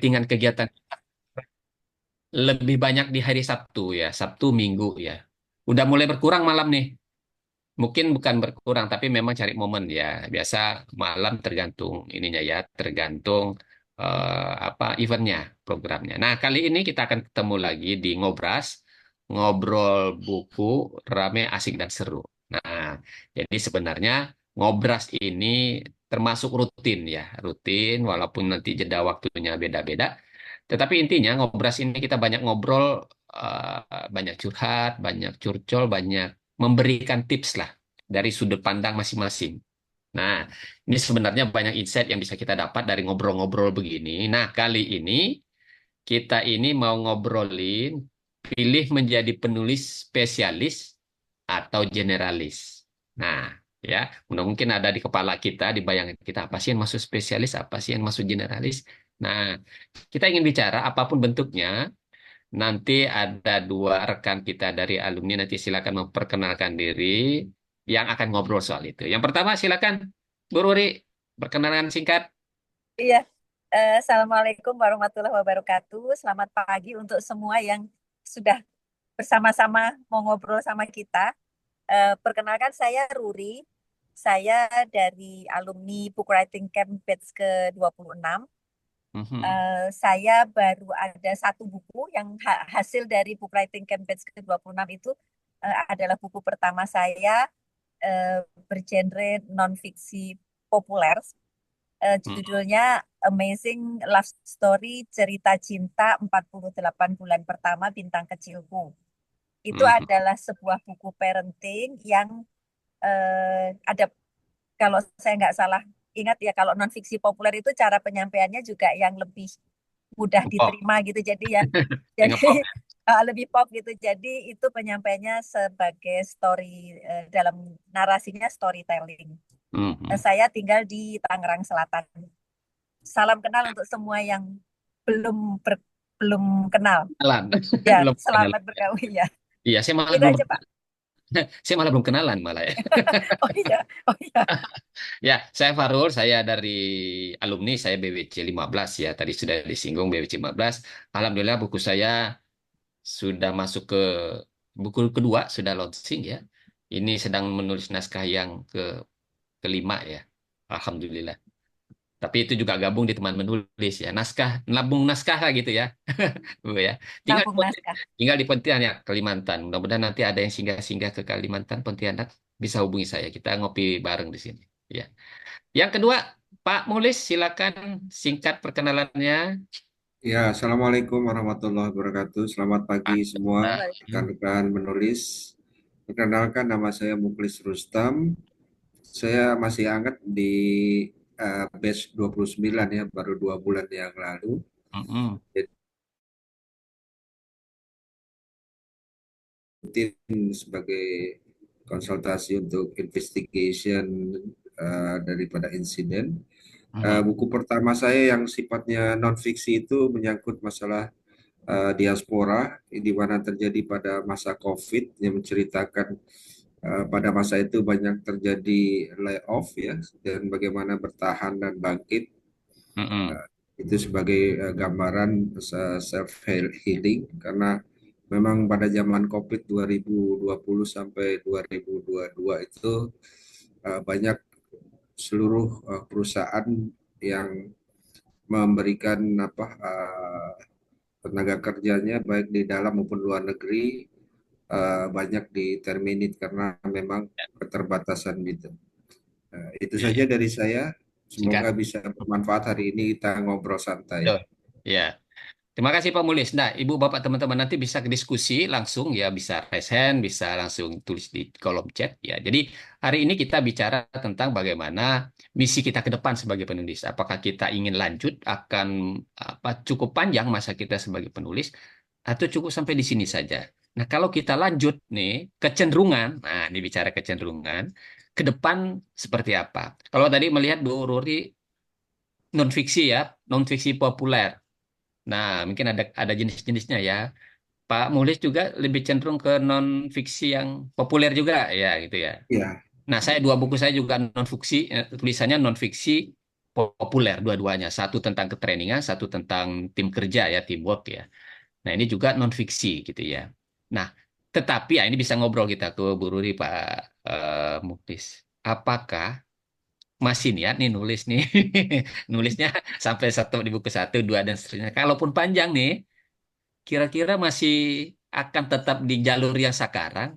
settingan kegiatan lebih banyak di hari Sabtu ya, Sabtu Minggu ya. Udah mulai berkurang malam nih. Mungkin bukan berkurang, tapi memang cari momen ya. Biasa malam tergantung ininya ya, tergantung apa eventnya, programnya. Nah, kali ini kita akan ketemu lagi di Ngobras, ngobrol buku, rame, asik dan seru. Nah, jadi sebenarnya Ngobras ini termasuk rutin ya, rutin walaupun nanti jeda waktunya beda-beda. Tetapi intinya Ngobras ini kita banyak ngobrol, banyak curhat, banyak curcol, banyak memberikan tips lah dari sudut pandang masing-masing. Nah, ini sebenarnya banyak insight yang bisa kita dapat dari ngobrol-ngobrol begini. Nah, kali ini kita ini mau ngobrolin pilih menjadi penulis spesialis atau generalis. Nah, ya, mungkin ada di kepala kita, di bayangan kita, apa sih yang masuk spesialis, apa sih yang masuk generalis. Nah, kita ingin bicara apapun bentuknya. Nanti ada dua rekan kita dari alumni, nanti silakan memperkenalkan diri yang akan ngobrol soal itu. Yang pertama silakan, Bu Ruri, perkenalan singkat. Iya, Assalamualaikum warahmatullahi wabarakatuh. Selamat pagi untuk semua yang sudah bersama-sama mau ngobrol sama kita. Perkenalkan saya Ruri, saya dari alumni Book Writing Camp batch ke-26. Mhm. Saya baru ada satu buku yang hasil dari Book Writing Camp batch ke-26 itu adalah buku pertama saya bergenre non-fiksi populer. Mhm. Judulnya Amazing Love Story, Cerita Cinta 48 Bulan Pertama Bintang Kecilku. Itu Mhm. adalah sebuah buku parenting yang ada, kalau saya nggak salah ingat ya, kalau non fiksi populer itu cara penyampaiannya juga yang lebih mudah Oh, diterima gitu. Jadi ya, jadi ngepop. lebih pop gitu. Jadi itu penyampaiannya sebagai story, dalam narasinya storytelling. Mhm. Saya tinggal di Tangerang Selatan. Salam kenal untuk semua yang belum belum kenal. Kenalan. Ya, Belum kenalan. selamat bergaul ya. Iya, saya malah Itu belum aja, Pak. saya malah belum kenalan malah ya. Oh iya, oh iya. Ya, saya Farul, saya dari alumni, saya BWC 15 ya. Tadi sudah disinggung BWC 15. Alhamdulillah buku saya sudah masuk ke buku kedua, sudah launching ya. Ini sedang menulis naskah yang kelima ya. Alhamdulillah. Tapi itu juga gabung di teman menulis ya. Naskah, nabung naskah lah gitu ya. Bu ya. Tinggal Nabung naskah. tinggal di Pontianak, Kalimantan. Mudah-mudahan nanti ada yang singgah-singgah ke Kalimantan, Pontianak, bisa hubungi saya. Kita ngopi bareng di sini. Ya. Yang kedua, Pak Mulis, silakan singkat perkenalannya. Ya, Assalamualaikum warahmatullahi wabarakatuh. Selamat pagi semua Waalaikumsalam. rekan-rekan menulis. Perkenalkan, nama saya Muklis Rustam. Saya masih hangat di batch 29 ya, baru 2 bulan yang lalu. Mm-mm. Jadi rutin sebagai konsultasi untuk investigation daripada insiden. Mm-mm. Buku pertama saya yang sifatnya non-fiksi itu menyangkut masalah diaspora di mana terjadi pada masa COVID yang menceritakan pada masa itu banyak terjadi layoff ya dan bagaimana bertahan dan bangkit. Mm-mm. Itu sebagai gambaran self healing karena memang pada zaman COVID 2020 sampai 2022 itu banyak seluruh perusahaan yang memberikan tenaga kerjanya baik di dalam maupun luar negeri banyak diterminate karena memang keterbatasan gitu. Itu Ya, saja ya. dari saya. Semoga Singkat. bisa bermanfaat hari ini kita ngobrol santai. Betul. Ya. Terima kasih Pak Mulis. Nah, Ibu Bapak teman-teman nanti bisa diskusi langsung ya, bisa raise hand, bisa langsung tulis di kolom chat ya. Jadi hari ini kita bicara tentang bagaimana misi kita ke depan sebagai penulis. Apakah kita ingin lanjut akan apa cukup panjang masa kita sebagai penulis atau cukup sampai di sini saja. Nah, kalau kita lanjut nih kecenderungan, nah ini bicara kecenderungan ke depan seperti apa? Kalau tadi melihat Bu Ruri non fiksi ya, non fiksi populer. Nah, mungkin ada jenis-jenisnya ya. Pak Mulis juga lebih cenderung ke non fiksi yang populer juga ya gitu ya. Ya, Nah, saya dua buku saya juga non fiksi, tulisannya non fiksi populer dua-duanya. Satu tentang ketrainingan, satu tentang tim kerja ya, teamwork ya. Nah, ini juga non fiksi gitu ya. Nah, tetapi ya ini bisa ngobrol kita ke Bu Ruri, Pak Muklis. Apakah masih niat nih nulis nih, nulisnya sampai satu di buku satu, dua dan seterusnya. Kalaupun panjang nih, kira-kira masih akan tetap di jalur yang sekarang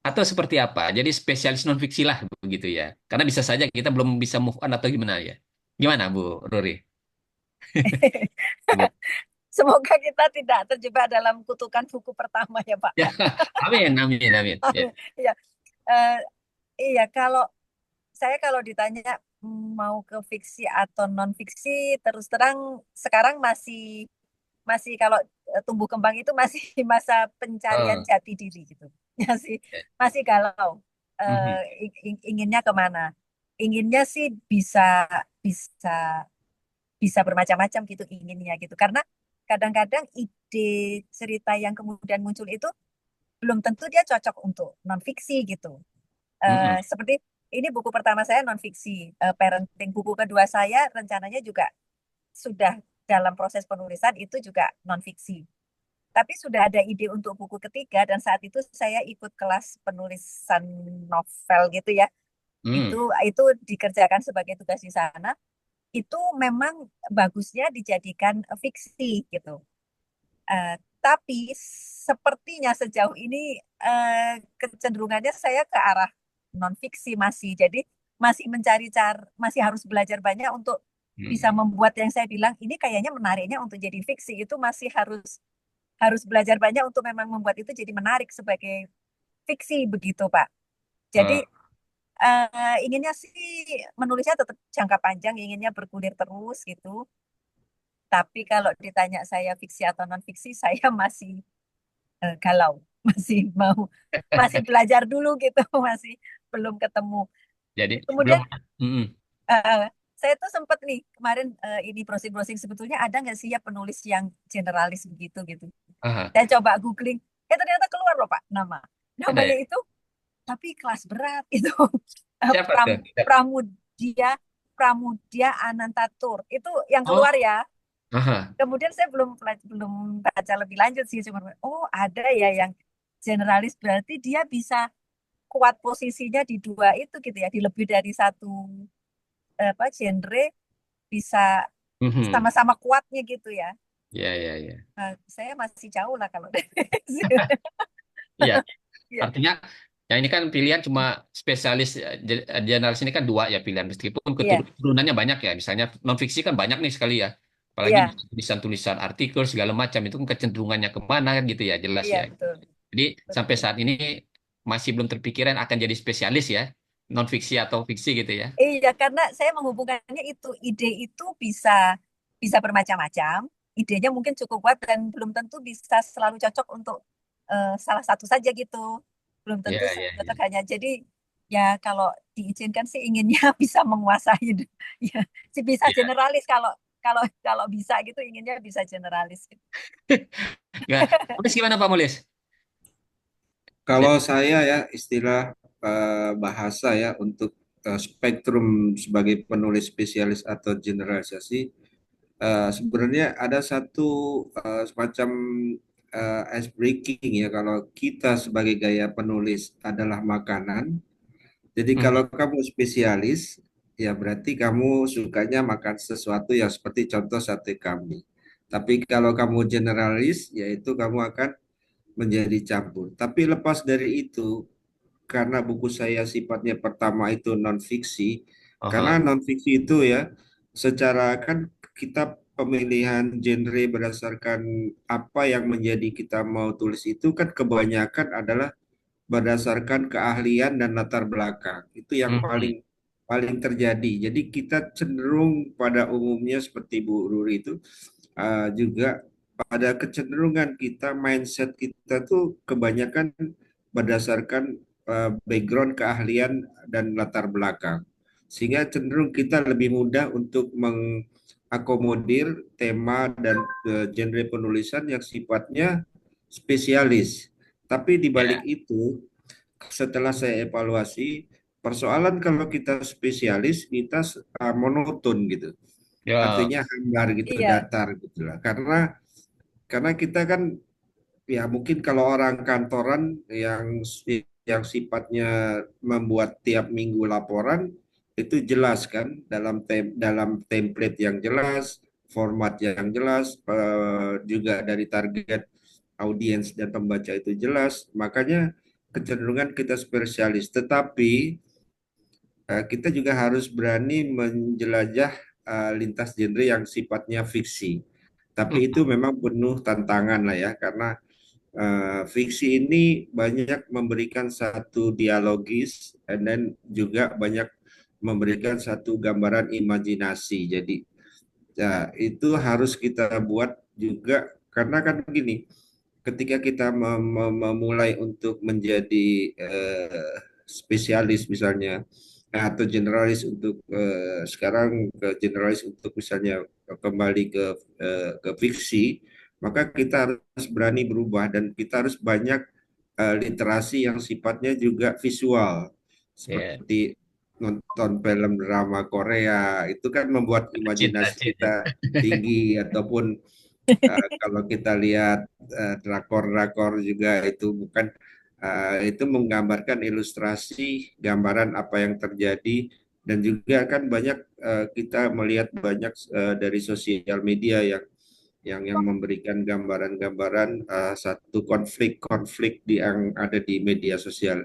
atau seperti apa? Jadi spesialis non fiksi lah begitu ya. Karena bisa saja kita belum bisa move on atau gimana ya. Gimana Bu Ruri? Semoga kita tidak terjebak dalam kutukan buku pertama ya Pak. Ya, amin, amin, amin. Ya. Iya, eh, iya kalau saya kalau ditanya mau ke fiksi atau non fiksi, terus terang sekarang masih masih kalau tumbuh kembang itu masih masa pencarian Oh, jati diri gitu. Masih ya. masih galau. Mhm, Inginnya kemana? Inginnya sih bisa bisa bisa bermacam-macam gitu inginnya gitu. Karena kadang-kadang ide cerita yang kemudian muncul itu belum tentu dia cocok untuk non fiksi gitu. mhm, Seperti ini buku pertama saya non fiksi, parenting. Buku kedua saya rencananya juga sudah dalam proses penulisan itu juga non fiksi. Tapi sudah ada ide untuk buku ketiga dan saat itu saya ikut kelas penulisan novel gitu ya. mhm, Itu dikerjakan sebagai tugas di sana. Itu memang bagusnya dijadikan fiksi gitu. Tapi sepertinya sejauh ini kecenderungannya saya ke arah non fiksi masih. Jadi masih harus belajar banyak untuk bisa mhm. membuat yang saya bilang ini kayaknya menariknya untuk jadi fiksi itu masih harus harus belajar banyak untuk memang membuat itu jadi menarik sebagai fiksi begitu Pak. Jadi Oh, inginnya sih menulisnya tetap jangka panjang, inginnya bergulir terus gitu. Tapi kalau ditanya saya fiksi atau non fiksi, saya masih galau, masih masih belajar dulu gitu, masih belum ketemu. jadi belum. Kemudian Mhm. eh, saya tuh sempat nih kemarin ini browsing-browsing sebetulnya ada nggak sih ya penulis yang generalis begitu gitu. Aha. Saya coba googling, ternyata keluar loh Pak nama. Ada ya? Namanya itu tapi kelas berat itu Siapa tuh? Pramudia Pramudia Anantatur itu yang Oh, keluar ya. aha. Kemudian saya belum baca lebih lanjut sih, cuma oh ada ya yang generalis berarti dia bisa kuat posisinya di dua itu gitu ya, di lebih dari satu apa genre bisa Mhm. sama-sama kuatnya gitu ya. Ya, ya, ya. Nah, saya masih jauh lah kalau dari Iya, ya, artinya ya ini kan pilihan cuma spesialis jurnalis ini kan dua ya pilihan meskipun iya, keturunannya banyak ya. Misalnya non fiksi kan banyak nih sekali ya. Apalagi iya, tulisan-tulisan artikel segala macam itu kan kecenderungannya kemana kan gitu ya jelas iya ya. betul, Jadi sampai betul. saat ini masih belum terpikiran akan jadi spesialis ya, non fiksi atau fiksi gitu ya. Iya, karena saya menghubungkannya itu ide itu bisa bisa bermacam-macam. Idenya mungkin cukup kuat dan belum tentu bisa selalu cocok untuk salah satu saja gitu. Belum Ya, tentu ya, cocok ya. hanya. Jadi ya kalau diizinkan sih inginnya bisa menguasai ya sih bisa Ya. generalis kalau kalau kalau bisa gitu inginnya bisa generalis gitu. Nggak. Mulis gimana Pak Mulis? Kalau saya ya istilah bahasa ya untuk spektrum sebagai penulis spesialis atau generalisasi, sebenarnya ada satu semacam ice breaking ya kalau kita sebagai gaya penulis adalah makanan. Jadi Mhm. kalau kamu spesialis ya berarti kamu sukanya makan sesuatu yang seperti contoh sate kambing. Tapi kalau kamu generalis yaitu kamu akan menjadi campur. Tapi lepas dari itu, karena buku saya sifatnya pertama itu non fiksi, karena Aha. non fiksi itu ya secara kan kita pemilihan genre berdasarkan apa yang menjadi kita mau tulis itu kan kebanyakan adalah berdasarkan keahlian dan latar belakang. Itu yang Mhm. paling paling terjadi. Jadi kita cenderung pada umumnya seperti Bu Ruri itu juga pada kecenderungan kita mindset kita tuh kebanyakan berdasarkan background keahlian dan latar belakang sehingga cenderung kita lebih mudah untuk mengakomodir tema dan genre penulisan yang sifatnya spesialis. Tapi di balik Ya. itu setelah saya evaluasi persoalan kalau kita spesialis kita monoton gitu. Ya, Artinya hambar gitu, Iya. datar gitu lah. Karena kita kan ya mungkin kalau orang kantoran yang sifatnya membuat tiap minggu laporan itu jelas kan dalam template yang jelas, format yang jelas, juga dari target audiens dan pembaca itu jelas. Makanya kecenderungan kita spesialis. Tetapi kita juga harus berani menjelajah lintas genre yang sifatnya fiksi. Tapi itu memang penuh tantangan lah ya, karena fiksi ini banyak memberikan satu dialogis, and then juga banyak memberikan satu gambaran imajinasi. Jadi, ya, itu harus kita buat juga, karena kan begini, ketika kita memulai untuk menjadi spesialis misalnya, atau generalis untuk sekarang ke generalis untuk misalnya kembali ke fiksi, maka kita harus berani berubah dan kita harus banyak literasi yang sifatnya juga visual, ya, seperti nonton film drama Korea itu kan membuat imajinasi cita-cita. kita tinggi, ataupun kalau kita lihat drakor-drakor juga itu bukan itu menggambarkan ilustrasi gambaran apa yang terjadi, dan juga kan banyak kita melihat banyak dari sosial media yang memberikan gambaran-gambaran satu konflik-konflik yang ada di media sosial.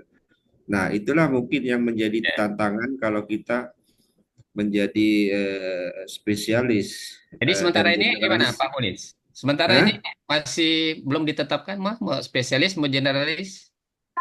Nah, itulah mungkin yang menjadi Ya. tantangan kalau kita menjadi spesialis Jadi dan sementara ini gimana generalis. Pak Mulis? Sementara ini Hah? masih belum ditetapkan mah mau spesialis mau generalis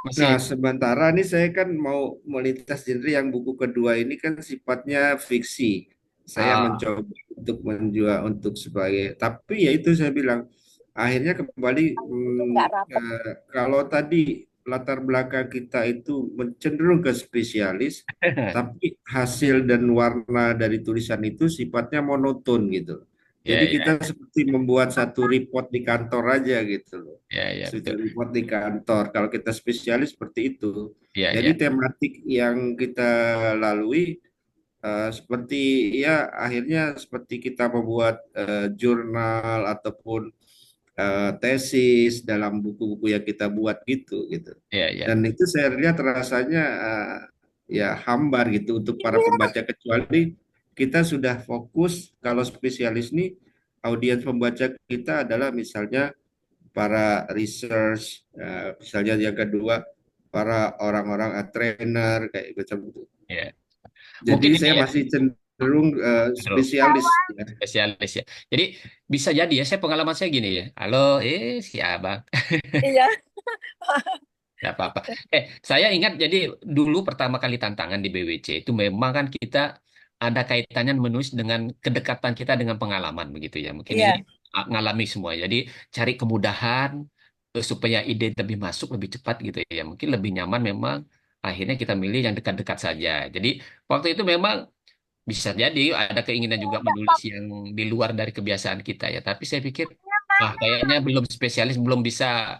masih. Nah, sementara ini saya kan mau melintas genre yang buku kedua ini kan sifatnya fiksi. Saya Ah, mencoba untuk menjual untuk sebagai, tapi ya itu saya bilang, akhirnya kembali Itu nggak rapat. kalau tadi latar belakang kita itu cenderung ke spesialis, tapi hasil dan warna dari tulisan itu sifatnya monoton gitu. ya Jadi kita ya seperti membuat satu report di kantor aja gitu loh. ya ya Studi betul. report di kantor. Kalau kita spesialis seperti itu. Ya Jadi ya tematik yang kita lalui seperti ya akhirnya seperti kita membuat jurnal ataupun tesis dalam buku-buku yang kita buat gitu. ya ya. Dan itu saya lihat rasanya ya hambar gitu untuk para pembaca, kecuali kita sudah fokus kalau spesialis nih audiens pembaca kita adalah misalnya para research, misalnya yang kedua para orang-orang trainer kayak macam itu. Ya. Jadi Mungkin ini saya ya, masih cenderung Bro, spesialis ya. spesialis ya. Jadi bisa jadi ya, saya pengalaman saya gini ya. Halo, si abang, Iya. nggak apa-apa. Saya ingat jadi dulu pertama kali tantangan di BWC itu memang kan kita ada kaitannya menulis dengan kedekatan kita dengan pengalaman begitu ya. Mungkin ini Iya. ngalami semua. Jadi cari kemudahan supaya ide lebih masuk lebih cepat gitu ya. Mungkin lebih nyaman memang akhirnya kita milih yang dekat-dekat saja. Jadi waktu itu memang bisa jadi ada keinginan juga menulis yang di luar dari kebiasaan kita ya. Tapi saya pikir, kayaknya belum spesialis, belum bisa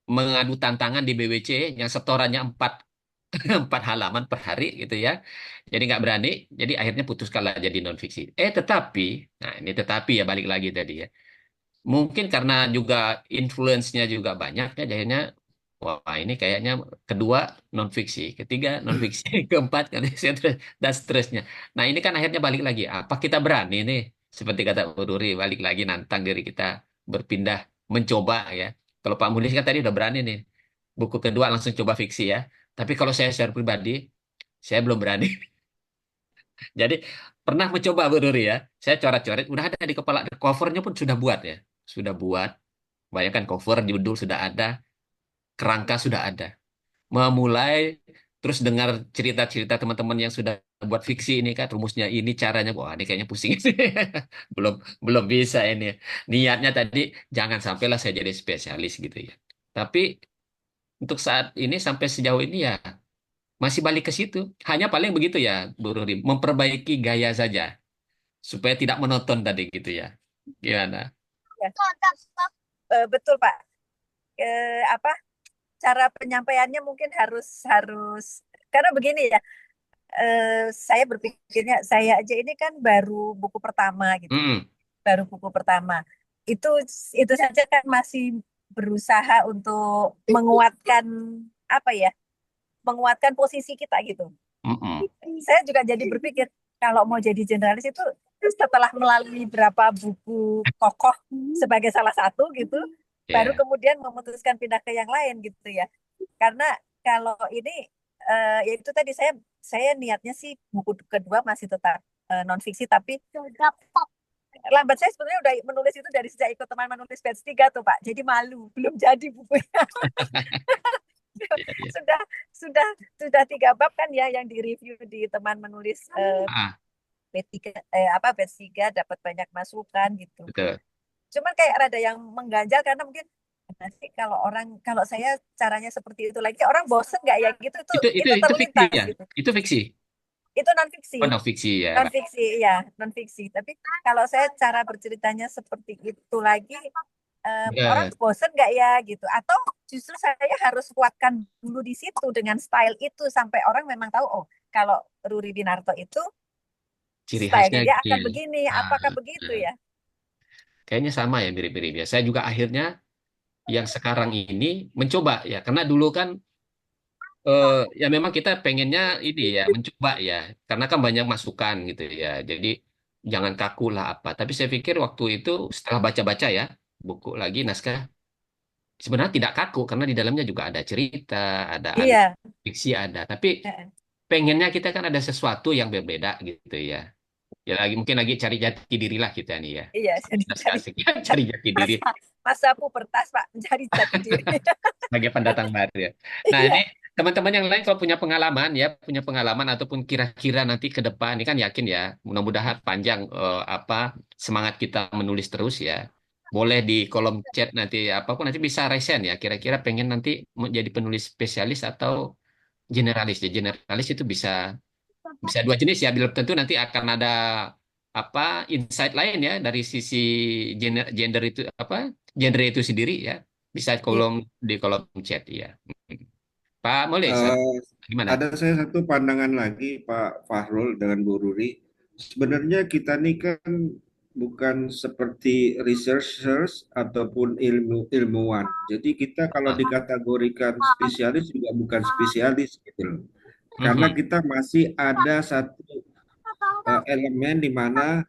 mengadu tantangan di BWC yang setorannya 4 halaman per hari gitu ya. Jadi nggak berani. Jadi akhirnya putus kalah jadi non fiksi. Tetapi, nah ini tetapi ya balik lagi tadi ya. Mungkin karena juga influence-nya juga banyak ya, akhirnya wah ini kayaknya kedua non fiksi, ketiga non fiksi, keempat kali dan seterusnya. Nah ini kan akhirnya balik lagi. Apa kita berani nih? Seperti kata Bu Ruri, balik lagi nantang diri kita berpindah, mencoba ya. Kalau Pak Mulis kan tadi udah berani nih. Buku kedua langsung coba fiksi ya. Tapi kalau saya secara pribadi, saya belum berani. Jadi pernah mencoba Bu Ruri ya. Saya coret-coret, udah ada di kepala, covernya pun sudah buat ya. Sudah buat. Bayangkan cover, judul sudah ada, kerangka sudah ada. Memulai terus dengar cerita-cerita teman-teman yang sudah buat fiksi ini kan rumusnya ini caranya, wah ini kayaknya pusing. Belum belum bisa ini. Niatnya tadi jangan sampailah saya jadi spesialis gitu ya. Tapi untuk saat ini sampai sejauh ini ya masih balik ke situ. Hanya paling begitu ya, Bu Ruri, memperbaiki gaya saja supaya tidak monoton tadi gitu ya. Gimana? Ya. Betul Pak. Apa cara penyampaiannya mungkin harus harus karena begini ya. saya berpikirnya saya aja ini kan baru buku pertama gitu, Hmm, baru buku pertama. Itu itu saja kan masih berusaha untuk menguatkan apa ya, menguatkan posisi kita gitu. mm-mm. Saya juga jadi berpikir kalau mau jadi generalis itu setelah melalui berapa buku kokoh sebagai salah satu gitu, baru Ya, kemudian memutuskan pindah ke yang lain gitu ya. Karena kalau ini ya itu tadi saya niatnya sih buku kedua masih tetap non fiksi, tapi lambat saya sebenarnya udah menulis itu dari sejak ikut teman menulis batch 3 tuh Pak. Jadi malu, belum jadi bukunya. ya, ya. Sudah sudah sudah 3 bab kan ya yang direview di teman menulis Ah, B3 apa B3 dapat banyak masukan gitu. betul. Cuman kayak rada yang mengganjal karena mungkin nanti kalau orang kalau saya caranya seperti itu lagi orang bosen nggak ya gitu itu Itu fiksi terlintas ya. gitu. Itu fiksi. Itu non fiksi. Oh, no fiksi ya. Non fiksi ya, non fiksi. Tapi kalau saya cara berceritanya seperti itu lagi orang Betul. bosen nggak ya gitu. Atau justru saya harus kuatkan dulu di situ dengan style itu sampai orang memang tahu oh kalau Ruri Binarto itu Ciri khasnya stylenya dia gitu akan ya. begini. Ah, Apakah begitu ah. ya? Kayaknya sama ya mirip-mirip ya. Saya juga akhirnya yang sekarang ini mencoba ya. Karena dulu kan ya memang kita pengennya ini ya mencoba ya. Karena kan banyak masukan gitu ya. Jadi jangan kaku lah apa. Tapi saya pikir waktu itu setelah baca-baca ya buku lagi naskah sebenarnya tidak kaku karena di dalamnya juga ada cerita, ada Iya. fiksi ada. Tapi Heeh. pengennya kita kan ada sesuatu yang berbeda gitu ya. Ya lagi mungkin lagi cari jati diri lah kita nih ya. Iya, jadi Naskah cari asik ya, cari jati diri masa masa pubertas Pak mencari jati diri. sebagai pendatang baru ya. Nah ini Iya, teman-teman yang lain kalau punya pengalaman ya, punya pengalaman ataupun kira-kira nanti ke depan, ini kan yakin ya, mudah-mudahan panjang apa semangat kita menulis terus ya. Boleh di kolom chat nanti apapun nanti bisa resen ya. Kira-kira pengen nanti menjadi penulis spesialis atau generalis ya. Generalis itu bisa bisa dua jenis ya. Bila tentu nanti akan ada apa insight lain ya dari sisi gender itu apa genre itu sendiri ya. Bisa iya. di kolom chat ya. Pak Mole, Eh, gimana? ada saya satu pandangan lagi Pak Fahrul dengan Bu Ruri. Sebenarnya kita ini kan bukan seperti researchers ataupun ilmuwan. Jadi kita kalau Ah, dikategorikan spesialis juga bukan spesialis gitu loh. Karena mhm. kita masih ada satu elemen di mana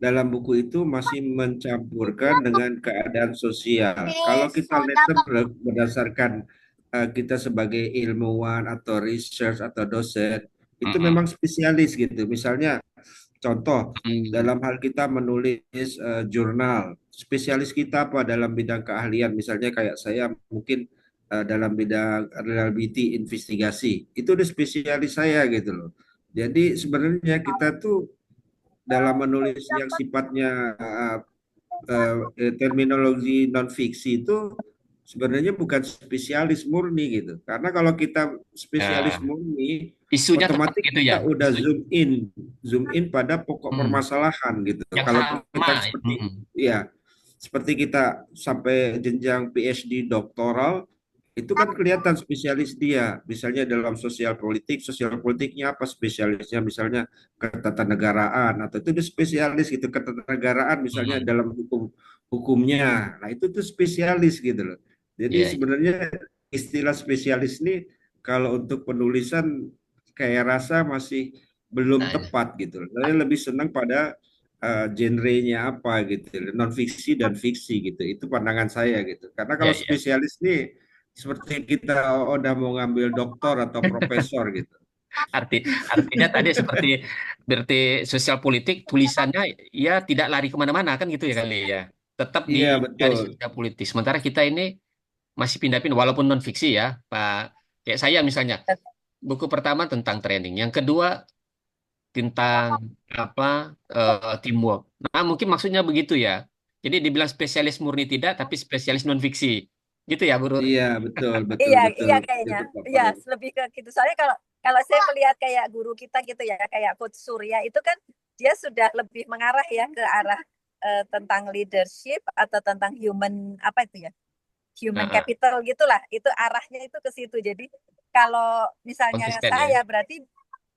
dalam buku itu masih mencampurkan dengan keadaan sosial. Kalau kita lihat berdasarkan kita sebagai ilmuwan atau research atau dosen, itu Mhm. memang spesialis gitu. Misalnya contoh Mhm. dalam hal kita menulis jurnal, spesialis kita apa dalam bidang keahlian, misalnya kayak saya mungkin dalam bidang reliability investigasi, itu udah spesialis saya gitu loh. Jadi sebenarnya kita tuh dalam menulis yang sifatnya terminologi non fiksi itu sebenarnya bukan spesialis murni gitu. Karena kalau kita spesialis Ya, murni, isunya tepat otomatis gitu ya. kita udah Isu, zoom in pada pokok hmm, permasalahan gitu. yang Kalau sama. kita seperti Mhm. ya seperti kita sampai jenjang PhD doktoral itu kan kelihatan spesialis dia. Misalnya dalam sosial politiknya apa spesialisnya, misalnya ketatanegaraan atau itu dia spesialis gitu ketatanegaraan misalnya Mhm. dalam hukumnya. Nah, itu tuh spesialis gitu loh. Jadi Iya, iya. sebenarnya istilah spesialis ini kalau untuk penulisan kayak rasa masih belum Nah, tepat gitu loh. Saya lebih senang pada genrenya apa gitu, non fiksi dan fiksi gitu. Itu pandangan saya gitu. Karena iya, kalau iya. spesialis nih seperti kita udah mau ngambil doktor atau profesor gitu. Arti artinya tadi seperti berarti sosial politik tulisannya ya tidak lari kemana-mana kan gitu ya kali ya. Tetap di Iya garis betul. sosial politik. Sementara kita ini masih pindah-pindah walaupun non fiksi ya, Pak. Kayak saya misalnya, buku pertama tentang training, yang kedua tentang apa teamwork. Nah, mungkin maksudnya begitu ya. Jadi dibilang spesialis murni tidak, tapi spesialis non fiksi. Gitu ya, Bu Rur? Iya betul betul Iya, betul iya kayaknya. itu Pak Iya, Farul. lebih ke gitu. Soalnya kalau kalau saya melihat kayak guru kita gitu ya, kayak Coach Surya itu kan dia sudah lebih mengarah ya ke arah tentang leadership atau tentang human apa itu ya? Human Heeh, capital gitulah. Itu arahnya itu ke situ. Jadi kalau misalnya konsisten ya. saya berarti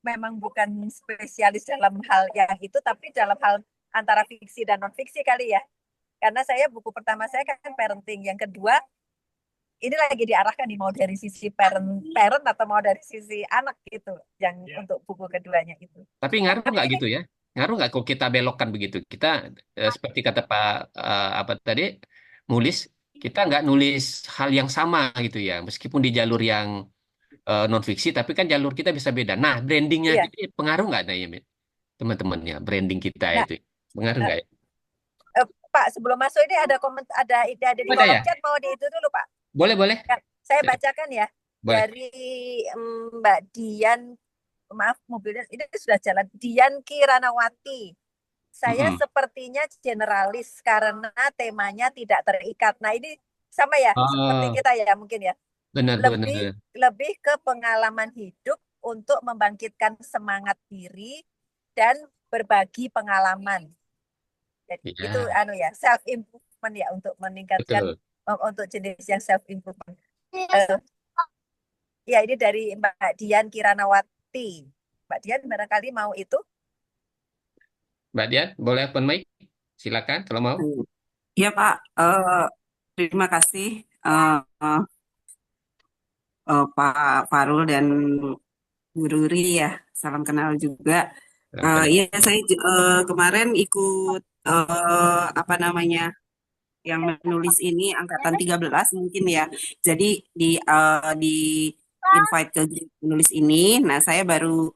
memang bukan spesialis dalam hal yang itu, tapi dalam hal antara fiksi dan non fiksi kali ya. Karena saya buku pertama saya kan parenting, yang kedua ini lagi diarahkan nih mau dari sisi parent parent atau mau dari sisi anak gitu, yang untuk buku keduanya itu. Tapi ngaruh Tapi nggak ini gitu ya? Ngaruh nggak kalau kita belokkan begitu? Kita seperti kata Pak apa tadi, nulis kita nggak nulis hal yang sama gitu ya, meskipun di jalur yang non fiksi, tapi kan jalur kita bisa beda. Nah, brandingnya iya. itu pengaruh nggak nih teman-teman ya, branding kita Nah, itu pengaruh eh, nggak ya? Pak, sebelum masuk ini ada komen, ada di Ada kolom ya? chat, mau di itu dulu Pak. Boleh boleh Ya, saya bacakan ya boleh. dari Mbak Dian, maaf mobilnya ini sudah jalan. Dian Kiranawati. Saya Mm-mm. sepertinya generalis karena temanya tidak terikat. Nah, ini sama ya, seperti Oh, kita ya mungkin ya. benar benar Lebih benar. lebih ke pengalaman hidup untuk membangkitkan semangat diri dan berbagi pengalaman. Jadi itu Ya, anu ya, self improvement ya, untuk meningkatkan, betul. untuk jenis yang self improvement. Eh, ya ini dari Mbak Dian Kiranawati. Mbak Dian barangkali mau itu. Mbak Dian, boleh open mic? Silakan kalau mau. Iya Pak, terima kasih eh, eh, Pak Farul dan Bu Ruri ya, salam kenal juga. Dalam kenal. Iya saya kemarin ikut apa namanya yang menulis ini angkatan 13 mungkin ya. Jadi di invite ke grup menulis ini. Nah saya baru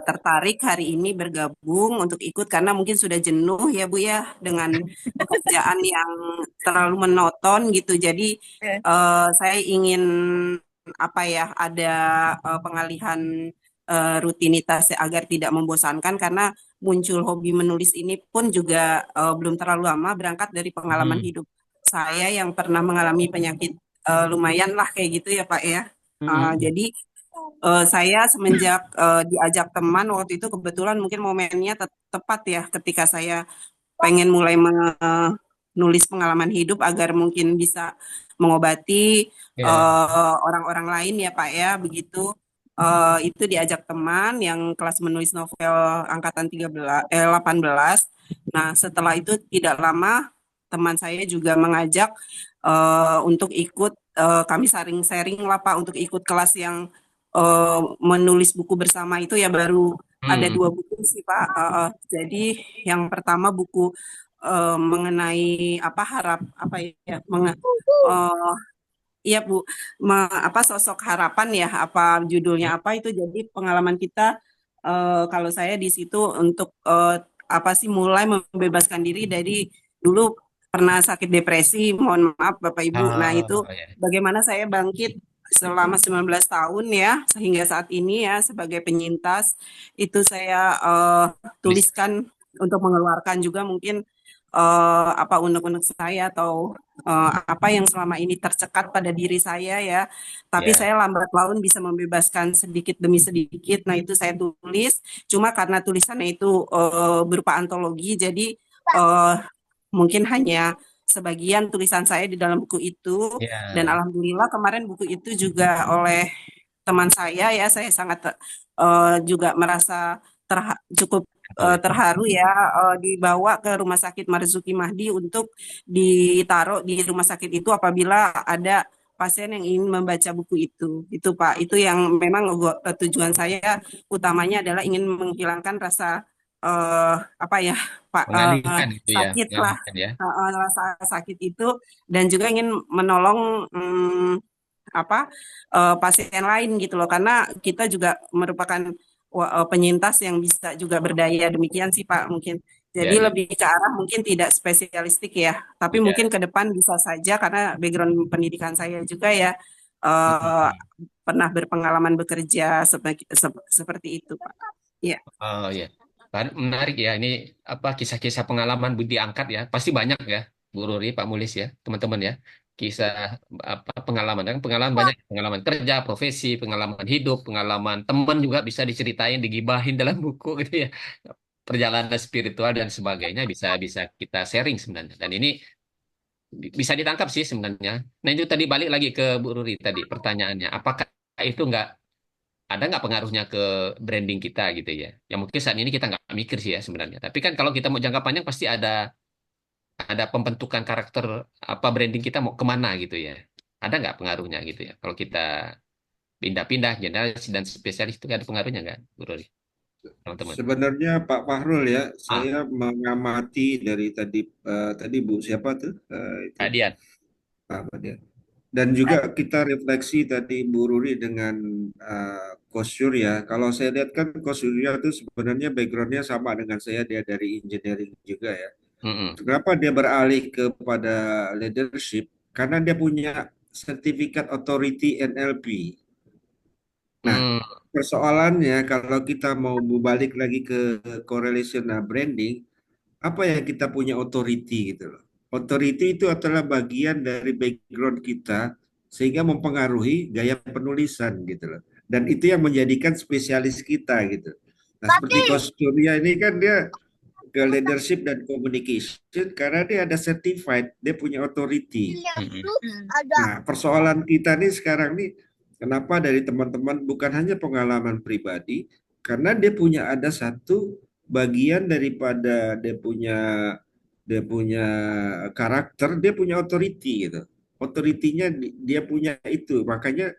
tertarik hari ini bergabung untuk ikut karena mungkin sudah jenuh ya Bu ya dengan pekerjaan yang terlalu monoton gitu. Jadi Eh, saya ingin apa ya ada pengalihan rutinitas agar tidak membosankan karena muncul hobi menulis ini pun juga belum terlalu lama berangkat dari pengalaman Hmm. hidup saya yang pernah mengalami penyakit lumayan lah kayak gitu ya Pak ya. Hmm. Jadi saya semenjak diajak teman waktu itu kebetulan mungkin momennya tepat ya ketika saya pengen mulai menulis pengalaman hidup agar mungkin bisa mengobati Ya, orang-orang lain ya Pak ya begitu. Itu diajak teman yang kelas menulis novel angkatan 13 18. Nah, setelah itu tidak lama teman saya juga mengajak untuk ikut kami saring sharing lah Pak untuk ikut kelas yang menulis buku bersama itu ya baru ada hmm. dua buku sih Pak. Jadi yang pertama buku mengenai apa apa ya eh, iya Bu, apa sosok harapan ya apa judulnya apa itu jadi pengalaman kita kalau saya di situ untuk apa sih mulai membebaskan diri dari dulu pernah sakit depresi, mohon maaf Bapak Ibu. Nah, itu Oh, ya. bagaimana saya bangkit selama 19 tahun ya sehingga saat ini ya sebagai penyintas itu saya Tulis. tuliskan untuk mengeluarkan juga mungkin apa unek-unek saya atau apa yang selama ini tercekat pada diri saya ya. Tapi Ya. saya lambat laun bisa membebaskan sedikit demi sedikit. Nah, itu saya tulis. Cuma karena tulisannya itu berupa antologi, jadi eh, mungkin hanya sebagian tulisan saya di dalam buku itu. Dan Ya. alhamdulillah kemarin buku itu juga oleh teman saya ya, saya sangat juga merasa cukup Betul ya. terharu ya dibawa ke Rumah Sakit Marzuki Mahdi untuk ditaruh di rumah sakit itu apabila ada pasien yang ingin membaca buku itu. Itu Pak, itu yang memang tujuan saya utamanya adalah ingin menghilangkan rasa apa ya Pak Mengalihkan itu ya. sakit lah Mengalihkan ya. rasa sakit itu dan juga ingin menolong apa pasien lain gitu loh karena kita juga merupakan penyintas yang bisa juga berdaya demikian sih Pak mungkin jadi Ya, ya. lebih ke arah mungkin tidak spesialistik ya tapi mungkin Ya. ke depan bisa saja karena background pendidikan saya juga ya eh, Hmm. pernah berpengalaman bekerja seperti itu Pak ya. Oh ya. Menarik ya ini apa kisah-kisah pengalaman diangkat ya. Pasti banyak ya, Bu Ruri, Pak Mulis ya, teman-teman ya. Kisah apa pengalaman kan pengalaman banyak, pengalaman kerja, profesi, pengalaman hidup, pengalaman teman juga bisa diceritain, digibahin dalam buku gitu ya. Perjalanan spiritual dan sebagainya bisa bisa kita sharing sebenarnya. Dan ini bisa ditangkap sih sebenarnya. Nah itu tadi balik lagi ke Bu Ruri tadi pertanyaannya, apakah itu nggak ada nggak pengaruhnya ke branding kita gitu ya? Yang mungkin saat ini kita nggak mikir sih ya sebenarnya. Tapi kan kalau kita mau jangka panjang pasti ada pembentukan karakter apa branding kita mau kemana gitu ya. Ada nggak pengaruhnya gitu ya? Kalau kita pindah-pindah generalis dan spesialis itu ada pengaruhnya nggak, Bu Roli, teman-teman? Sebenarnya Pak Fahrul ya, Ah, saya mengamati dari tadi Bu siapa tuh itu Adian. apa dia? Dan juga kita refleksi tadi Bu Ruri dengan Coach Surya. Kalau saya lihat kan Coach Surya itu sebenarnya backgroundnya sama dengan saya, dia dari engineering juga ya. Mm-mm. Kenapa dia beralih kepada leadership? Karena dia punya sertifikat authority NLP. Nah, Mm, persoalannya kalau kita mau balik lagi ke correlation branding, apa yang kita punya authority gitu loh. Authority itu adalah bagian dari background kita sehingga mempengaruhi gaya penulisan gitu loh. Dan itu yang menjadikan spesialis kita gitu. Nah, seperti Coach Surya ini kan dia ke leadership dan communication karena dia ada certified, dia punya authority. mm-mm. Nah, persoalan kita nih sekarang nih, kenapa dari teman-teman bukan hanya pengalaman pribadi, karena dia punya ada satu bagian daripada dia punya karakter, dia punya authority gitu. Authority-nya dia punya itu. Makanya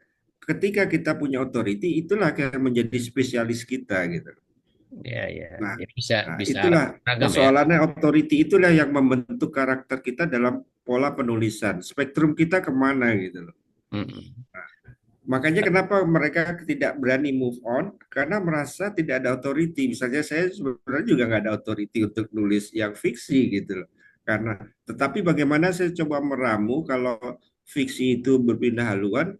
ketika kita punya authority, itulah yang menjadi spesialis kita gitu. Ya, ya. Nah, Jadi bisa bisa itulah beragam ya. persoalannya authority itulah yang membentuk karakter kita dalam pola penulisan. Spektrum kita kemana gitu loh. Mm-mm. Makanya kenapa mereka tidak berani move on karena merasa tidak ada authority. Misalnya saya sebenarnya juga nggak ada authority untuk nulis yang fiksi gitu loh. Karena tetapi bagaimana saya coba meramu kalau fiksi itu berpindah haluan,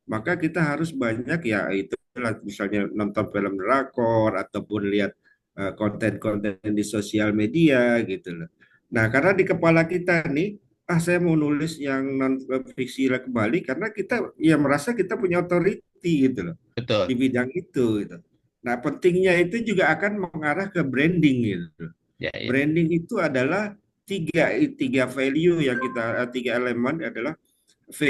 maka kita harus banyak ya itulah misalnya nonton film drakor ataupun lihat konten-konten di sosial media gitu loh. Nah, karena di kepala kita nih saya mau nulis yang non fiksi kembali karena kita ya merasa kita punya authority gitu loh di Betul. bidang itu gitu. Nah, pentingnya itu juga akan mengarah ke branding gitu. Ya, ya. Branding itu adalah tiga tiga value yang kita tiga elemen adalah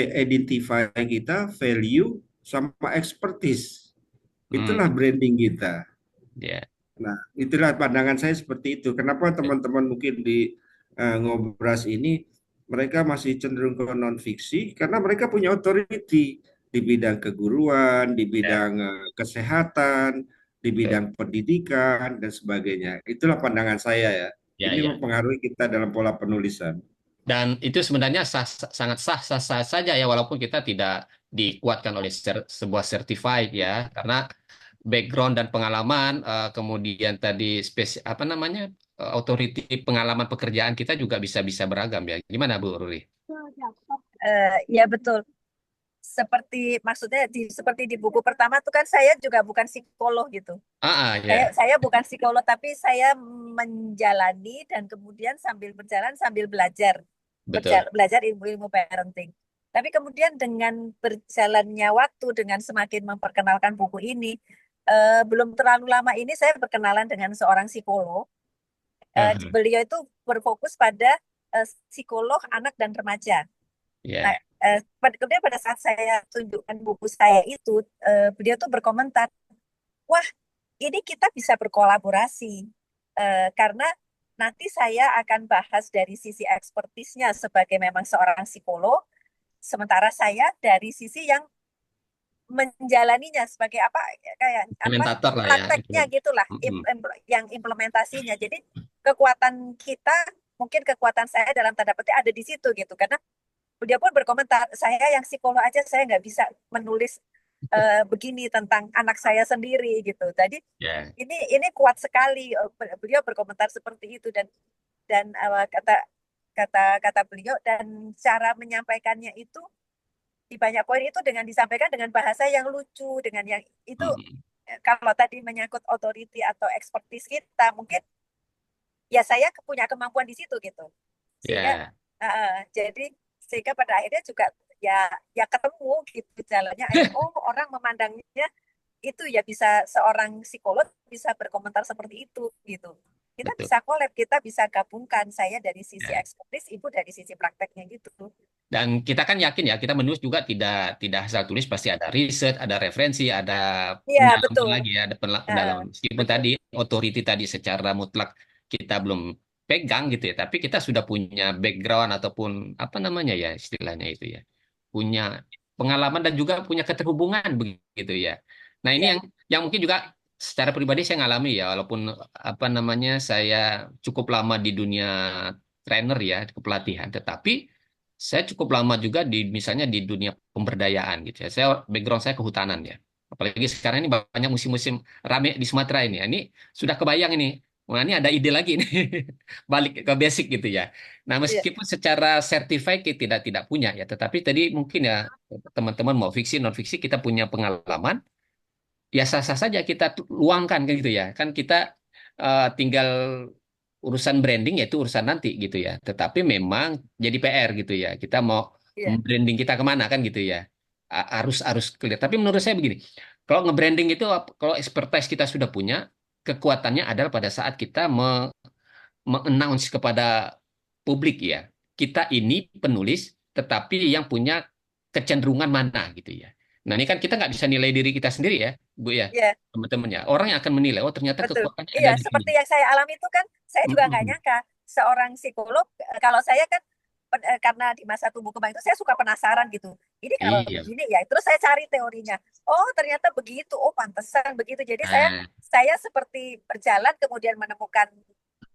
identify kita, value sama expertise. Itulah Hmm, branding kita. ya. Nah, itulah pandangan saya seperti itu. Kenapa teman-teman mungkin di Ngobras ini mereka masih cenderung ke non fiksi karena mereka punya authority di bidang keguruan, di Ya, bidang kesehatan, di betul. bidang pendidikan dan sebagainya. Itulah pandangan saya ya. Ya, Ini ya. mempengaruhi kita dalam pola penulisan. Dan itu sebenarnya sangat sah saja ya walaupun kita tidak dikuatkan oleh sebuah certified ya karena background dan pengalaman kemudian tadi apa namanya authority pengalaman pekerjaan kita juga bisa beragam ya. Gimana Bu Ruli? Ya betul. Seperti di buku pertama tuh kan saya juga bukan psikolog gitu. Ya, Saya bukan psikolog tapi saya menjalani dan kemudian sambil berjalan sambil belajar betul. belajar ilmu-ilmu parenting. Tapi kemudian dengan berjalannya waktu dengan semakin memperkenalkan buku ini, belum terlalu lama ini saya berkenalan dengan seorang psikolog. Aha, Beliau itu berfokus pada psikolog anak dan remaja. Nah, ya. kemudian pada saat saya tunjukkan buku saya itu, beliau tuh berkomentar, wah, ini kita bisa berkolaborasi karena nanti saya akan bahas dari sisi ekspertisnya sebagai memang seorang psikolog, sementara saya dari sisi yang menjalaninya sebagai apa kayak apa Komentator lah ya. prakteknya gitulah Mm-mm. yang implementasinya. Jadi kekuatan kita mungkin kekuatan saya dalam tanda petik ada di situ gitu karena dia pun berkomentar, saya yang psikolog aja saya nggak bisa menulis begini tentang anak saya sendiri gitu. Jadi Ya. ini kuat sekali. Beliau berkomentar seperti itu dan kata kata kata beliau dan cara menyampaikannya itu di banyak poin itu dengan disampaikan dengan bahasa yang lucu, dengan yang itu Mm-mm. kalau tadi menyangkut authority atau expertise kita mungkin ya saya punya kemampuan di situ gitu. Sehingga jadi sehingga pada akhirnya juga ya ketemu gitu jalannya akhirnya oh orang memandangnya itu ya bisa seorang psikolog bisa berkomentar seperti itu gitu. Kita Betul. bisa collab, kita bisa gabungkan saya dari sisi Ya. ekspertis, ibu dari sisi prakteknya gitu. Dan kita kan yakin ya, kita menulis juga tidak tidak asal tulis, pasti ada riset, ada referensi, ada Iya, pendalaman betul. lagi ya, ada Heeh, pendalaman. Meskipun betul. tadi authority tadi secara mutlak kita belum pegang gitu ya, tapi kita sudah punya background ataupun apa namanya ya istilahnya itu ya, punya pengalaman dan juga punya keterhubungan begitu ya. Nah ini Iya, yang mungkin juga secara pribadi saya ngalami ya, walaupun apa namanya saya cukup lama di dunia trainer ya, kepelatihan, tetapi saya cukup lama juga di misalnya di dunia pemberdayaan gitu ya. Saya background saya kehutanan ya. Apalagi sekarang ini banyak musim-musim rame di Sumatera ini. Ini sudah kebayang ini. Wah, ini ada ide lagi nih. Balik ke basic gitu ya. Nah, iya, meskipun secara certified kita tidak punya ya, tetapi tadi mungkin ya teman-teman mau fiksi non fiksi kita punya pengalaman, ya sah-sah saja kita luangkan kan gitu ya. Kan kita tinggal urusan branding yaitu urusan nanti gitu ya. Tetapi memang jadi PR gitu ya. Kita mau iya, branding kita kemana kan gitu ya. Harus harus clear. Tapi menurut saya begini, kalau nge-branding itu kalau expertise kita sudah punya, kekuatannya adalah pada saat kita me-announce kepada publik ya. Kita ini penulis, tetapi yang punya kecenderungan mana gitu ya. Nah ini kan kita nggak bisa nilai diri kita sendiri ya, Bu ya, iya. teman-teman ya. Orang yang akan menilai, oh ternyata Betul. kekuatannya Iya, ada di sini. seperti yang saya alami itu kan, saya juga nggak Mm-mm. nyangka seorang psikolog, kalau saya kan karena di masa tumbuh kembang itu saya suka penasaran gitu. Ini kalau Iya. begini ya, terus saya cari teorinya. Oh, ternyata begitu. Oh, pantesan begitu. Jadi saya Nah, saya seperti berjalan kemudian menemukan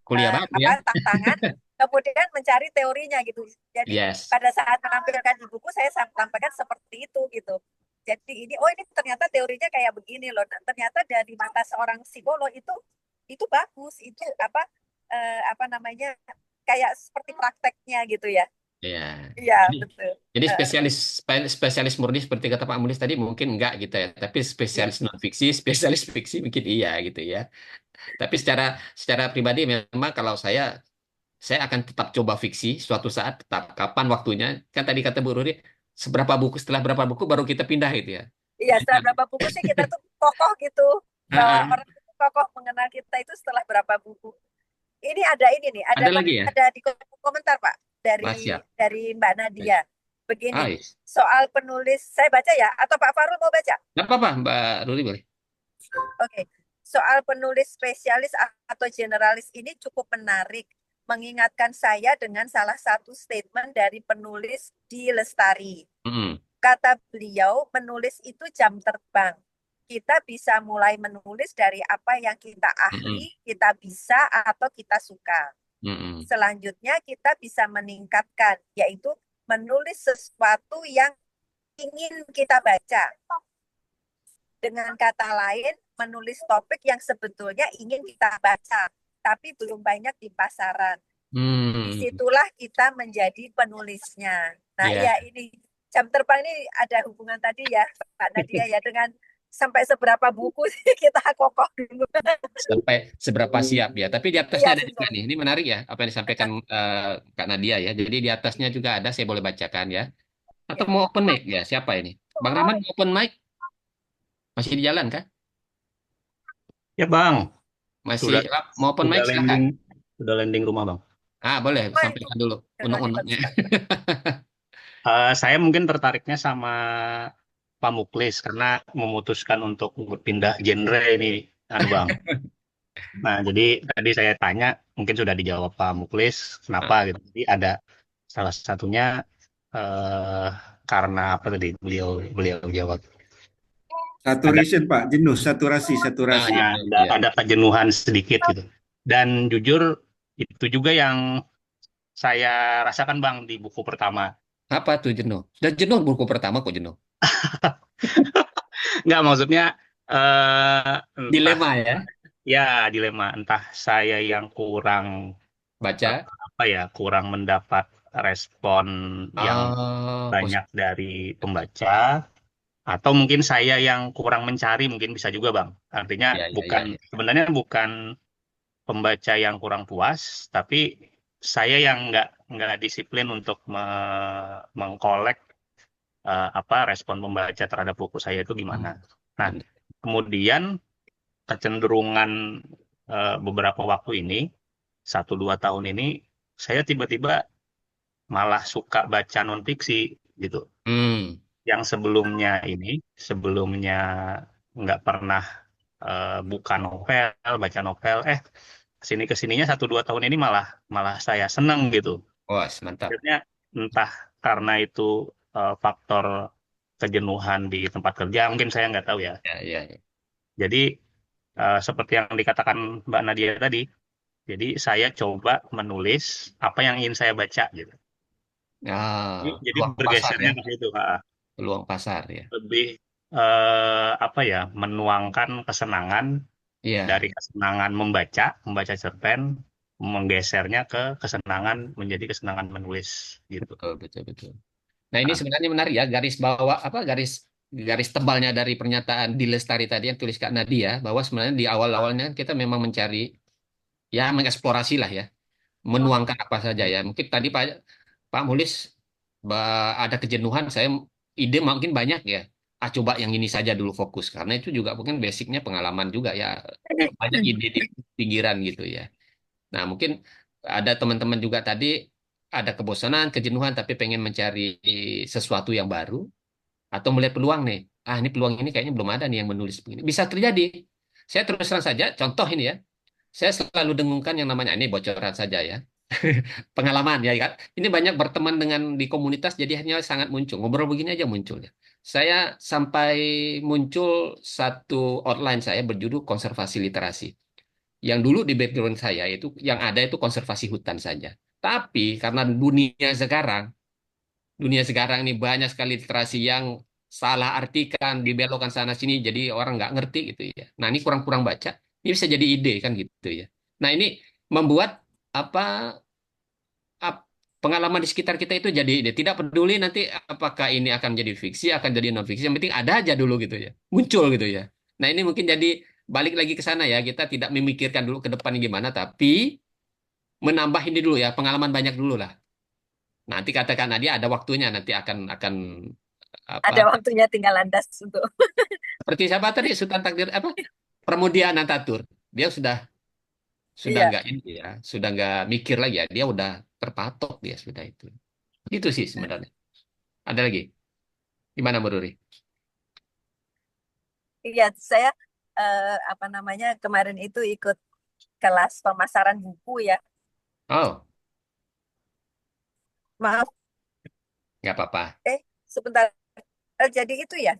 kuliah baru ya. tantangan, kemudian mencari teorinya gitu. Jadi Yes. pada saat menampilkan di buku saya sampaikan seperti itu gitu. Jadi ini ternyata teorinya kayak begini loh. Nah, ternyata dari mata seorang psikolog itu bagus, itu apa namanya kayak seperti prakteknya gitu ya. Ya. Iya, Jadi, betul. jadi Eh, spesialis murni seperti kata Pak Mulis tadi mungkin enggak gitu ya. Tapi iya, spesialis non fiksi, spesialis fiksi mungkin iya gitu ya. Tapi secara secara pribadi memang kalau saya akan tetap coba fiksi suatu saat, tetap kapan waktunya. Kan tadi kata Bu Ruri, seberapa buku setelah berapa buku baru kita pindah gitu ya. iya, setelah berapa buku sih kita tuh kokoh gitu. Ah, ah. Orang itu kokoh mengenal kita itu setelah berapa buku. Ini nih, Ada lagi ya? ada di komentar Pak Mas dari ya. Mbak Nadia. Begini, Ah, yes. soal penulis saya baca ya atau Pak Farul mau baca? Nggak apa-apa, Mbak Ruri boleh. Oke. Soal penulis spesialis atau generalis ini cukup menarik, mengingatkan saya dengan salah satu statement dari penulis di Lestari. Mm-mm. Kata beliau, menulis itu jam terbang. Kita bisa mulai menulis dari apa yang kita Mm-mm. ahli, kita bisa atau kita suka. Mm-mm. Selanjutnya kita bisa meningkatkan, yaitu menulis sesuatu yang ingin kita baca. Dengan kata lain, menulis topik yang sebetulnya ingin kita baca, tapi belum banyak di pasaran. Hmm. Disitulah kita menjadi penulisnya. Nah, Ya, ya ini jam terbang ini ada hubungan tadi ya, Pak Nadia ya, dengan sampai seberapa buku sih kita kokoh dulu. sampai seberapa siap ya. Tapi di atasnya Iya, ada juga betul. nih. Ini menarik ya, apa yang disampaikan Kak Nadia ya. Jadi di atasnya juga ada, saya boleh bacakan ya. Atau Ya. mau open mic ya? Siapa ini? Bang Rahman mau open mic? Masih di jalan kah? Ya Bang, Masih sudah mau open sudah mic? Silahkan. landing sudah landing rumah Bang. Boleh Oh, itu sampaikan dulu dengannya bagus unek-uneknya. Pak. Saya mungkin tertariknya sama Pak Muklis karena memutuskan untuk berpindah genre ini, anu Bang. Nah, jadi tadi saya tanya, mungkin sudah dijawab Pak Muklis, kenapa gitu. Jadi ada salah satunya eh, karena apa tadi beliau beliau jawab. Ada Saturation Pak, jenuh, saturasi. Gitu ya. ada kejenuhan sedikit gitu. Dan jujur itu juga yang saya rasakan Bang di buku pertama. Apa tuh jenuh? Sudah jenuh buku pertama kok jenuh. Nggak, maksudnya entah Dilema ya. ya dilema, entah saya yang kurang Baca. apa ya, kurang mendapat respon yang Pos- banyak dari pembaca, atau mungkin saya yang kurang mencari, mungkin bisa juga Bang. Artinya ya, ya, bukan ya, ya. sebenarnya bukan pembaca yang kurang puas, tapi saya yang nggak disiplin untuk mengkolek apa respon pembaca terhadap buku saya itu gimana. Hmm, Nah, benar. kemudian kecenderungan beberapa waktu ini, 1-2 tahun ini, saya tiba-tiba malah suka baca non-fiksi gitu. Hmm. Yang sebelumnya nggak pernah buka novel, baca novel, kesininya 1-2 tahun ini malah malah saya seneng gitu. Wah, mantap. Akhirnya entah karena itu faktor kejenuhan di tempat kerja, mungkin saya nggak tahu ya. Ya, ya, ya. Jadi seperti yang dikatakan Mbak Nadia tadi, jadi saya coba menulis apa yang ingin saya baca gitu. Jadi Peluang pasar bergesernya ya, ke situ, Kak. peluang pasar ya. Lebih apa ya, menuangkan kesenangan dari Iya, kesenangan membaca cerpen, menggesernya ke kesenangan menjadi kesenangan menulis gitu. betul, betul, betul. Nah, ini Nah, sebenarnya menarik ya, garis bawah apa garis garis tebalnya dari pernyataan di Lestari tadi yang tulis Kak Nadia bahwa sebenarnya di awal-awalnya kita memang mencari ya mengeksplorasi lah ya, menuangkan apa saja ya. Mungkin tadi Pak Mulis ada kejenuhan, saya ide mungkin banyak ya. Ah, coba yang ini saja dulu fokus karena itu juga mungkin basicnya pengalaman juga ya, banyak ide di pinggiran gitu ya. Nah, mungkin ada teman-teman juga tadi ada kebosanan, kejenuhan, tapi pengen mencari sesuatu yang baru atau melihat peluang nih. Ah, ini peluang ini kayaknya belum ada nih yang menulis begini. Bisa terjadi. Saya terus terang saja, contoh ini ya. Saya selalu dengungkan yang namanya ini bocoran saja ya. Pengalaman ya kan. Ini banyak berteman dengan di komunitas jadi hanya sangat muncul. Ngobrol begini aja muncul ya. Saya sampai muncul satu outline saya berjudul konservasi literasi. Yang dulu di background saya itu yang ada itu konservasi hutan saja. Tapi karena dunia sekarang ini banyak sekali literasi yang salah artikan, dibelokkan sana sini, jadi orang nggak ngerti gitu ya. Nah ini kurang-kurang baca, ini bisa jadi ide kan gitu ya. Nah ini membuat apa pengalaman di sekitar kita itu jadi ide. Tidak peduli nanti apakah ini akan jadi fiksi, akan jadi non fiksi, yang penting ada aja dulu gitu ya, muncul gitu ya. Nah ini mungkin jadi balik lagi ke sana ya, kita tidak memikirkan dulu ke depan gimana, tapi menambah ini dulu ya, pengalaman banyak dulu lah. Nanti katakan Nadia ada waktunya nanti akan apa Ada waktunya tinggal landas untuk. seperti siapa tadi Sultan Takdir apa Pramudia Anantatur. Dia sudah Iya. nggak ini ya, sudah nggak mikir lagi ya, dia udah terpatok dia sudah itu. Itu sih sebenarnya. Ada lagi? Gimana Mbak Ruri? Iya, saya apa namanya kemarin itu ikut kelas pemasaran buku ya. Oh, Maaf, nggak apa-apa. sebentar. Jadi itu ya.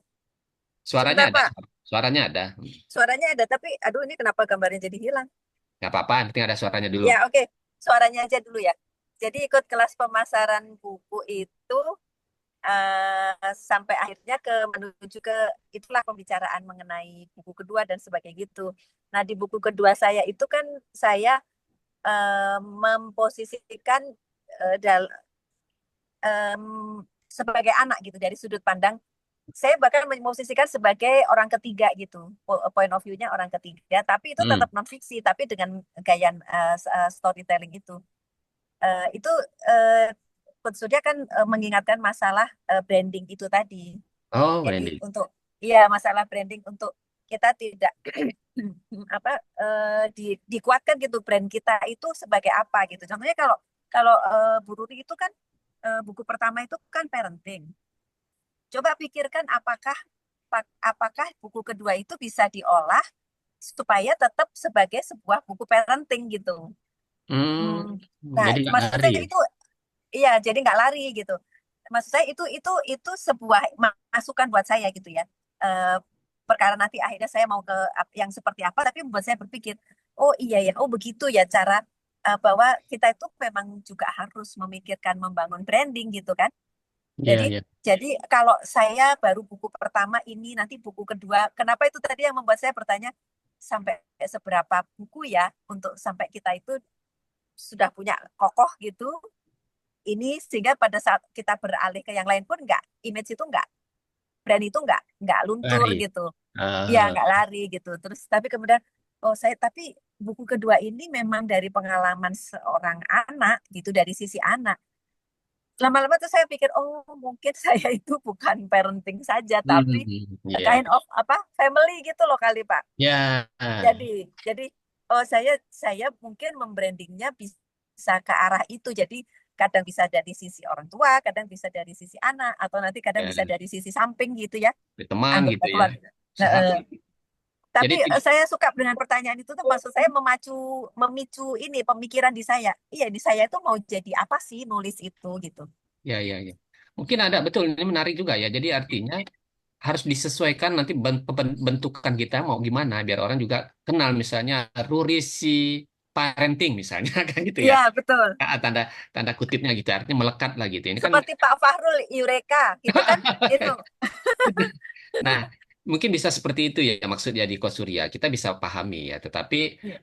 Suaranya Sebentar ada. Pak, Suaranya ada. suaranya ada tapi aduh ini kenapa gambarnya jadi hilang? Nggak apa-apa, yang penting ada suaranya dulu. Ya oke, suaranya aja dulu ya. Jadi ikut kelas pemasaran buku itu sampai akhirnya menuju ke itulah pembicaraan mengenai buku kedua dan sebagainya gitu. Nah di buku kedua saya itu kan saya memposisikan dal em, sebagai anak gitu dari sudut pandang saya bahkan memposisikan sebagai orang ketiga gitu point of view-nya orang ketiga tapi itu Hmm. tetap non fiksi tapi dengan gaya storytelling itu. Itu Coach Surya kan mengingatkan masalah branding itu tadi. Oh, Jadi Randy. untuk iya masalah branding untuk kita tidak apa dikuatkan gitu brand kita itu sebagai apa gitu. Contohnya kalau kalau Bu Ruri itu kan buku pertama itu kan parenting. Coba pikirkan apakah buku kedua itu bisa diolah supaya tetap sebagai sebuah buku parenting gitu. Hmm. Hmm. Nah, Jadi nggak maksud lari saya ya? itu iya jadi nggak lari gitu. Maksud saya itu sebuah masukan buat saya gitu ya. Eh, Perkara nanti akhirnya saya mau ke yang seperti apa, tapi membuat saya berpikir, oh iya ya, oh begitu ya cara bahwa kita itu memang juga harus memikirkan membangun branding gitu kan. Iya, Jadi iya. jadi kalau saya baru buku pertama ini nanti buku kedua, kenapa itu tadi yang membuat saya bertanya sampai seberapa buku ya untuk sampai kita itu sudah punya kokoh gitu ini sehingga pada saat kita beralih ke yang lain pun nggak image itu nggak brand itu nggak luntur Lari. gitu ya Ah, nggak lari gitu terus tapi kemudian oh saya tapi buku kedua ini memang dari pengalaman seorang anak gitu dari sisi anak lama-lama tuh saya pikir oh mungkin saya itu bukan parenting saja tapi iya. kind of apa family gitu loh kali Pak Ya, jadi oh saya mungkin membrandingnya bisa ke arah itu jadi kadang bisa dari sisi orang tua, kadang bisa dari sisi anak, atau nanti kadang bisa Ya, dari sisi samping gitu ya, teman anggota gitu ya. keluarga. Nah, Sahabat. Jadi tapi saya suka dengan pertanyaan itu tuh, maksud saya memicu ini pemikiran di saya. Iya, di saya itu mau jadi apa sih nulis itu gitu. ya, ya, ya. Mungkin ada, betul, ini menarik juga ya. Jadi artinya harus disesuaikan nanti bentukan kita mau gimana biar orang juga kenal, misalnya rurisi parenting misalnya kan gitu ya. Iya, betul. Tanda tanda kutipnya gitu, artinya melekat lah gitu. Ini kan Seperti Pak Fahrul, Eureka, gitu kan? Itu. nah, mungkin bisa seperti itu ya maksudnya di Kosuria. Kita bisa pahami ya, tetapi Iya.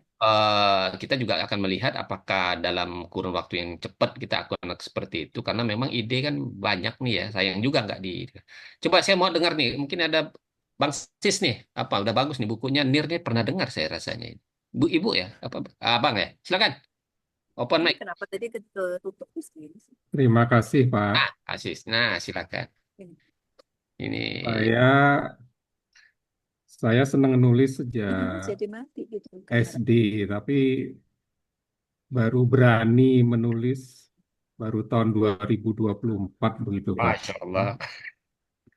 kita juga akan melihat apakah dalam kurun waktu yang cepat kita akan seperti itu, karena memang ide kan banyak nih ya. Sayang juga nggak di. Coba saya mau dengar nih, mungkin ada Bang Sis nih, apa udah bagus nih bukunya Nir nih, pernah dengar saya rasanya. Bu, Ibu ya, apa Abang ya? Silakan, open Ini mic. kenapa tadi ketutup di sini sih? Terima kasih, Pak. Ah, Asis. Nah, silakan. Ini. Ini Saya saya senang nulis Ininya sejak jadi mati gitu kamera. SD, tapi baru berani menulis baru tahun 2024 begitu, Pak. Masya Allah.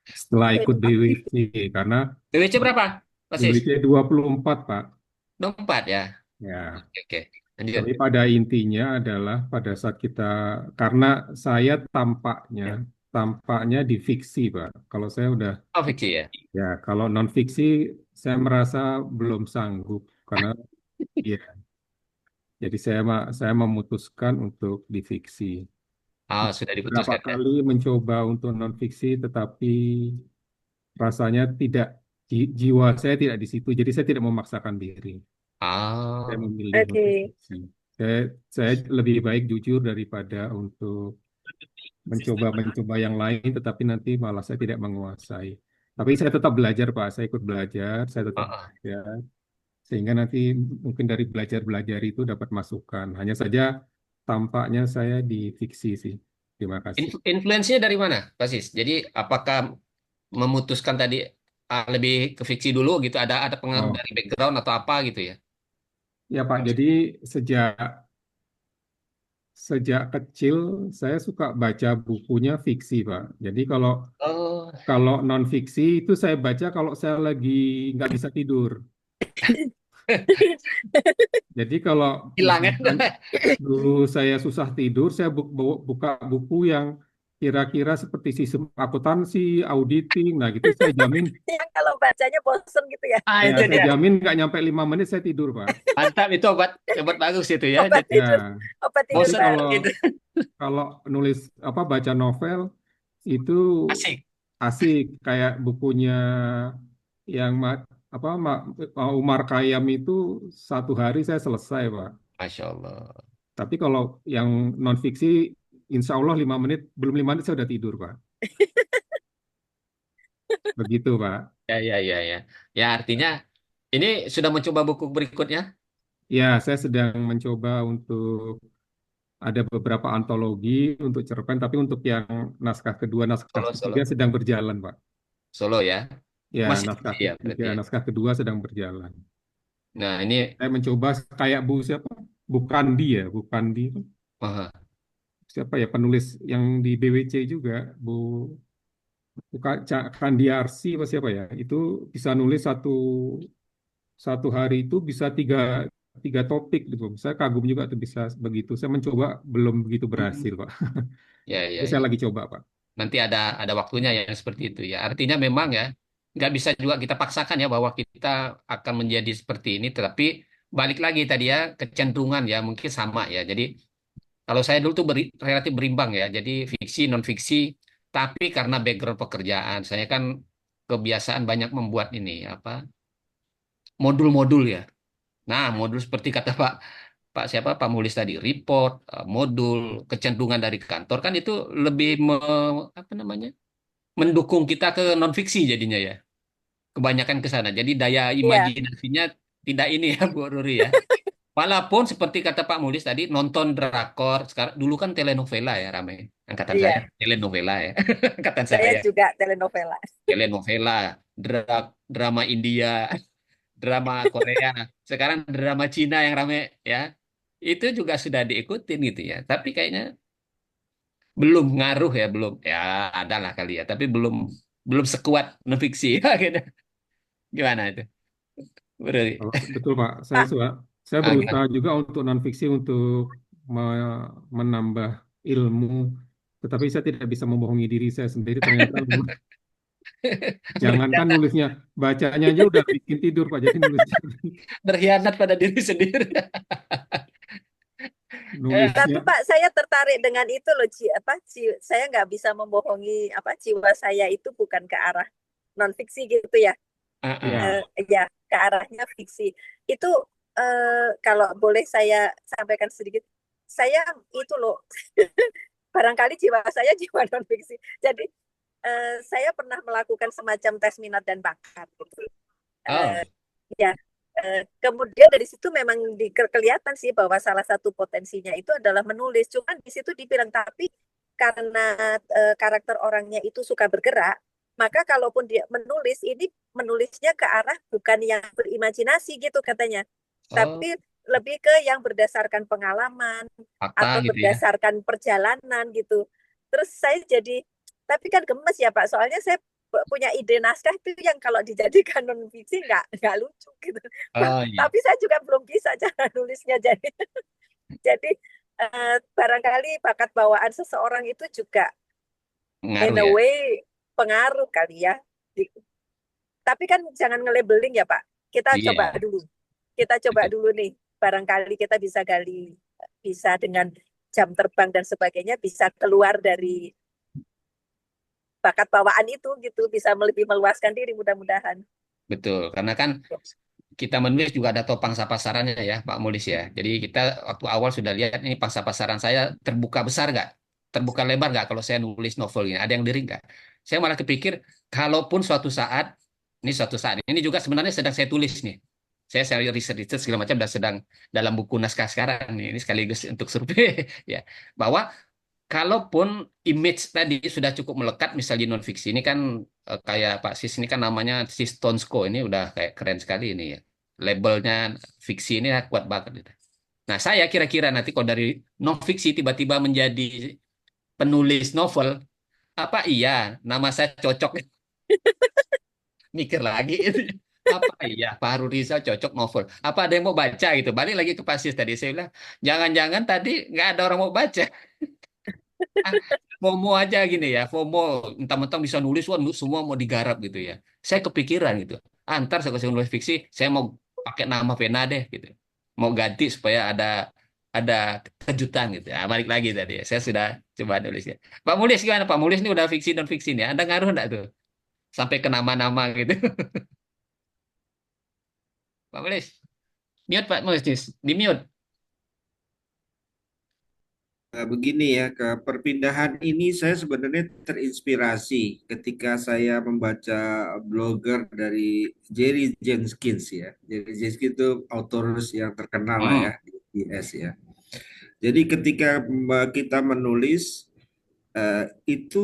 Setelah Itu ikut aktif. BWC, karena DWC berapa, Asis? BWC 24, Pak. Dompet ya. Ya, Oke, oke. Lanjut. tapi pada intinya adalah pada saat kita, karena saya tampaknya di fiksi, Pak. Kalau saya udah, Oh, fiksi ya. ya, kalau non fiksi, saya merasa belum sanggup, karena ya, jadi saya memutuskan untuk di fiksi. Oh, sudah Berapa diputuskan ya. kali mencoba untuk non fiksi, tetapi rasanya tidak, jiwa saya tidak di situ. Jadi saya tidak memaksakan diri. Saya Oh, memilih untuk Oke. fiksi. Saya lebih baik jujur daripada untuk mencoba yang lain, tetapi nanti malah saya tidak menguasai. Tapi saya tetap belajar, Pak. Saya ikut belajar, saya oh, tetap oh. belajar. Sehingga nanti mungkin dari belajar-belajar itu dapat masukan. Hanya saja tampaknya saya di fiksi sih. Terima kasih. Influence-nya dari mana, Pasis? Jadi apakah memutuskan tadi lebih ke fiksi dulu gitu? Ada pengaruh Oh, dari background atau apa gitu ya? ya Pak. Jadi sejak sejak kecil saya suka baca bukunya fiksi, Pak. Jadi kalau Oh, kalau non fiksi itu saya baca kalau saya lagi nggak bisa tidur. Jadi kalau hilang ya. misalkan dulu saya susah tidur, saya buka buku yang kira-kira seperti sistem akuntansi, auditing. Nah, gitu saya jamin, Yang kalau bacanya bosen gitu ya. Ah, ya itu saya dia. jamin nggak nyampe 5 menit saya tidur, Pak. Mantap, itu obat obat bagus itu ya. Obat Jadi tidur, Ya, obat tidur tapi bosan baru. gitu. kalau nulis apa baca novel itu Asik. asik kayak bukunya yang apa Umar Khayyam itu 1 hari saya selesai, Pak. Masya Allah. Tapi kalau yang non fiksi, insya Allah 5 menit, belum 5 menit saya udah tidur, Pak. Begitu, Pak. Ya, ya, ya, ya. Ya, artinya ini sudah mencoba buku berikutnya. Ya, saya sedang mencoba untuk ada beberapa antologi untuk cerpen, tapi untuk yang naskah kedua, naskah Solo, ketiga solo. sedang berjalan, Pak. Solo ya. Ya, Masih naskah ya ketiga, berarti ya. naskah kedua sedang berjalan. Nah, ini Saya mencoba kayak Bu siapa? Bukan dia, bukan di oh, siapa ya penulis yang di BWC juga, Bu bukan Kandiarsi apa siapa ya? Itu bisa nulis satu satu hari itu bisa tiga tiga topik gitu. Saya kagum juga tuh bisa begitu. Saya mencoba belum begitu berhasil, Pak. ya, Tapi ya, saya ya. lagi coba, Pak. Nanti ada waktunya yang seperti itu ya. Artinya memang ya nggak bisa juga kita paksakan ya bahwa kita akan menjadi seperti ini. Tetapi balik lagi tadi ya kecenderungan ya mungkin sama ya. Jadi kalau saya dulu tuh relatif berimbang ya. Jadi fiksi non fiksi. Tapi karena background pekerjaan saya kan kebiasaan banyak membuat ini apa modul-modul ya. Nah modul seperti kata Pak siapa Pak Mulis tadi report modul kecenderungan dari kantor kan itu lebih apa namanya mendukung kita ke non fiksi jadinya ya. Kebanyakan ke sana. Jadi daya Iya, imajinasinya tidak ini ya Bu Ruri ya. Walaupun seperti kata Pak Mulis tadi nonton drakor sekarang dulu kan telenovela ya ramai. Angkatan saya iya. telenovela ya. Angkatan Saya saya juga telenovela. telenovela, drama India, drama Korea. Sekarang drama Cina yang ramai ya. Itu juga sudah diikutin gitu ya. Tapi kayaknya belum ngaruh ya, belum ya, ada lah kali ya, tapi belum belum sekuat non fiksi. Gitu. Gimana itu? Berarti Betul Pak, Pak, saya gimana? berusaha juga untuk non fiksi untuk menambah ilmu, tetapi saya tidak bisa membohongi diri saya sendiri. Ternyata jangankan Berkhianat, nulisnya, bacanya aja udah bikin tidur Pak. Jadi nulisnya, berkhianat pada diri sendiri. tapi nulisnya, Pak, saya tertarik dengan itu loh, saya nggak bisa membohongi apa jiwa saya itu bukan ke arah non fiksi gitu ya. Heeh. ya, Ya, ke arahnya fiksi. Itu kalau boleh saya sampaikan sedikit, saya itu loh, barangkali jiwa saya jiwa non fiksi. Jadi saya pernah melakukan semacam tes minat dan bakat gitu. Oh, Eh, ya, kemudian dari situ memang kelihatan sih bahwa salah satu potensinya itu adalah menulis. Cuman di situ dibilang tapi karena karakter orangnya itu suka bergerak, maka kalaupun dia menulis ini menulisnya ke arah bukan yang berimajinasi gitu katanya, oh, tapi lebih ke yang berdasarkan pengalaman fakta atau gitu ya. berdasarkan perjalanan gitu. Terus saya jadi, tapi kan gemes ya Pak, soalnya saya punya ide naskah itu yang kalau dijadikan non fiksi nggak lucu gitu. Oh iya, Tapi saya juga belum bisa cara nulisnya jadi barangkali bakat bawaan seseorang itu juga in ngaruh a ya. way pengaruh kali ya. Tapi kan jangan nge-labeling ya Pak. Kita coba Iya, dulu. Kita coba betul. dulu nih. Barangkali kita bisa gali, bisa dengan jam terbang dan sebagainya bisa keluar dari bakat bawaan itu gitu, bisa lebih meluaskan diri mudah-mudahan. Betul. Karena kan kita menulis juga ada tahu pangsa pasarnya ya, Pak Mulis ya. Jadi kita waktu awal sudah lihat ini pangsa pasaran saya terbuka besar nggak? Terbuka lebar nggak kalau saya nulis novel ini? Ada yang lirik nggak? Saya malah kepikir, kalaupun suatu saat, ini juga sebenarnya sedang saya tulis nih. Saya riset segala macam dan sedang dalam buku naskah sekarang nih. Ini sekaligus untuk survei ya. Bahwa kalaupun image tadi sudah cukup melekat, misalnya non fiksi ini kan kayak Pak Sis ini kan namanya Sis Tonsko ini udah kayak keren sekali ini ya. Labelnya fiksi ini kuat banget gitu. Nah, saya kira-kira nanti kalau dari non fiksi tiba-tiba menjadi penulis novel, apa iya nama saya cocok? Mikir lagi itu. Apa iya Pak Harun Rizal cocok novel? Apa ada yang mau baca gitu? Balik lagi ke Pak Sis tadi saya bilang, jangan-jangan tadi nggak ada orang mau baca. Ah, FOMO aja gini ya, FOMO mentang-mentang bisa nulis, wah semua mau digarap gitu ya. Saya kepikiran gitu. Antar saya nulis fiksi, saya mau pakai nama pena deh gitu. Mau ganti supaya ada kejutan gitu. Ya, balik lagi tadi ya. Saya sudah coba nulisnya. Pak Mulis gimana? Pak Mulis ini udah fiksi non fiksi nih. Ada ngaruh enggak tuh? Sampai ke nama-nama gitu. Pak Mulis, mute Pak Mulis, di mute. Begini ya, ke perpindahan ini saya sebenarnya terinspirasi ketika saya membaca blogger dari Jerry Jenkins ya. Jerry Jenkins itu authors yang terkenal lah ya Hmm. di US ya. Jadi ketika kita menulis itu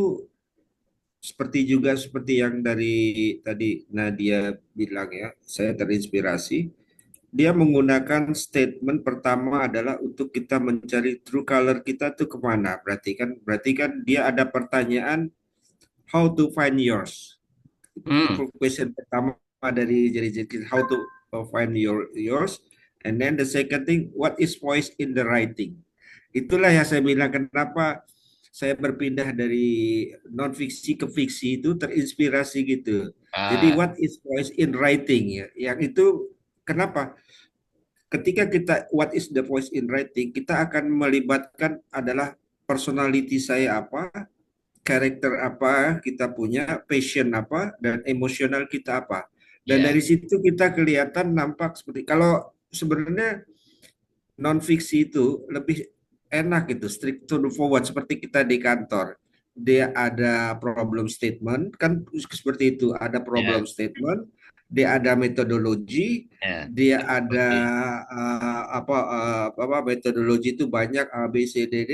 seperti yang dari tadi Nadia bilang ya, saya terinspirasi. Dia menggunakan statement pertama adalah untuk kita mencari true color kita tuh kemana. Berarti kan dia ada pertanyaan how to find yours. Hmm. Question pertama dari Jerry Jenkins, how to find yours. And then the second thing, what is voice in the writing. Itulah yang saya bilang kenapa saya berpindah dari non fiksi ke fiksi itu terinspirasi gitu. Jadi Ah, what is voice in writing ya? Yang itu kenapa? Ketika kita what is the voice in writing, kita akan melibatkan adalah personality saya apa, karakter apa kita punya, passion apa, dan emosional kita apa. Dan ya. dari situ kita kelihatan nampak seperti kalau sebenarnya non fiksi itu lebih enak gitu, strict to the forward seperti kita di kantor. Dia ada problem statement, kan seperti itu, ada Ya, problem statement, dia ada metodologi, ya. dia ada Oke. apa metodologi itu banyak A B C D D,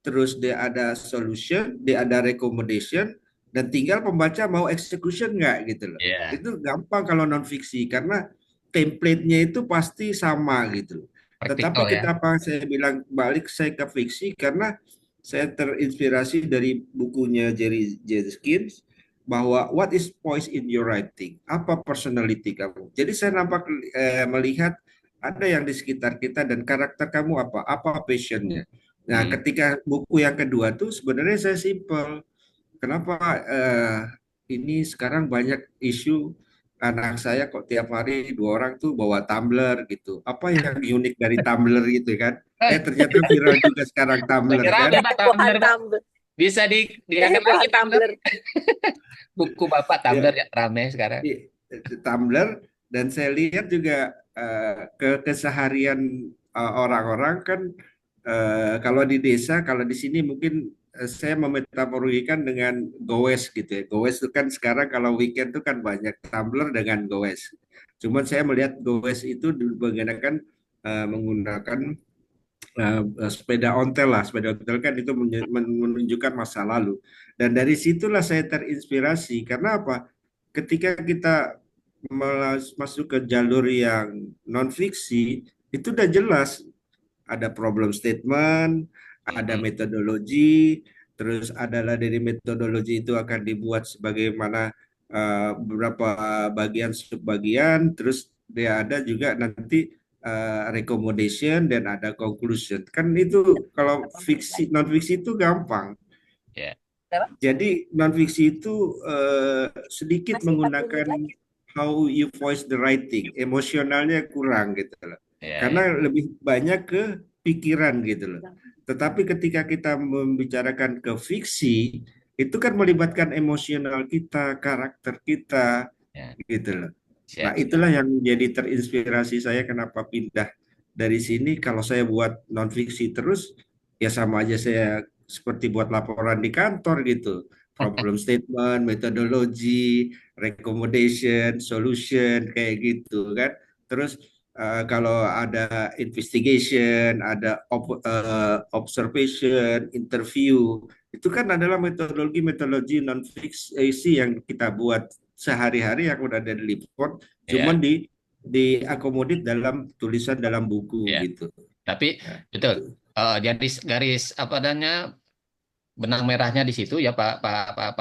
terus dia ada solution, dia ada recommendation, dan tinggal pembaca mau execution nggak gitu loh. Ya, Itu gampang kalau non fiksi karena template-nya itu pasti sama gitu. Tetapi praktikal ya. kenapa saya bilang balik saya ke fiksi karena saya terinspirasi dari bukunya Jerry Jenkins bahwa what is poise in your writing? Apa personality kamu? Jadi saya melihat ada yang di sekitar kita dan karakter kamu apa? Apa passionnya? Nah, Hmm. ketika buku yang kedua tuh sebenarnya saya simple. Kenapa ini sekarang banyak isu anak saya kok tiap hari 2 orang tuh bawa tumbler gitu. Apa yang unik dari tumbler gitu kan? Eh, Ternyata viral juga sekarang tumbler lagi kan? rame Pak Kehebohan Tumbler Pak. tumbler, Bisa diangkat lagi kehebohan Tumbler. tumbler. Buku Bapak Ya, Tumbler ya rame sekarang. tumbler dan saya lihat juga keseharian orang-orang kan kalau di desa, kalau di sini mungkin saya memetaforikan dengan gowes gitu ya. Gowes itu kan sekarang kalau weekend itu kan banyak tumbler dengan gowes. Cuman saya melihat gowes itu menggunakan sepeda ontel lah. Sepeda ontel kan itu menunjukkan masa lalu. Dan dari situlah saya terinspirasi. Karena apa? Ketika kita masuk ke jalur yang non fiksi, itu udah jelas ada problem statement, ada Mm-mm. metodologi, terus adalah dari metodologi itu akan dibuat sebagaimana beberapa bagian subbagian, terus dia ada juga nanti recommendation dan ada conclusion. Kan itu kalau fiksi non fiksi itu gampang. Ya. Berapa? Jadi non fiksi itu sedikit Masih 4 menit menggunakan lagi. how you voice the writing, emosionalnya kurang gitu loh. Ya, ya. Karena lebih banyak ke pikiran gitu loh. Tetapi ketika kita membicarakan ke fiksi, itu kan melibatkan emosional kita, karakter kita Ya. gitu loh. Nah, Siap, siap. itulah yang jadi terinspirasi saya kenapa pindah dari sini. Kalau saya buat non fiksi terus, ya sama aja saya seperti buat laporan di kantor gitu. Problem statement, metodologi, recommendation, solution, kayak gitu kan. Terus kalau ada investigation, ada observation, interview, itu kan adalah metodologi-metodologi non fiksi yang kita buat sehari-hari yang udah ada di report, Ya, cuman diakomodir dalam tulisan dalam buku ya. gitu. Tapi Nah, betul. Garis garis apa adanya benang merahnya di situ ya Pak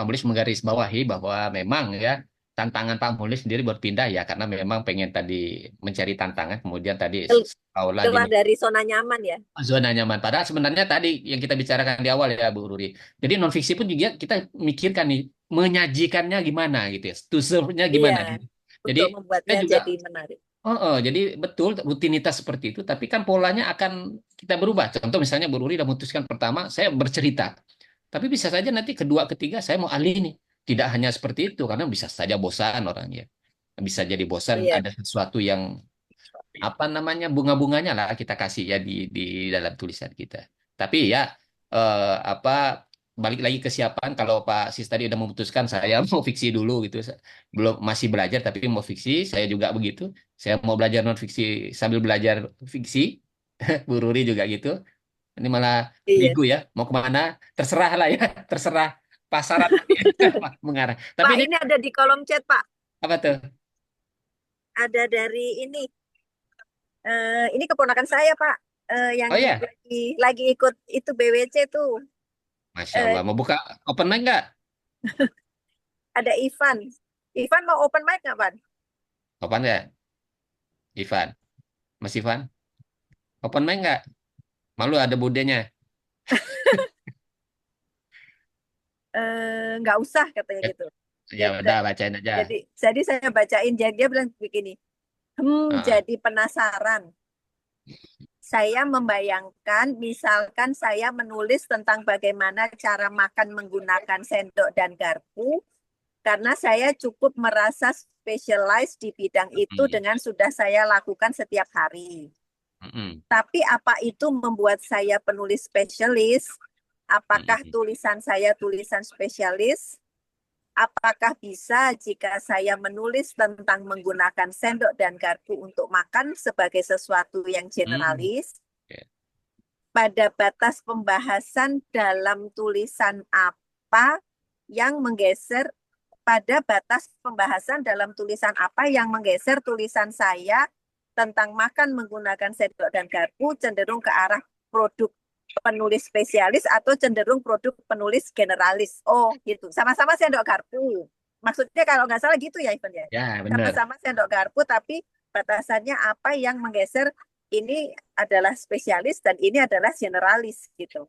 Mulis menggarisbawahi bahwa memang ya tantangan Pak Mulis sendiri berpindah ya karena memang pengen tadi mencari tantangan kemudian tadi Kel- tahu lagi Keluar nih dari zona nyaman ya. zona nyaman. Padahal sebenarnya tadi yang kita bicarakan di awal ya Bu Ruri. Jadi non fiksi pun juga kita mikirkan nih menyajikannya gimana gitu ya, to serve-nya Iya, gimana gitu. Jadi untuk kita membuatnya juga jadi menarik. jadi betul rutinitas seperti itu, tapi kan polanya akan kita berubah. Contoh misalnya Bu Ruri udah memutuskan pertama saya bercerita. Tapi bisa saja nanti kedua, ketiga saya mau alih nih. Tidak hanya seperti itu, karena bisa saja bosan orangnya. Bisa jadi bosan Iya, ada sesuatu yang apa namanya bunga-bunganya lah kita kasih ya di dalam tulisan kita. Tapi ya apa balik lagi ke siapaan kalau Pak Sis tadi udah memutuskan saya mau fiksi dulu gitu. Belum masih belajar tapi mau fiksi, saya juga begitu. Saya mau belajar non fiksi sambil belajar fiksi. Bu Ruri juga gitu. Ini malah iya. bego ya, mau kemana? Terserah lah ya, terserah pasaran nanti mengarah. Tapi Pak, ini ini ada di kolom chat, Pak. apa tuh? Ada dari ini keponakan saya, Pak. Yang Oh ya, lagi ikut itu BWC tuh. Masya Eh, Allah. Mau buka open mic nggak? ada Ivan. Ivan mau open mic nggak, Pak? Open ya, Ivan. Mas Ivan, open mic nggak? Malu ada budenya. Nggak usah katanya Ya, gitu. ya Jadi, udah bacain aja. jadi saya bacain. Jadi dia bilang begini. Heeh. Jadi penasaran. Saya membayangkan, misalkan saya menulis tentang bagaimana cara makan menggunakan sendok dan garpu, karena saya cukup merasa specialized di bidang itu Hmm. dengan sudah saya lakukan setiap hari. Mm-mm. Tapi apa itu membuat saya penulis spesialis? Apakah Mm-mm. tulisan saya tulisan spesialis? Apakah bisa jika saya menulis tentang menggunakan sendok dan garpu untuk makan sebagai sesuatu yang Hmm. generalis? Ya. Pada batas pembahasan dalam tulisan apa yang menggeser pada batas pembahasan dalam tulisan apa yang menggeser tulisan saya tentang makan menggunakan sendok dan garpu cenderung ke arah produk penulis spesialis atau cenderung produk penulis generalis. Oh, gitu. Sama-sama sendok garpu. Maksudnya kalau nggak salah gitu ya, Ivan ya. Ya, benar. Sama-sama sendok garpu, tapi batasannya apa yang menggeser ini adalah spesialis dan ini adalah generalis gitu.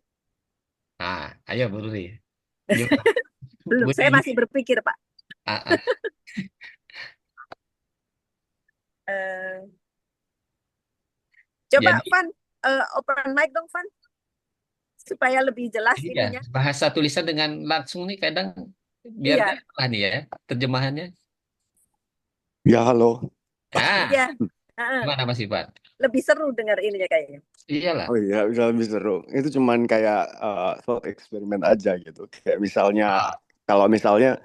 Ah, ayo Bu Ruri. Yuk, Belum, Bu saya Dewi. masih berpikir, Pak. Ah, ah. Eh, coba, Jadi, Van, open mic dong, Van, supaya lebih jelas iya, ininya. bahasa tulisan dengan langsung nih kadang biar Iya, gak apa nih ya terjemahannya. Ya, halo. Ah, iya. Heeh, gimana Mas Ivan? lebih seru dengar ininya kayaknya. Iyalah. Oh iya, bisa lebih seru. Itu cuman kayak thought eksperimen aja gitu. Kayak misalnya, Ah, kalau misalnya,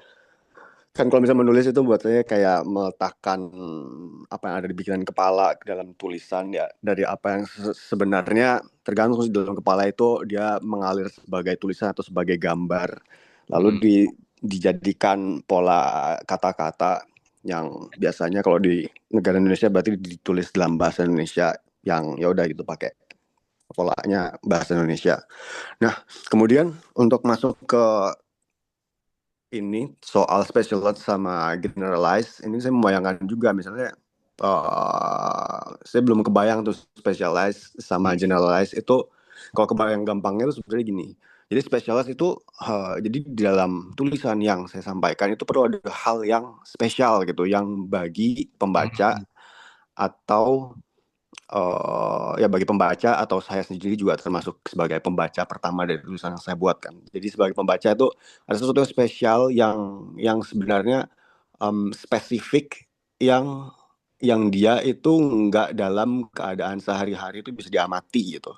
kan kalau misalnya menulis itu buat saya kayak meletakkan apa yang ada di pikiran kepala ke dalam tulisan ya. Dari apa yang sebenarnya tergantung di dalam kepala itu dia mengalir sebagai tulisan atau sebagai gambar. Lalu mm, dijadikan pola kata-kata yang biasanya kalau di negara Indonesia berarti ditulis dalam bahasa Indonesia yang ya udah gitu pakai polanya bahasa Indonesia. Nah, kemudian untuk masuk ke ini soal specialized sama generalized, ini saya membayangkan juga misalnya saya belum kebayang tuh specialized sama mm, generalized itu. Kalau kebayang gampangnya itu sebenarnya gini. Jadi specialized itu jadi di dalam tulisan yang saya sampaikan itu perlu ada hal yang spesial gitu yang bagi pembaca mm. atau ya bagi pembaca atau saya sendiri juga termasuk sebagai pembaca pertama dari tulisan yang saya buat kan. Jadi sebagai pembaca itu ada sesuatu yang spesial yang sebenarnya spesifik yang dia itu nggak dalam keadaan sehari-hari itu bisa diamati gitu.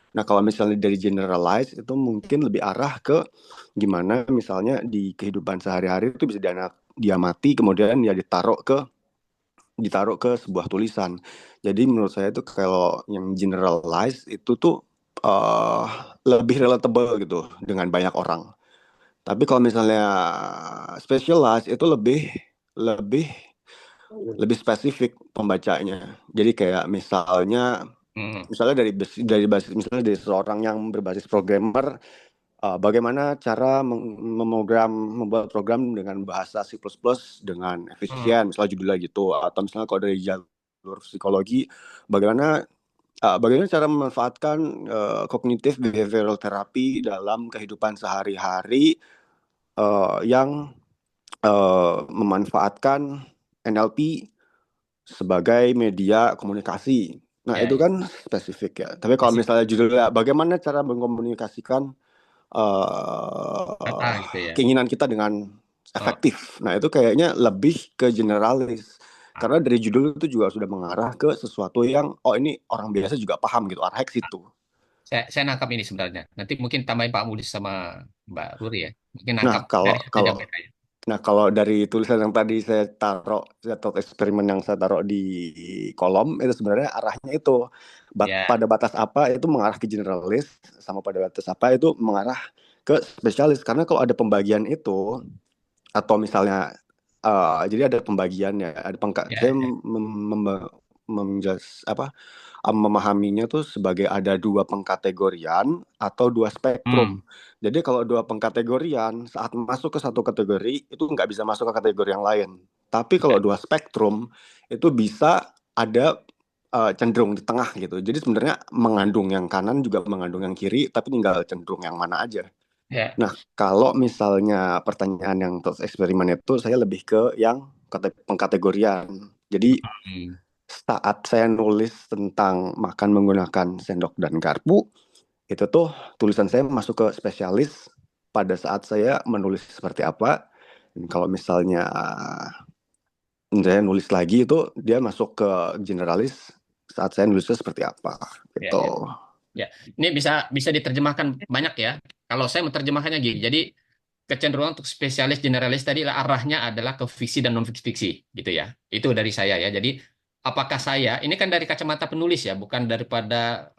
Nah kalau misalnya dari generalize itu mungkin lebih arah ke gimana misalnya di kehidupan sehari-hari itu bisa diamati kemudian ya ditaruh ke sebuah tulisan. Jadi menurut saya itu kalau yang generalize itu tuh uh, lebih relatable gitu dengan banyak orang. Tapi kalau misalnya specialize itu lebih lebih spesifik pembacanya. Jadi kayak Mm. misalnya dari basis misalnya dari seorang yang berbasis programmer, bagaimana cara membuat program dengan bahasa C++ dengan Mm. efisien, misalnya judulnya gitu. Atau misalnya kalau dari jalur psikologi, bagaimana cara memanfaatkan cognitive behavioral therapy dalam kehidupan sehari-hari yang memanfaatkan NLP sebagai media komunikasi. Nah, Ya, itu ya. kan spesifik ya. Tapi kalau Spesifik misalnya judulnya bagaimana cara mengkomunikasikan kata uh, gitu ya. keinginan kita dengan Oh, efektif. Nah, itu kayaknya lebih ke generalis. ah. Karena dari judul itu juga sudah mengarah ke sesuatu yang, oh ini orang biasa juga paham gitu, arahnya ke situ. Saya nangkap ini sebenarnya. Nanti mungkin tambahin Pak Mulis sama Mbak Ruri ya. Mungkin Nah, nangkap kalau dari kalau mereka ya. Nah, kalau dari tulisan yang tadi saya taruh, atau eksperimen yang saya taruh di kolom, itu sebenarnya arahnya itu Ya. pada batas apa itu mengarah ke generalis, sama pada batas apa itu mengarah ke spesialis. Karena kalau ada pembagian itu, atau misalnya, jadi ada pembagiannya, ada Ya, saya ya. apa, memahaminya tuh sebagai ada dua pengkategorian atau dua Hmm. spektrum. Jadi kalau dua pengkategorian saat masuk ke satu kategori itu nggak bisa masuk ke kategori yang lain. Tapi kalau dua spektrum itu bisa ada cenderung di tengah gitu. Jadi sebenarnya mengandung yang kanan juga mengandung yang kiri, tapi tinggal cenderung yang mana aja. Ya. Nah, kalau misalnya pertanyaan yang terus eksperimen itu saya lebih ke yang pengkategorian. Jadi Hmm. saat saya nulis tentang makan menggunakan sendok dan garpu, itu tuh tulisan saya masuk ke spesialis pada saat saya menulis seperti apa. Dan kalau misalnya saya nulis lagi itu dia masuk ke generalis saat saya nulisnya seperti apa Ya, gitu. ya. Ya, ini bisa bisa diterjemahkan banyak ya. Kalau saya menerjemahkannya gini, jadi kecenderungan untuk spesialis generalis tadi arahnya adalah ke fiksi dan non fiksi gitu ya. Itu dari saya ya. Jadi apakah saya ini kan dari kacamata penulis ya, bukan daripada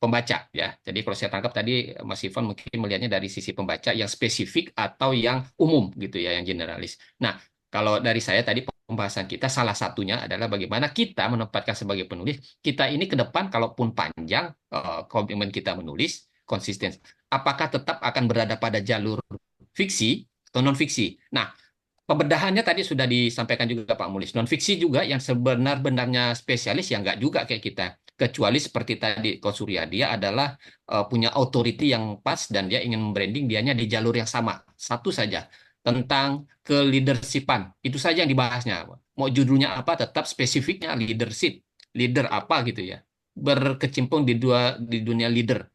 pembaca ya. Jadi kalau saya tangkap tadi Mas Ivan mungkin melihatnya dari sisi pembaca yang spesifik atau yang umum gitu ya, yang generalis. Nah, Kalau dari saya tadi pembahasan kita salah satunya adalah bagaimana kita menempatkan sebagai penulis, kita ini ke depan kalaupun panjang komitmen kita menulis, konsisten, apakah tetap akan berada pada jalur fiksi atau non fiksi. Nah, pembedahannya tadi sudah disampaikan juga Pak Mulis. Non fiksi juga yang sebenar-benarnya spesialis ya nggak juga kayak kita. Kecuali seperti tadi Ko Surya, dia adalah punya authority yang pas dan dia ingin membranding dianya di jalur yang sama. Satu saja tentang ke-leadershipan. Itu saja yang dibahasnya. Mau judulnya apa tetap spesifiknya leadership. Leader apa gitu ya. Berkecimpung di dunia leader.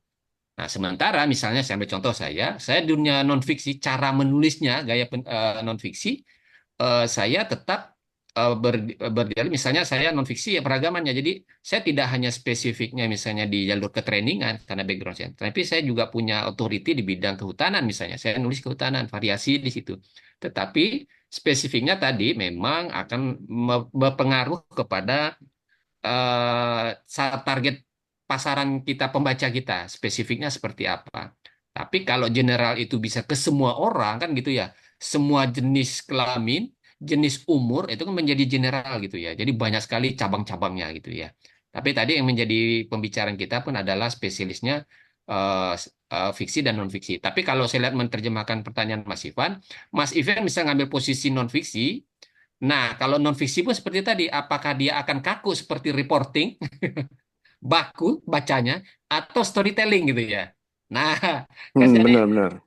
Nah, sementara misalnya saya ambil contoh saya dunia non-fiksi, cara menulisnya, gaya non-fiksi, saya tetap berdialog, misalnya saya non-fiksi ya peragamannya, jadi saya tidak hanya spesifiknya misalnya di jalur ketrainingan, karena background saya, tapi saya juga punya authority di bidang kehutanan misalnya, saya nulis kehutanan, variasi di situ. Tetapi spesifiknya tadi memang akan berpengaruh kepada target pasaran kita, pembaca kita, spesifiknya seperti apa. Tapi kalau general itu bisa ke semua orang kan gitu ya, semua jenis kelamin, jenis umur itu kan menjadi general gitu ya. Jadi banyak sekali cabang-cabangnya gitu ya. Tapi tadi yang menjadi pembicaraan kita pun adalah spesialisnya eh, fiksi dan non fiksi. Tapi kalau saya lihat menerjemahkan pertanyaan Mas Ivan bisa ngambil posisi non fiksi. Nah, kalau non fiksi pun seperti tadi, apakah dia akan kaku seperti reporting, baku bacanya, atau storytelling gitu ya? Nah, kasihan Benar-benar.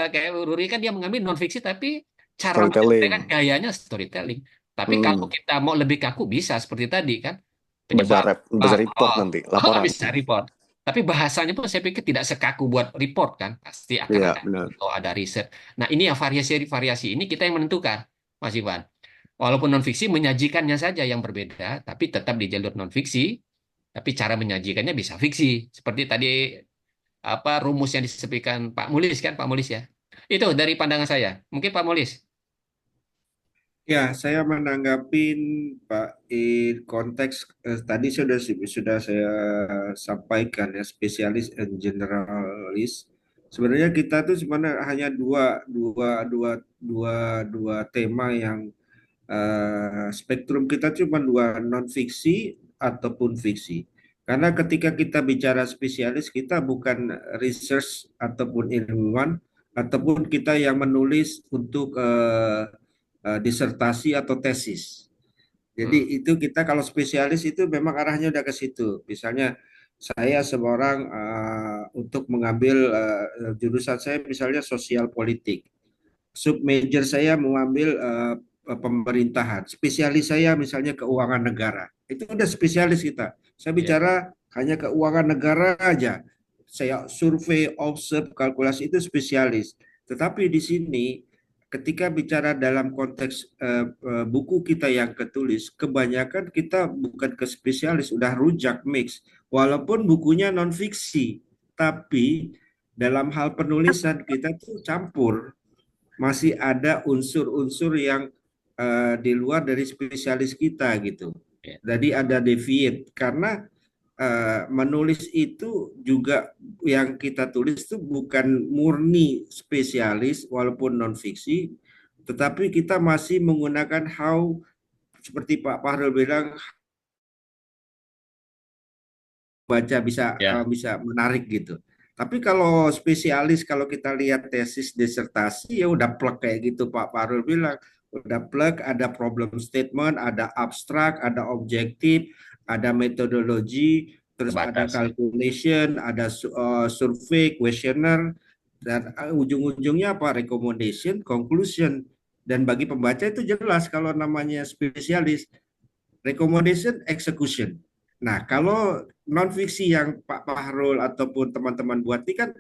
kayak Ruri kan dia mengambil non fiksi tapi cara menyampaikan Storytelling. gayanya storytelling. Tapi kalau Hmm. kita mau lebih kaku bisa seperti tadi kan, Baca penyebab, baca report oh, nanti, laporan. bisa report. Tapi bahasanya pun saya pikir tidak sekaku buat report kan, pasti akan Iya, ada benar. ada riset. Nah, ini yang variasi-variasi ini kita yang menentukan, Mas Ivan. Walaupun non-fiksi menyajikannya saja yang berbeda, tapi tetap di jalur non-fiksi, tapi cara menyajikannya bisa fiksi. Seperti tadi apa rumus yang disampaikan Pak Mulis kan, Pak Mulis ya. Itu dari pandangan saya. Mungkin Pak Mulis. Ya, saya menanggapin Pak konteks tadi sudah saya sampaikan ya, spesialis dan generalis. Sebenarnya kita tuh sebenarnya hanya dua tema yang spektrum kita cuma dua, non fiksi ataupun fiksi. Karena ketika kita bicara spesialis, kita bukan research ataupun ilmuwan, ataupun kita yang menulis untuk disertasi atau tesis. Jadi Hmm. itu kita kalau spesialis itu memang arahnya udah ke situ. Misalnya saya seorang untuk mengambil jurusan saya misalnya sosial politik. Submajor saya mengambil pemerintahan. Spesialis saya misalnya keuangan negara. Itu udah spesialis kita. Saya Ya. bicara hanya keuangan negara aja. Saya survei, observe, kalkulasi itu spesialis. Tetapi di sini ketika bicara dalam konteks buku kita yang ketulis, kebanyakan kita bukan ke spesialis, udah rujak mix. Walaupun bukunya non fiksi, tapi dalam hal penulisan kita tuh campur, masih ada unsur-unsur yang di luar dari spesialis kita gitu. Ya. Jadi ada deviate karena menulis itu juga yang kita tulis itu bukan murni spesialis walaupun non fiksi, tetapi kita masih menggunakan how seperti Pak Fahrul bilang baca Ya. bisa menarik gitu. Tapi kalau spesialis kalau kita lihat tesis disertasi ya udah plek kayak gitu Pak Farul bilang udah plek, ada problem statement, ada abstrak, ada objektif, ada metodologi, terus ada Terbatas. calculation, ada survei, questionnaire, dan ujung-ujungnya apa, recommendation, conclusion. Dan bagi pembaca itu jelas kalau namanya spesialis, recommendation, execution. Nah, kalau non fiksi yang Pak Fahrul ataupun teman-teman buat ini kan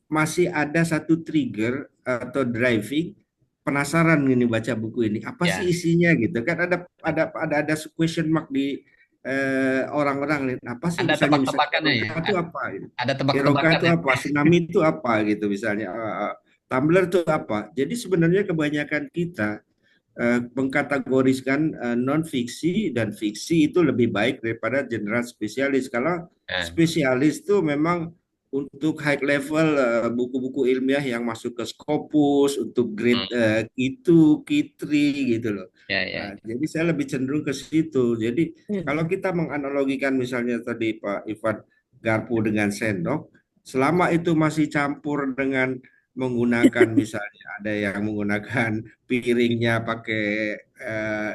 masih ada satu trigger atau driving, penasaran ini baca buku ini apa sih Ya. isinya gitu kan, ada question mark di orang-orang nih, apa sih Ada misalnya tebak-tebakannya ya. Eroka itu apa gitu. Ada Eroka itu tebak-tebakannya. apa, tsunami itu apa gitu misalnya, Tumblr itu apa. Jadi sebenarnya kebanyakan kita mengkategoriskan non fiksi dan fiksi itu lebih baik daripada general spesialis. Kalau Ya. spesialis itu memang untuk high level buku-buku ilmiah yang masuk ke Scopus untuk grade Hmm. Q2, Q3 gitu loh. Ya, ya. Jadi saya lebih cenderung ke situ. Jadi kalau kita menganalogikan misalnya tadi Pak Ivan garpu dengan sendok, selama itu masih campur dengan menggunakan misalnya ada yang menggunakan piringnya pakai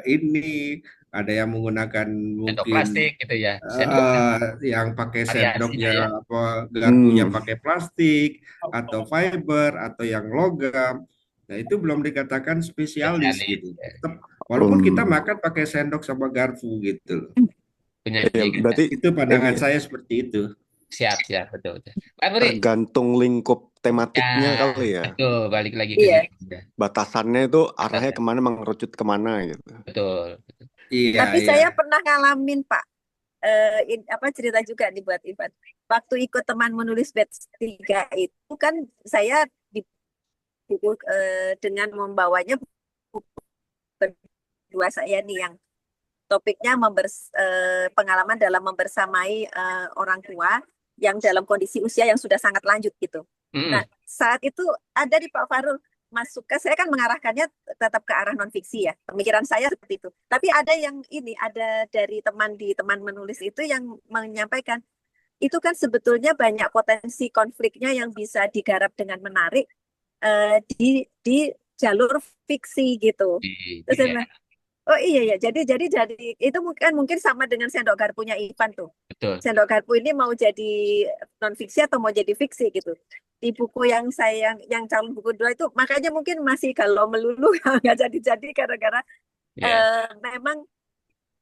ini, ada yang menggunakan Sendok mungkin plastik gitu ya. Sendok kan yang pakai variasinya sendoknya ya. apa garpunya Hmm. pakai plastik atau fiber atau yang logam. Nah, itu belum dikatakan spesialis Spesialis. gitu. Ya. Tetap walaupun kita Hmm. makan pakai sendok sama garpu gitu loh. Punya Ya, juga. berarti Itu ini pandangan saya seperti itu. Siap, siap. Betul, betul. Pak Buri. tergantung lingkup Ya, tematiknya kali ya. betul. Balik lagi ke Iya. situ. Ya. Batasannya itu arahnya Batasan. kemana, mengerucut kemana gitu. Betul. Iya, Tapi iya. saya pernah ngalamin Pak, cerita juga nih buat Ivan. Waktu ikut teman menulis batch 3 itu kan saya dengan membawanya buku kedua saya nih yang topiknya pengalaman dalam membersamai orang tua yang dalam kondisi usia yang sudah sangat lanjut gitu. Nah, Mm-mm. saat itu ada di Pak Farul masuk ke saya kan mengarahkannya tetap ke arah non fiksi ya. Pemikiran saya seperti itu. Tapi ada yang ada dari teman menulis itu yang menyampaikan itu kan sebetulnya banyak potensi konfliknya yang bisa digarap dengan menarik di jalur fiksi gitu. Terus saya Ya, bilang, oh iya ya, jadi itu mungkin sama dengan sendok garpunya Ivan tuh. betul. Sendok garpu ini mau jadi non fiksi atau mau jadi fiksi gitu. Di buku yang saya yang calon buku 2 itu makanya mungkin masih kalau melulu nggak jadi gara-gara Ya, memang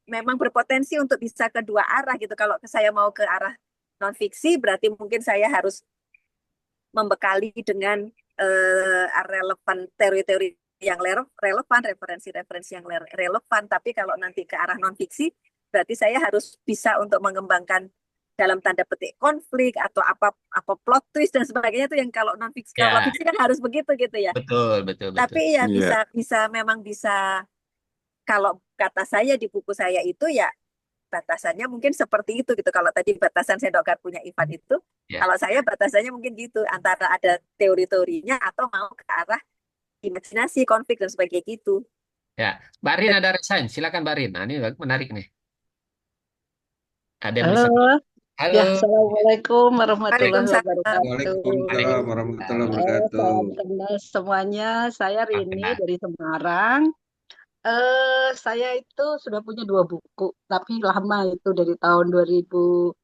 memang berpotensi untuk bisa kedua arah gitu. Kalau saya mau ke arah non fiksi berarti mungkin saya harus membekali dengan relevan teori-teori yang relevan, referensi-referensi yang relevan. Tapi kalau nanti ke arah non-fiksi, berarti saya harus bisa untuk mengembangkan dalam tanda petik konflik atau apa plot twist dan sebagainya itu yang kalau non-fiksi, kalau ya, fiksi kan harus begitu gitu ya. betul, betul, betul. Tapi ya Iya. memang bisa kalau kata saya di buku saya itu ya batasannya mungkin seperti itu gitu. Kalau tadi batasan sendok garpunya Ivan itu, Ya, kalau saya batasannya mungkin gitu antara ada teori-teorinya atau mau ke arah imajinasi, konflik dan sebagainya gitu. ya. Mbak Rin ada resign. Silakan Mbak Rin. Nah, ini menarik nih. Ada yang Halo, bisa. ya, Halo. Assalamualaikum warahmatullahi Waalaikumsalam. wabarakatuh. Waalaikumsalam warahmatullahi wabarakatuh. Salam kenal semuanya. Saya Rini Kenal. dari Semarang. Saya itu sudah punya 2 buku, tapi lama itu dari tahun 2012,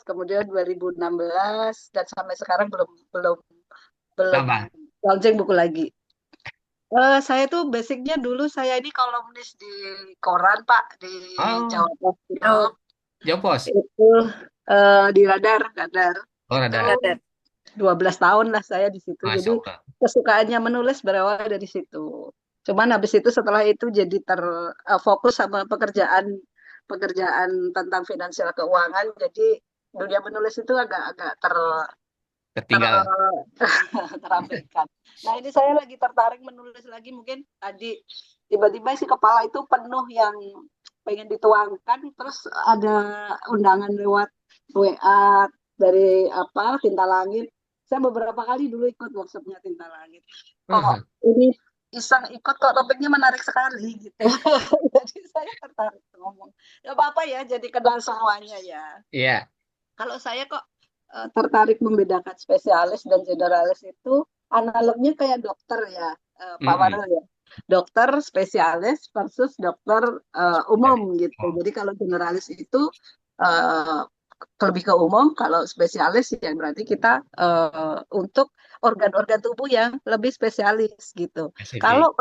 kemudian 2016, dan sampai sekarang belum belum belum Lama. launching buku lagi. Saya tuh basicnya dulu saya ini kolumnis di koran Pak di Oh, Jawa Pos gitu. Oh, Jopos. Itu di Radar Oh, itu ada. ada. 12 tahun lah saya di situ. Masya Jadi Allah. kesukaannya menulis berawal dari situ. Cuman habis itu setelah itu jadi terfokus sama pekerjaan tentang finansial keuangan. Jadi dunia menulis itu agak-agak ter Ketinggal. terabaikan. Nah, ini saya lagi tertarik menulis lagi, mungkin tadi tiba-tiba isi kepala itu penuh yang pengen dituangkan, terus ada undangan lewat WA dari Tinta Langit. Saya beberapa kali dulu ikut workshopnya Tinta Langit. Kok ini iseng ikut, kok topiknya menarik sekali gitu. Jadi saya tertarik ngomong. Ya apa-apa ya, jadi kenal semuanya ya. Iya. Kalau saya kok tertarik membedakan spesialis dan generalis itu analognya kayak dokter ya, Pak Warul ya. Dokter spesialis versus dokter umum gitu. Jadi kalau generalis itu lebih ke umum, kalau spesialis ya berarti kita untuk organ-organ tubuh yang lebih spesialis gitu. Kalau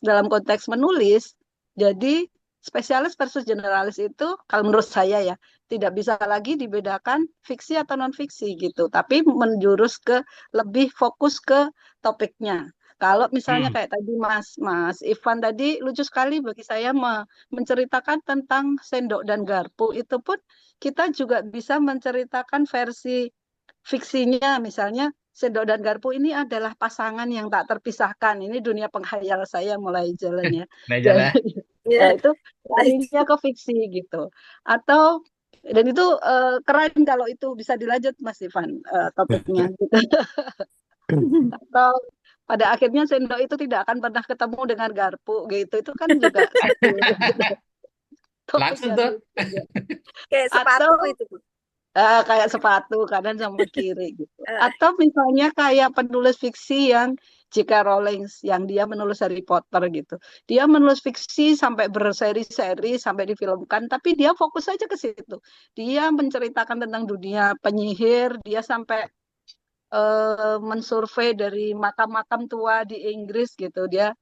dalam konteks menulis, jadi spesialis versus generalis itu kalau menurut saya ya tidak bisa lagi dibedakan fiksi atau non fiksi gitu, tapi menjurus ke lebih fokus ke topiknya. Kalau misalnya kayak tadi Mas Ivan tadi lucu sekali bagi saya menceritakan tentang sendok dan garpu, itu pun kita juga bisa menceritakan versi fiksinya, misalnya sendok dan garpu ini adalah pasangan yang tak terpisahkan. Ini dunia penghayal saya mulai jalan ya. Nah, jalan. Jadi, ya itu larinya ke fiksi gitu. Atau Dan itu keren kalau itu bisa dilanjut Mas Ivan topiknya gitu. Atau pada akhirnya sendok itu tidak akan pernah ketemu dengan garpu gitu. Itu kan juga satu topik Langsung yang tuh. lucu juga. Kayak sepatu Atau itu, Bu. kayak sepatu kanan sama kiri gitu. Eh, Atau misalnya kayak penulis fiksi yang J.K. Rowling yang dia menulis Harry Potter gitu. Dia menulis fiksi sampai berseri-seri sampai difilmkan, tapi dia fokus saja ke situ. Dia menceritakan tentang dunia penyihir, dia sampai mensurvei dari makam-makam tua di Inggris gitu. Dia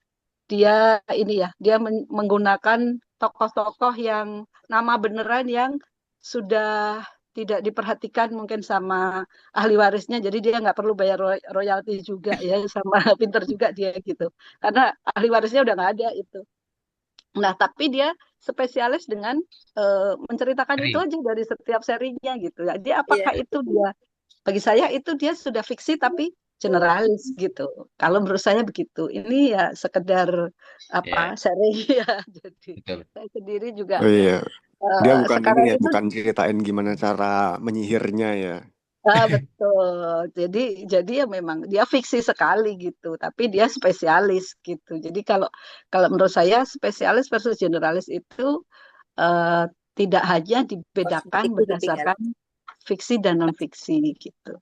ini ya, dia menggunakan tokoh-tokoh yang nama beneran yang sudah tidak diperhatikan mungkin sama ahli warisnya, jadi dia nggak perlu bayar royalti juga ya, sama pinter juga dia gitu. Karena ahli warisnya udah nggak ada itu. Nah, tapi dia spesialis dengan menceritakan itu Seri. aja dari setiap serinya gitu. Jadi Iya. apakah itu dia, bagi saya itu dia sudah fiksi tapi generalis gitu. Kalau menurut saya begitu. Ini ya sekedar apa Ya, seri ya. Jadi betul. saya sendiri juga Oh iya, dia bukan ini sekarang ya, itu bukan ceritain gimana cara menyihirnya ya. betul. Jadi ya memang dia fiksi sekali gitu, tapi dia spesialis gitu. Jadi kalau kalau menurut saya spesialis versus generalis itu eh, tidak hanya Harus dibedakan dipikir-pikir. berdasarkan fiksi dan non fiksi gitu.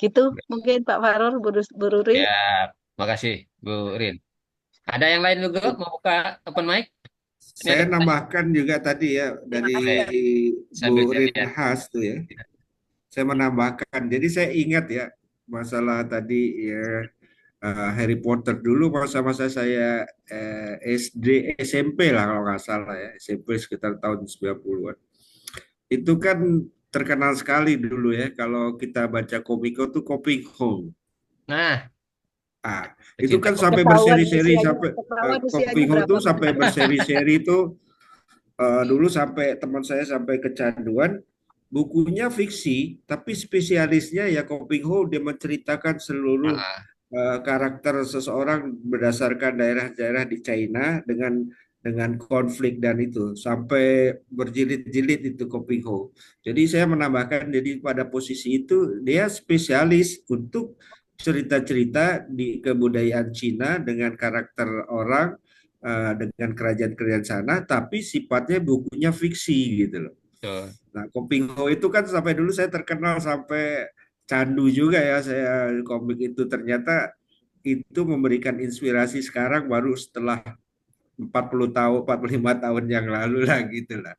Gitu mungkin Pak Faror, Bu Ruri. Ya, makasih Bu Rin. Ada yang lain juga mau buka open mic? Ini ada Saya pertanyaan. nambahkan juga tadi ya dari Oke, Bu sambil Rin lihat. Has tuh ya. Saya menambahkan. Jadi saya ingat ya masalah tadi ya Harry Potter dulu masa-masa saya SD SMP lah kalau nggak salah ya, SMP sekitar tahun 90-an. Itu kan terkenal sekali dulu ya kalau kita baca komiko tuh Koping Home. Nah, Ah, itu pecinta kan kopi. sampai Ketahuan berseri-seri usianya, sampai ketahuan usianya Koping Home berapa tuh Pak? sampai berseri-seri itu dulu sampai teman saya sampai kecanduan bukunya fiksi tapi spesialisnya ya Koping Home dia menceritakan seluruh Ah, karakter seseorang berdasarkan daerah-daerah di China dengan konflik dan itu sampai berjilid-jilid itu Kopingho. Jadi saya menambahkan jadi pada posisi itu dia spesialis untuk cerita-cerita di kebudayaan Cina dengan karakter orang dengan kerajaan-kerajaan sana tapi sifatnya bukunya fiksi gitu loh. betul. Nah, Kopingho itu kan sampai dulu saya terkenal sampai candu juga ya saya komik itu ternyata itu memberikan inspirasi sekarang baru setelah 40 tahun 45 tahun yang lalu lah gitu lah.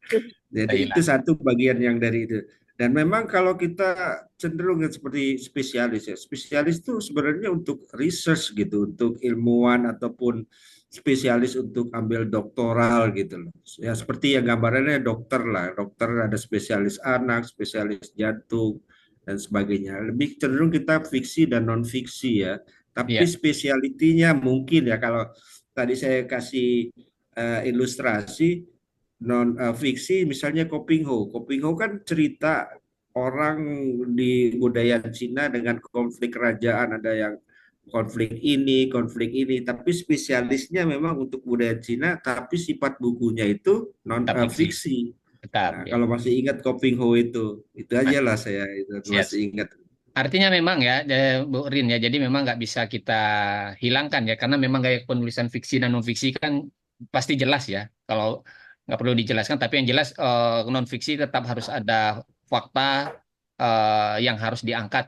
Jadi itu Baiklah. satu bagian yang dari itu. Dan memang kalau kita cenderung seperti spesialis ya, spesialis itu sebenarnya untuk research gitu, untuk ilmuwan ataupun spesialis untuk ambil doktoral gitu loh. Ya seperti yang gambarannya dokter lah, dokter ada spesialis anak, spesialis jantung dan sebagainya. Lebih cenderung kita fiksi dan non fiksi ya. Tapi Iya, spesialitinya mungkin ya kalau tadi saya kasih ilustrasi non fiksi misalnya Kopingho. Kopingho kan cerita orang di budaya Cina dengan konflik kerajaan ada yang konflik ini tapi spesialisnya memang untuk budaya Cina tapi sifat bukunya itu non tetap fiksi. fiksi. Tetap Nah, ya. kalau masih ingat Kopingho itu Nah, aja lah saya itu siap. masih ingat. Artinya memang ya, Bu Rin ya, jadi memang nggak bisa kita hilangkan ya, karena memang gaya penulisan fiksi dan non fiksi kan pasti jelas ya. Kalau nggak perlu dijelaskan, tapi yang jelas non fiksi tetap harus ada fakta yang harus diangkat,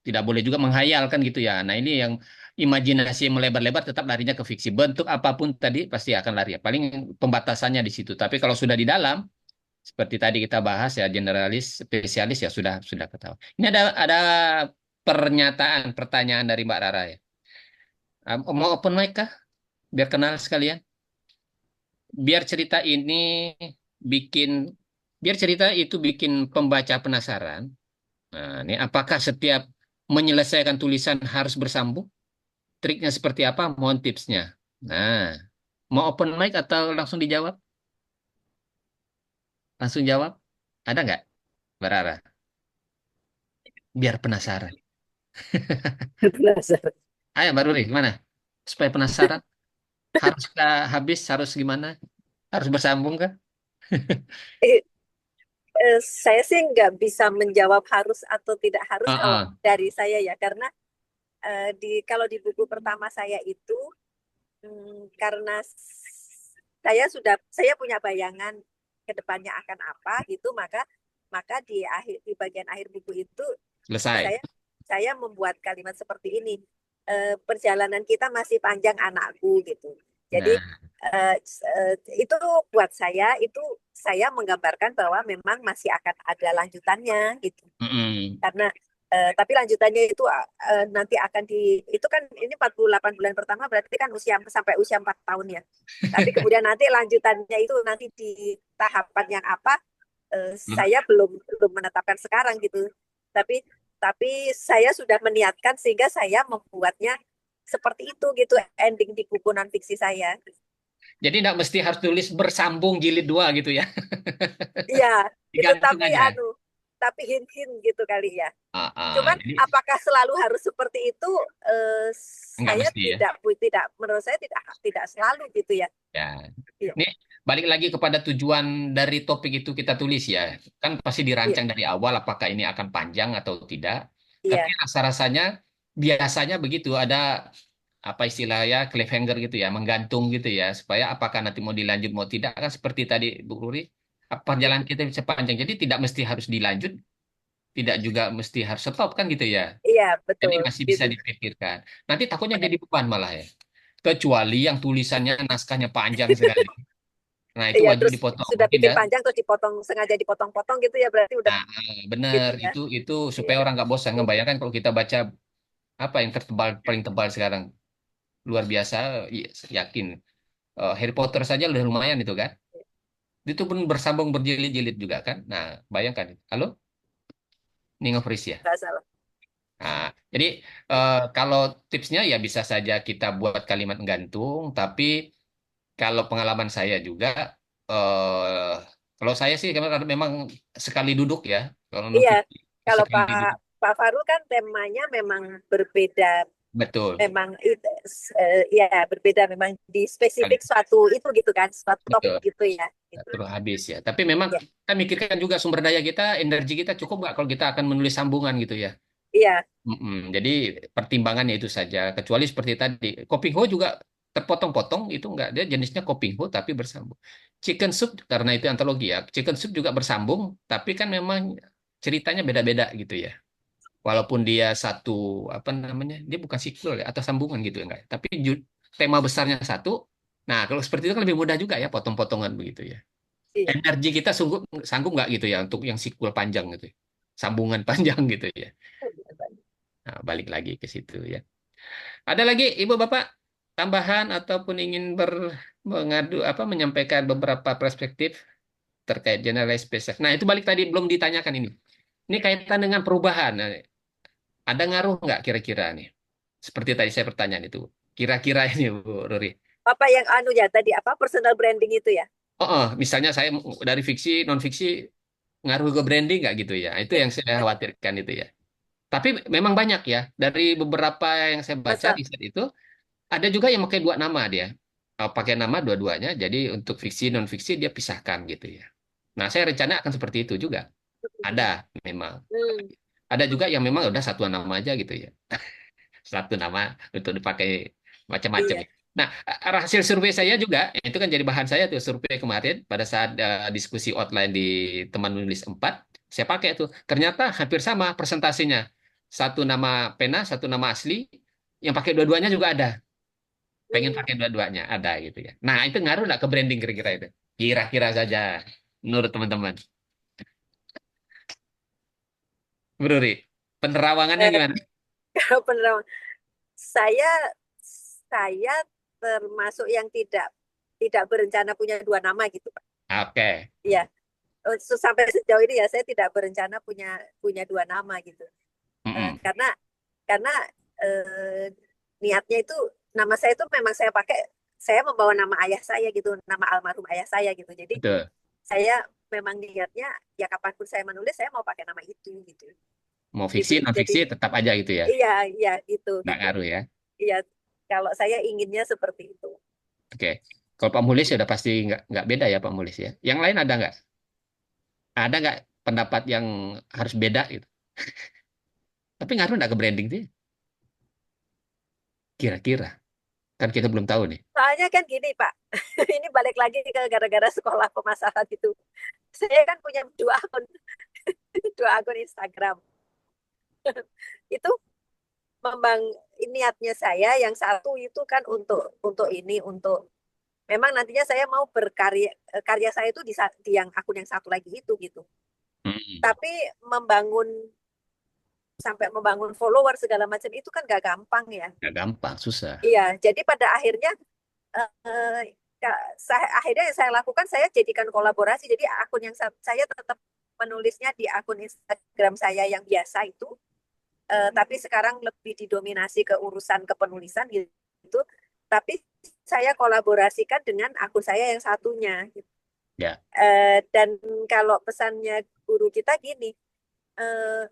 tidak boleh juga menghayalkan gitu ya. Nah ini yang imajinasi yang melebar-lebar tetap larinya ke fiksi. Bentuk apapun tadi pasti akan lari ya. Paling pembatasannya di situ. Tapi kalau sudah di dalam seperti tadi kita bahas ya generalis, spesialis ya sudah ketahui. Ini ada pertanyaan dari Mbak Rara ya. Mau open mic kah? Biar kenal sekalian. Biar cerita ini bikin biar cerita itu bikin pembaca penasaran. Nah, ini apakah setiap menyelesaikan tulisan harus bersambung? Triknya seperti apa? Mohon tipsnya. Nah, mau open mic atau langsung dijawab? Langsung jawab? Ada nggak, Mbak Rara? Biar penasaran. Belajar. Ayo baru nih, gimana? Supaya penasaran, harus habis, harus gimana? Harus bersambung kah? Saya sih nggak bisa menjawab harus atau tidak harus kalau Heeh. dari saya ya, karena kalau di buku pertama saya itu karena saya punya bayangan ke depannya akan apa gitu, maka di bagian akhir buku itu Selesai. saya saya membuat kalimat seperti ini. Perjalanan kita masih panjang anakku gitu. Jadi Nah, itu buat saya menggambarkan bahwa memang masih akan ada lanjutannya gitu. mm-mm. Karena tapi lanjutannya itu nanti akan itu kan ini 48 bulan pertama berarti kan sampai usia 4 tahun ya. Tapi kemudian nanti lanjutannya itu nanti di tahapan yang apa, Belum. saya belum menetapkan sekarang gitu. Tapi tapi saya sudah meniatkan sehingga saya membuatnya seperti itu gitu ending di buku non fiksi saya. Jadi nggak mesti harus tulis bersambung jilid 2 gitu ya. Iya, itu Digantung aja. tapi hint-hint gitu kali ya. Cuman Jadi apakah selalu harus seperti itu? nggak Saya mesti ya. tidak menurut saya tidak selalu gitu ya. Ya. Iya, Nih, balik lagi kepada tujuan dari topik itu kita tulis ya. Kan pasti iya, dirancang dari awal apakah ini akan panjang atau tidak. Tapi iya, rasa-rasanya biasanya begitu ada apa istilahnya cliffhanger gitu ya, menggantung gitu ya, supaya apakah nanti mau dilanjut mau tidak kan seperti tadi Bu Ruri, perjalanan kita bisa panjang. Jadi tidak mesti harus dilanjut, tidak juga mesti harus stop kan gitu ya. iya Jadi betul masih bisa gitu. dipikirkan. Nanti takutnya jadi beban malah ya. Kecuali yang tulisannya naskahnya panjang sekali. Nah, itu Iya, wajib terus dipotong sudah mungkin bikin ya. panjang terus sengaja dipotong-potong gitu ya berarti udah Nah, bener gitu ya. itu supaya Iya, orang nggak bosan ngebayangkan kalau kita baca apa yang tertebal paling tebal sekarang luar biasa, yakin. Harry Potter saja udah lumayan itu kan. Itu pun bersambung berjilid-jilid juga kan. Nah, bayangkan. Halo, Ning of Risk ya. nggak salah. Nah, jadi kalau tipsnya ya bisa saja kita buat kalimat gantung, tapi kalau pengalaman saya juga, eh kalau saya sih karena memang sekali duduk ya, kalau non Iya, fiksi kalau sekali Pak duduk Pak Farul kan temanya memang berbeda, betul, memang ya berbeda memang di sekali spesifik suatu itu gitu kan, suatu topik betul. gitu ya. Itu Terus habis ya. Tapi memang ya, kita mikirkan juga sumber daya kita, energi kita cukup nggak kalau kita akan menulis sambungan gitu ya. iya, Jadi pertimbangannya itu saja. Kecuali seperti tadi, Kopingho juga terpotong-potong itu enggak, dia jenisnya Kopingho tapi bersambung. Chicken Soup karena itu antologi ya. Chicken Soup juga bersambung, tapi kan memang ceritanya beda-beda gitu ya. Walaupun dia satu apa namanya, dia bukan sequel ya atau sambungan gitu enggak. Tapi tema besarnya satu. Nah, kalau seperti itu kan lebih mudah juga ya, potong-potongan begitu ya. iya. Energi kita sanggup nggak gitu ya untuk yang sequel panjang gitu, ya. Sambungan panjang gitu ya. Nah, balik lagi ke situ ya. Ada lagi Ibu Bapak tambahan ataupun ingin mengadu apa menyampaikan beberapa perspektif terkait generasi spesies. Nah, itu balik tadi belum ditanyakan ini. Ini kaitan dengan perubahan. Nah, ada ngaruh nggak kira-kira nih? Seperti tadi saya pertanyaan itu. Kira-kira ini Bu Ruri. Apa yang anu ya tadi apa personal branding itu ya? Misalnya saya dari fiksi non fiksi ngaruh ke branding nggak gitu ya? Itu yang saya khawatirkan itu ya. Tapi memang banyak ya dari beberapa yang saya baca Masa riset itu ada juga yang pakai dua nama dia. Pakai nama dua-duanya, jadi untuk fiksi non fiksi dia pisahkan gitu ya. Nah, saya rencana akan seperti itu juga. Ada memang. hmm, Ada juga yang memang udah satu nama aja gitu ya. Satu nama untuk dipakai macam-macam. iya. Nah, hasil survei saya juga itu kan jadi bahan saya tuh survei kemarin pada saat diskusi outline di teman menulis 4, saya pakai tuh. Ternyata hampir sama presentasinya. Satu nama pena, satu nama asli, yang pakai dua-duanya juga ada. Pengen Hmm. pakai dua-duanya ada gitu ya. Nah, itu ngaruh nggak ke branding kira-kira itu? Kira-kira saja menurut teman-teman. Bro Ri, penerawangannya Eh, gimana? penerang- saya saya termasuk yang tidak berencana punya dua nama gitu Pak. Oke. Iya, sampai sejauh ini ya saya tidak berencana punya punya dua nama gitu. Mm-mm. Karena eh, niatnya itu nama saya itu memang saya membawa nama ayah saya gitu, nama almarhum ayah saya gitu. Jadi Betul. saya memang niatnya ya kapanpun saya menulis saya mau pakai nama itu gitu. Mau Gitu. fiksi, non Jadi fiksi tetap aja gitu ya. iya iya gitu Nggak gitu. ngaruh ya. Iya kalau saya inginnya seperti itu. Oke. Kalau Pak Mulis ya udah pasti nggak beda ya Pak Mulis ya. Yang lain ada nggak? Ada nggak pendapat yang harus beda gitu? Tapi ngaruh nggak ke branding sih? Kira-kira. Kan kita belum tahu nih. Soalnya kan gini Pak, ini balik lagi ke gara-gara sekolah pemasaran itu. Saya kan punya dua akun, dua akun Instagram. Itu membang niatnya saya yang satu itu kan untuk ini untuk memang nantinya saya mau berkarya karya saya itu di yang akun yang satu lagi itu gitu. Hmm. Tapi membangun sampai membangun follower segala macam itu kan gak gampang ya. Nggak gampang, susah. Iya, jadi pada akhirnya eh, akhirnya yang saya lakukan saya jadikan kolaborasi. Jadi akun yang saya tetap menulisnya di akun Instagram saya yang biasa itu, tapi sekarang lebih didominasi ke urusan kepenulisan gitu. Tapi saya kolaborasikan dengan akun saya yang satunya. Gitu. Ya, Dan kalau pesannya guru kita gini, eh,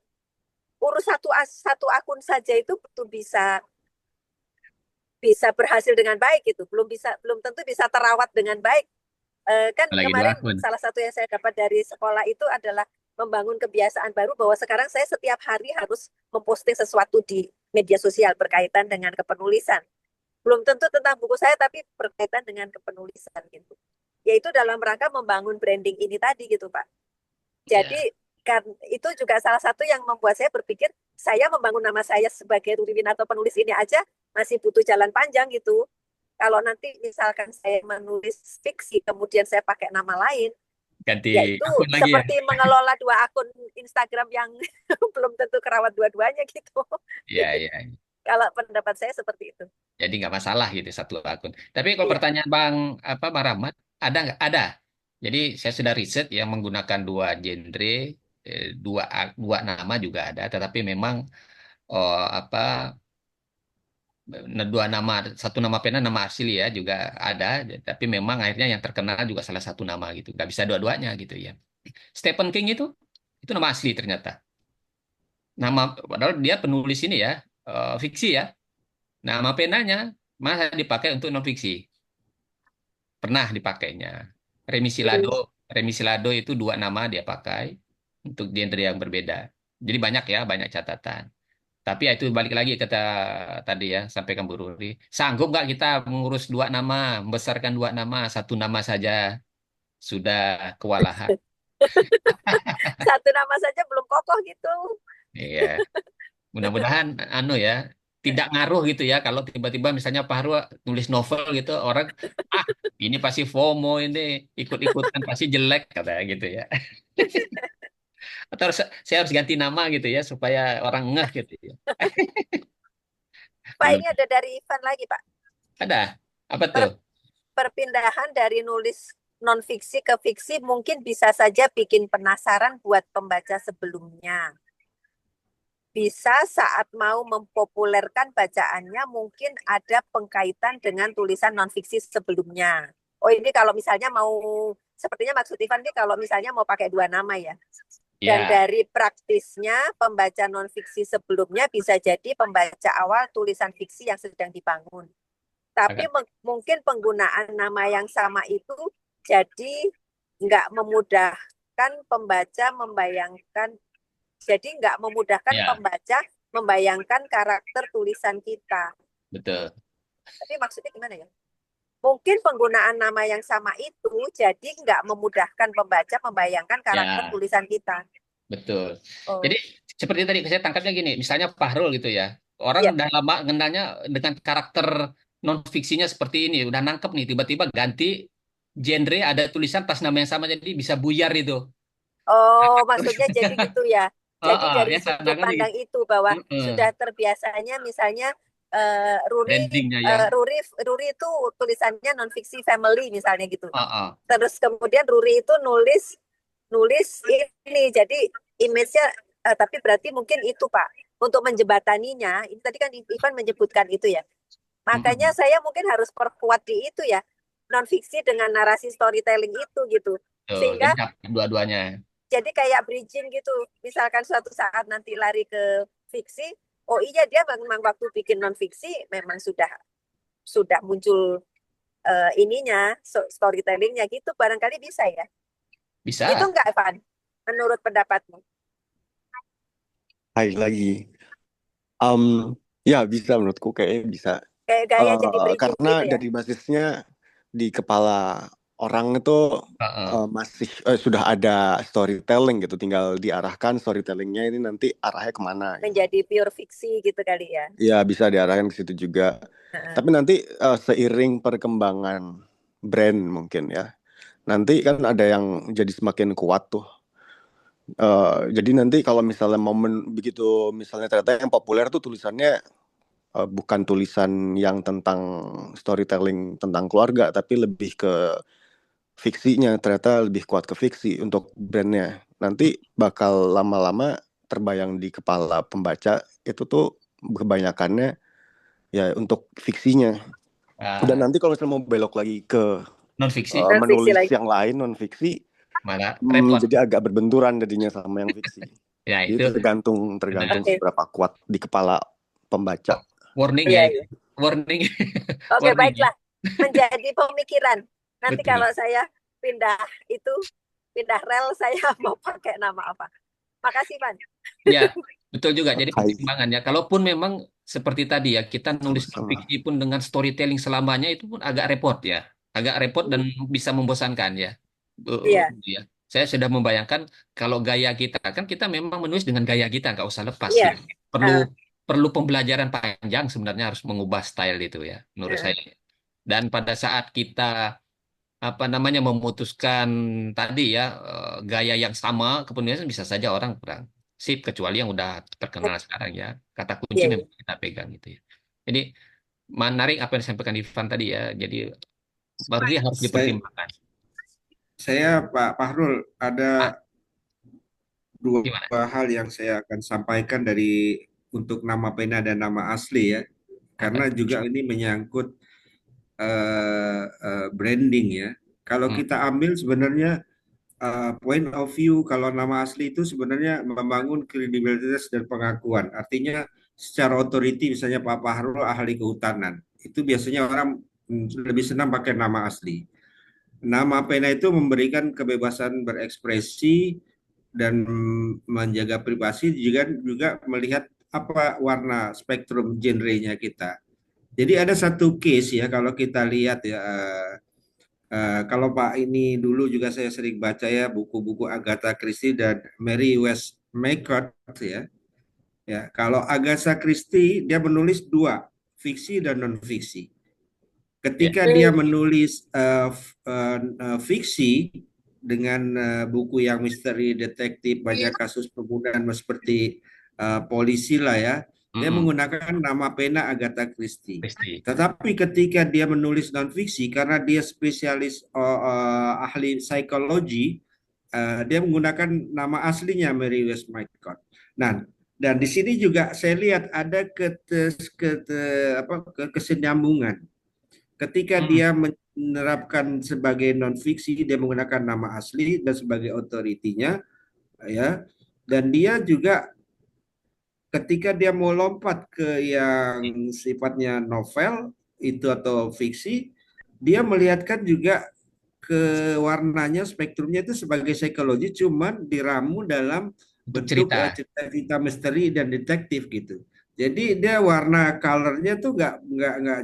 urus satu akun saja itu betul bisa berhasil dengan baik gitu. Belum tentu bisa terawat dengan baik. Kan lagi dua kemarin akun. salah satu yang saya dapat dari sekolah itu adalah membangun kebiasaan baru bahwa sekarang saya setiap hari harus memposting sesuatu di media sosial berkaitan dengan kepenulisan. Belum tentu tentang buku saya, tapi berkaitan dengan kepenulisan gitu. Yaitu dalam rangka membangun branding ini tadi gitu, Pak. Ya, Jadi kan itu juga salah satu yang membuat saya berpikir saya membangun nama saya sebagai Ruri Winarto penulis ini aja masih butuh jalan panjang gitu. Kalau nanti misalkan saya menulis fiksi kemudian saya pakai nama lain, ganti ya itu akun lagi ya. seperti mengelola dua akun Instagram yang belum tentu kerawat dua-duanya gitu. Iya, iya. Kalau pendapat saya seperti itu. Jadi nggak masalah gitu satu akun. Tapi kalau Iya. pertanyaan Bang Rahmat, ada nggak? Ada. Jadi saya sudah riset yang menggunakan dua genre, dua nama juga ada. Tetapi memang apa dua nama, satu nama pena, nama asli ya juga ada. Tapi memang akhirnya yang terkenal juga salah satu nama gitu. Nggak bisa dua-duanya gitu ya. Stephen King itu nama asli ternyata. Nama padahal dia penulis ini ya, fiksi ya. Nama penanya masa dipakai untuk non fiksi. Pernah dipakainya. Remi Silado, Hmm. Remi Silado itu dua nama dia pakai untuk genre yang berbeda. Jadi banyak ya, banyak catatan. Tapi ya itu balik lagi kata tadi ya, sampaikan Bu Ruri. Sanggup nggak kita mengurus dua nama, membesarkan dua nama, satu nama saja sudah kewalahan. Satu nama saja belum kokoh gitu. Iya, mudah-mudahan anu ya, tidak ngaruh gitu ya kalau tiba-tiba misalnya Pak Harwa nulis novel gitu, orang ah ini pasti FOMO ini ikut-ikutan pasti jelek kata gitu ya. Atau saya harus ganti nama gitu ya supaya orang ngeh gitu ya. Pak, Belum ini ada dari Ivan lagi, Pak. ada. Apa tuh? Per- Perpindahan dari nulis non-fiksi ke fiksi mungkin bisa saja bikin penasaran buat pembaca sebelumnya. Bisa saat mau mempopulerkan bacaannya mungkin ada pengkaitan dengan tulisan non-fiksi sebelumnya. Oh ini kalau misalnya mau, sepertinya maksud Ivan ini kalau misalnya mau pakai dua nama ya. Dan Ya, dari praktisnya pembaca non-fiksi sebelumnya bisa jadi pembaca awal tulisan fiksi yang sedang dibangun. Tapi agak mungkin penggunaan nama yang sama itu jadi nggak memudahkan pembaca membayangkan, jadi nggak memudahkan ya, pembaca membayangkan karakter tulisan kita. betul. Tapi maksudnya gimana ya? Mungkin penggunaan nama yang sama itu jadi nggak memudahkan pembaca membayangkan karakter Ya, tulisan kita. betul. Oh, Jadi seperti tadi saya tangkapnya gini, misalnya Fahrul gitu ya. Orang iya. udah lama ngenalnya dengan karakter non fiksinya seperti ini, udah nangkep nih tiba-tiba ganti genre ada tulisan pas nama yang sama jadi bisa buyar itu. Oh, maksudnya jadi gitu ya. Oh, Jadi oh, dari ya sudut kadang-kadang pandang gitu. itu bahwa Heeh. sudah terbiasanya misalnya Ruri Brandingnya ya. Ruri itu tulisannya non fiksi family misalnya gitu. Oh, oh. Terus kemudian Ruri itu nulis nulis ini jadi image-nya tapi berarti mungkin itu Pak untuk menjembataninya. Ini tadi kan Ivan menyebutkan itu ya. Makanya Mm-mm. saya mungkin harus perkuat di itu ya. Non fiksi dengan narasi storytelling itu gitu. Tuh, jadi Sehingga dua-duanya. jadi kayak bridging gitu. Misalkan suatu saat nanti lari ke fiksi, oh iya dia memang waktu bikin non fiksi memang sudah muncul ininya storytellingnya gitu barangkali bisa ya. Gitu Bisa. enggak Evan? menurut pendapatmu? Hai lagi. Ya bisa menurutku kayaknya bisa. Kayak gaya jadi bridging Karena gitu ya? dari basisnya di kepala orang itu Heeh. masih sudah ada storytelling gitu, tinggal diarahkan storytellingnya ini nanti arahnya kemana gitu. Menjadi pure fiksi gitu kali ya? Ya bisa diarahkan ke situ juga. Heeh. Tapi nanti seiring perkembangan brand mungkin ya, nanti kan ada yang jadi semakin kuat tuh. Jadi nanti kalau misalnya momen begitu, misalnya ternyata yang populer tuh tulisannya bukan tulisan yang tentang storytelling tentang keluarga, tapi lebih ke fiksinya, ternyata lebih kuat ke fiksi untuk brandnya. Nanti bakal lama-lama terbayang di kepala pembaca itu tuh kebanyakannya ya untuk fiksinya. Dan Ah, nanti kalau misalnya mau belok lagi ke non-fiksi Non fiksi menulis lagi. yang lain non fiksi, malah repot. jadi agak berbenturan jadinya sama yang fiksi. Ya Jadi itu tergantung benar. Oke, seberapa kuat di kepala pembaca. Warning iya, ya, iya. warning, Oke, warning ya. baiklah. Menjadi pemikiran. Nanti Betul. kalau saya pindah rel, saya mau pakai nama apa? Makasih, Pan. Ya, betul juga. Jadi Hai, pertimbangannya, kalaupun memang seperti tadi ya, kita nulis sama-sama. fiksi pun dengan storytelling selamanya itu pun agak repot ya, agak repot dan bisa membosankan ya. Iya, Ya. Saya sudah membayangkan kalau gaya kita kan kita memang menulis dengan gaya kita, nggak usah lepas iya. gitu. Perlu Ah, perlu pembelajaran panjang sebenarnya harus mengubah style itu ya, menurut ah. saya. Dan pada saat kita apa namanya memutuskan tadi ya gaya yang sama kemudian bisa saja orang kurang sip kecuali yang udah terkenal sekarang ya kata kunci Iya, iya. memang kita pegang gitu ya jadi menarik apa yang disampaikan Ivan tadi ya jadi berarti harus Saya, dipertimbangkan. Pak Fahrul, Ah, ada dua gimana. hal yang saya akan sampaikan dari untuk nama pena dan nama asli ya, Apa karena tuh? juga ini menyangkut branding ya. Kalau Hmm, kita ambil sebenarnya point of view kalau nama asli itu sebenarnya membangun kredibilitas dan pengakuan. Artinya secara otoriti misalnya Pak Fahrul ahli kehutanan, itu biasanya orang lebih senang pakai nama asli. Nama pena itu memberikan kebebasan berekspresi dan menjaga privasi juga juga melihat apa warna spektrum genrenya kita. Jadi ada satu case ya kalau kita lihat ya kalau Pak ini dulu juga saya sering baca ya buku-buku Agatha Christie dan Mary Westmacott ya. Ya, kalau Agatha Christie dia menulis dua, fiksi dan non fiksi. ya. Ketika dia Hmm, menulis fiksi dengan buku yang misteri, detektif, banyak kasus pembunuhan seperti polisi lah ya, dia Mm-mm. menggunakan nama pena Agatha Christie. Pasti. Tetapi ketika dia menulis non fiksi, karena dia spesialis ahli psikologi, dia menggunakan nama aslinya Mary Westmacott. Nah, dan di sini juga saya lihat ada kesinambungan. Ketika Mm-mm. dia menerapkan sebagai non fiksi, dia menggunakan nama asli dan sebagai otoritinya, ya. Dan dia juga ketika dia mau lompat ke yang sifatnya novel itu atau fiksi, dia melihatkan juga ke warnanya, spektrumnya itu sebagai psikologi, cuman diramu dalam Untuk bentuk cerita cerita-cerita misteri dan detektif gitu. Jadi dia warna colornya tuh nggak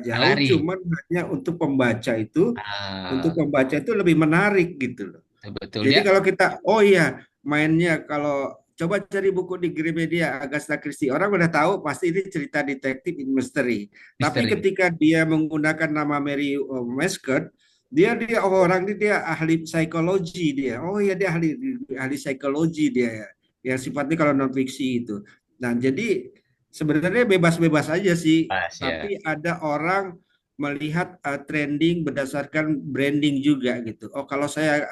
jauh, lari. cuman hanya untuk Ah, pembaca itu lebih menarik gitu loh. betul Jadi dia kalau kita, oh iya, mainnya kalau coba cari buku di Gramedia Agatha Christie, orang udah tahu pasti ini cerita detektif misteri. Tapi misteri. ketika dia menggunakan nama Mary Westcott, dia oh, orang ini dia ahli psikologi dia. Oh iya dia ahli ahli psikologi dia ya. Yang sifatnya kalau non fiksi itu. Nah, jadi sebenarnya bebas-bebas aja sih, Pas ya. tapi ada orang melihat trending berdasarkan branding juga gitu. Oh, kalau saya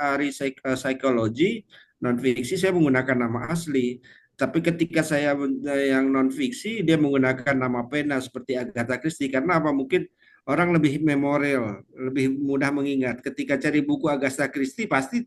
psikologi non fiksi saya menggunakan nama asli. Tapi ketika saya yang non fiksi dia menggunakan nama pena seperti Agatha Christie karena apa? Mungkin orang lebih memorial, lebih mudah mengingat. Ketika cari buku Agatha Christie pasti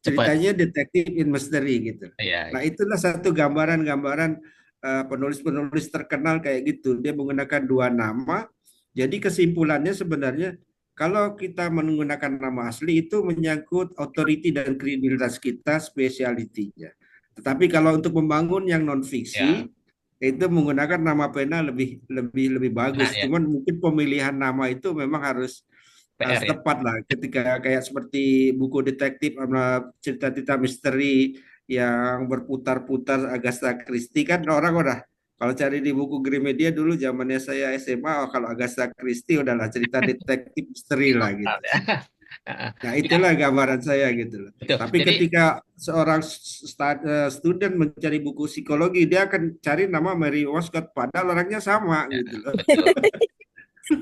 Cepat ceritanya detektif in mystery gitu. ya. Nah, itulah satu gambaran-gambaran penulis-penulis terkenal kayak gitu. Dia menggunakan dua nama. Jadi kesimpulannya sebenarnya kalau kita menggunakan nama asli itu menyangkut authority dan kredibilitas kita, spesialitinya. Tetapi kalau untuk membangun yang non Ya, fiksi itu menggunakan nama pena lebih nah bagus. ya, Cuman mungkin pemilihan nama itu memang harus PR ya. tepat lah. Ketika kayak seperti buku detektif sama cerita-cerita misteri yang berputar-putar Agatha Christie kan orang udah kalau cari di buku Gramedia dulu zamannya saya SMA, oh, kalau Agatha Christie udahlah cerita detektif misteri lah gitu. Mantap ya. Nah, Ya, itulah gambaran saya gitu loh. betul. Tapi Jadi ketika seorang student mencari buku psikologi, dia akan cari nama Mary Wollstonecraft, padahal orangnya sama ya, gitu loh. betul.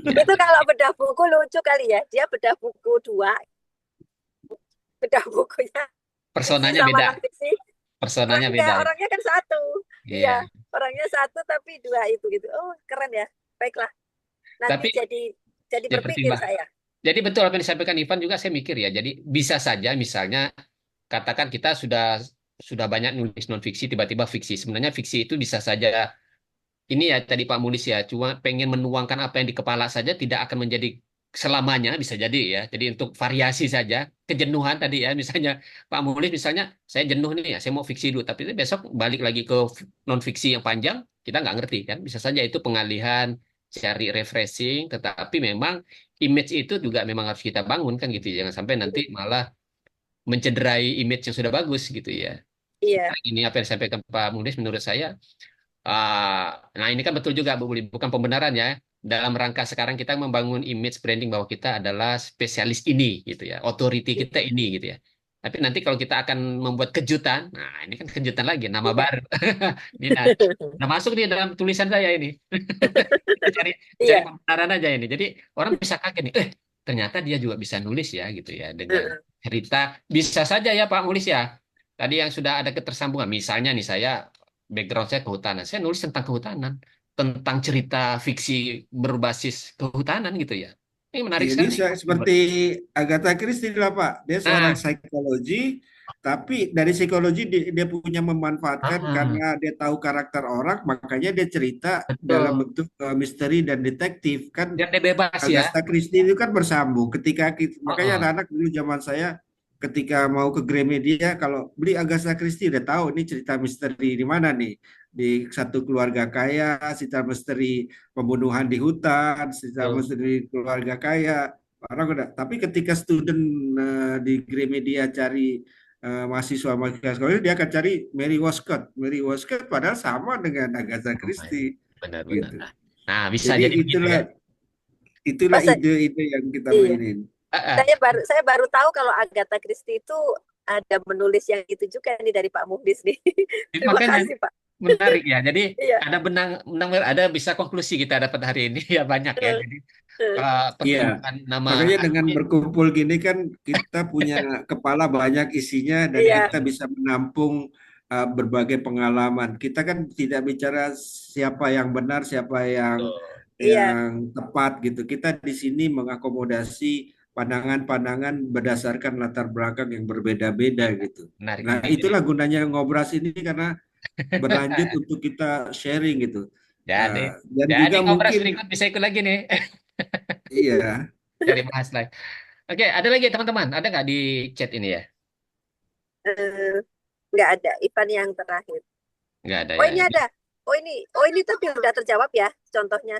Ya, Itu kalau bedah buku lucu kali ya. Dia bedah buku dua, bedah bukunya fiksi personanya sama beda. non fiksi. Personanya Enggak, beda ya. orangnya kan satu. Iya, Iya. orangnya satu tapi dua itu gitu. Oh, keren ya. Baiklah. Nanti Tapi jadi ya berpikir pertimbang. saya. Jadi betul apa yang disampaikan Ivan juga saya mikir ya. Jadi bisa saja misalnya katakan kita sudah banyak nulis non fiksi tiba-tiba fiksi. Sebenarnya fiksi itu bisa saja ini ya tadi Pak Mulis ya cuma pengen menuangkan apa yang di kepala saja tidak akan menjadi selamanya bisa jadi ya. Jadi untuk variasi saja kejenuhan tadi ya misalnya Pak Mulis misalnya saya jenuh nih ya saya mau fiksi dulu tapi besok balik lagi ke non fiksi yang panjang kita nggak ngerti kan bisa saja itu pengalihan cari refreshing tetapi memang image itu juga memang harus kita bangun kan gitu jangan sampai nanti malah mencederai image yang sudah bagus gitu ya. Iya. Nah, ini apa yang disampaikan Pak Mulis menurut saya nah ini kan betul juga Bu Budi, bukan pembenaran ya. Dalam rangka sekarang kita membangun image branding bahwa kita adalah spesialis ini gitu ya, authority kita ini gitu ya. Tapi nanti kalau kita akan membuat kejutan, nah ini kan kejutan lagi, nama baru. Ini nah masuk nih dalam tulisan saya ini. Kita cari Iya. pembenaran aja ini. Jadi orang bisa kaget nih, ternyata dia juga bisa nulis ya gitu ya dengan Heeh. cerita. Bisa saja ya Pak Nulis ya. Tadi yang sudah ada ketersambungan, misalnya nih saya background saya kehutanan, saya nulis tentang kehutanan, tentang cerita fiksi berbasis kehutanan gitu ya. Ini menarik Iya sekali. bisa seperti Agatha Christie lah Pak. Dia seorang Nah, psikologi, tapi dari psikologi dia punya memanfaatkan ah, karena dia tahu karakter orang, makanya dia cerita dalam betul. bentuk misteri dan detektif. Kan Biar dia bebas ya. Agatha Christie itu kan bersambung. Makanya Heeh. anak-anak dulu zaman saya ketika mau ke Gramedia, kalau beli Agatha Christie udah tahu ini cerita misteri di mana nih. Di satu keluarga kaya, cerita misteri pembunuhan di hutan, cerita Betul. misteri keluarga kaya. Orang udah. Tapi ketika student di Gramedia cari mahasiswa sekolah dia akan cari Mary Wollstonecraft. Mary Wollstonecraft padahal sama dengan Agatha Sama ya. Christie Benar-benar. gitu. Nah, bisa Jadi jadi begitu ya. itulah Oh, ide-ide yang kita iya. mainin. Ah, ah. Saya baru tahu kalau Agatha Christie itu ada menulis yang itu juga nih dari Pak Muhdis nih. Terima Makanya kasih Pak. menarik ya. Jadi Iya. ada benang ada bisa konklusi kita dapat hari ini ya banyak ya. Eh, Jadi eh. Iya, pertemuan nama makanya dengan admin. berkumpul gini kan kita punya kepala banyak isinya dan Iya. kita bisa menampung berbagai pengalaman. Kita kan tidak bicara siapa yang benar, siapa Tuh, Iya. yang tepat gitu. Kita di sini mengakomodasi pandangan-pandangan berdasarkan latar belakang yang berbeda-beda gitu. menarik Nah, juga. Jadi, itulah gunanya ngobras ini karena berlanjut untuk kita sharing gitu. jadi, Dan jadi juga ngobras mungkin berikut bisa ikut lagi nih. iya. Cari bahas lagi. Oke, ada lagi teman-teman. Ada nggak di chat ini ya? Eh, nggak ada. Ivan yang terakhir. Nggak ada Oh ya. ini ada. Oh ini tapi udah terjawab ya. Contohnya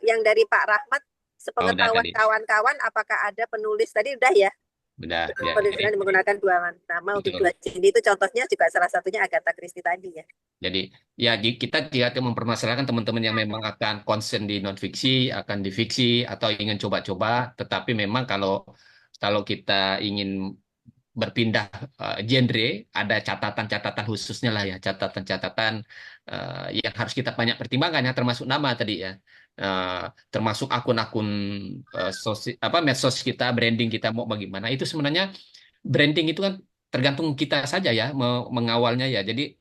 yang dari Pak Rahmat, Oh, udah sepengetahuan tadi. kawan-kawan, apakah ada penulis tadi udah ya? Udah ya. Penulis Jadi, menggunakan dua nama untuk betul. dua jenis itu contohnya juga salah satunya Agatha Christie tadi ya. Jadi ya kita tidak mempermasalahkan teman-teman yang memang akan concern di non fiksi, akan di fiksi atau ingin coba-coba, tetapi memang kalau kalau kita ingin berpindah genre, ada catatan-catatan khususnya lah ya, catatan-catatan yang harus kita banyak pertimbangkan ya, termasuk nama tadi ya. Termasuk akun-akun medsos kita, branding kita mau bagaimana. Itu sebenarnya branding itu kan tergantung kita saja ya mengawalnya ya. Jadi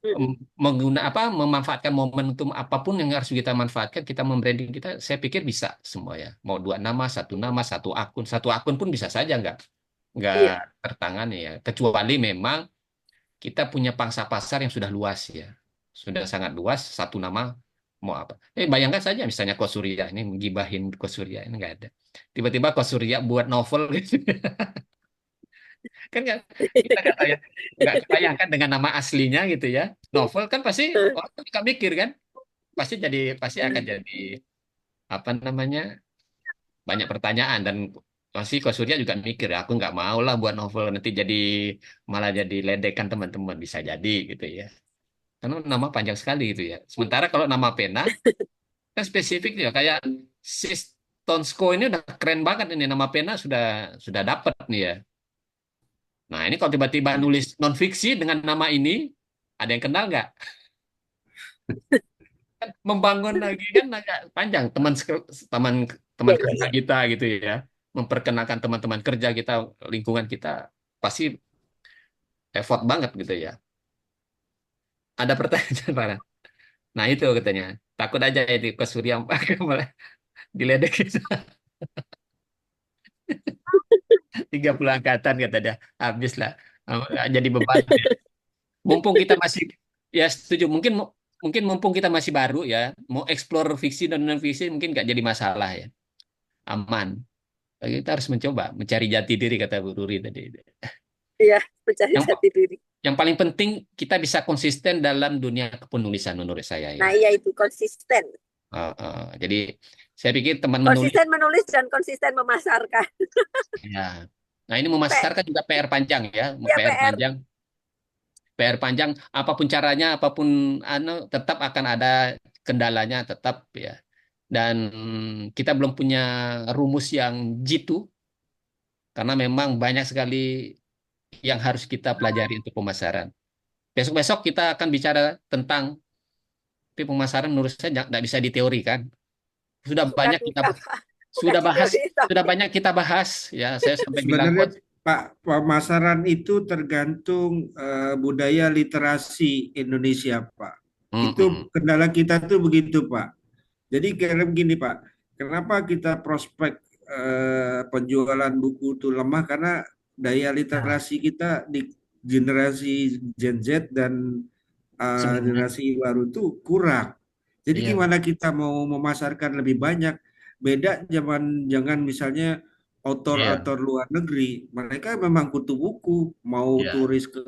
Mm-mm. memanfaatkan momentum apapun yang harus kita manfaatkan kita membranding kita saya pikir bisa semua ya mau dua nama satu akun pun bisa saja nggak Iya, tertangani ya kecuali memang kita punya pangsa pasar yang sudah luas ya sudah sangat luas satu nama mau apa? Bayangkan saja misalnya Ko Surya ini menggibahin Ko Surya ini nggak ada. Tiba-tiba Ko Surya buat novel gitu. Kan nggak, kita nggak kebayangkan dengan nama aslinya gitu ya. Novel kan pasti orang juga mikir kan, pasti akan jadi apa namanya, banyak pertanyaan, dan pasti Ko Surya juga mikir, aku nggak mau lah buat novel nanti malah jadi ledekan teman-teman, bisa jadi gitu ya. Karena nama panjang sekali gitu ya. Sementara kalau nama pena kan spesifik ya, kayak Sis Tonsko ini udah keren banget, ini nama pena sudah dapat nih ya. Nah, ini kalau tiba-tiba nulis non fiksi dengan nama ini, ada yang kenal nggak? Kan membangun lagi kan agak panjang, teman teman Iya, iya, kerja iya. kita gitu ya, memperkenalkan teman-teman kerja kita, lingkungan kita, pasti effort banget gitu ya. Ada pertanyaan Farah. Nah itu katanya, takut aja itu ke Surya malah diledek gitu. 30 angkatan kata dia, habis lah. Jadi beban ya. Mumpung kita masih, ya setuju, mungkin mumpung kita masih baru ya, mau explore fiksi dan non fiksi mungkin nggak jadi masalah ya, aman. Kita harus mencoba mencari jati diri, kata Bu Ruri tadi. Iya, mencari Yang jati diri. yang paling penting kita bisa konsisten dalam dunia kepenulisan menurut saya ya. Nah, iya itu konsisten. Jadi saya pikir teman menulis Konsisten menulis dan konsisten memasarkan. ya. Nah ini memasarkan juga PR panjang ya, Ya, PR PR. panjang, PR panjang. Apapun caranya, apapun tetap akan ada kendalanya tetap ya. Dan kita belum punya rumus yang jitu, karena memang banyak sekali yang harus kita pelajari untuk pemasaran. Besok-besok kita akan bicara tentang, tapi pemasaran menurut saya nggak bisa diteorikan. Sudah Bukan, banyak kita bukan, Pak. Bukan sudah di bahas, teori, sudah tapi banyak kita bahas ya. Saya sampai bilang Sebenarnya kok, Pak, pemasaran itu tergantung budaya literasi Indonesia, Pak. Itu mm-mm. kendala kita tuh begitu, Pak. Jadi kayak begini, Pak. Kenapa kita prospek penjualan buku itu lemah? Karena daya literasi kita di generasi Gen Z dan Sebenarnya generasi baru itu kurang. Jadi iya, gimana kita mau memasarkan lebih banyak? Beda zaman jangan misalnya iya, autor-autor luar negeri, mereka memang kutu buku, mau iya, turis ke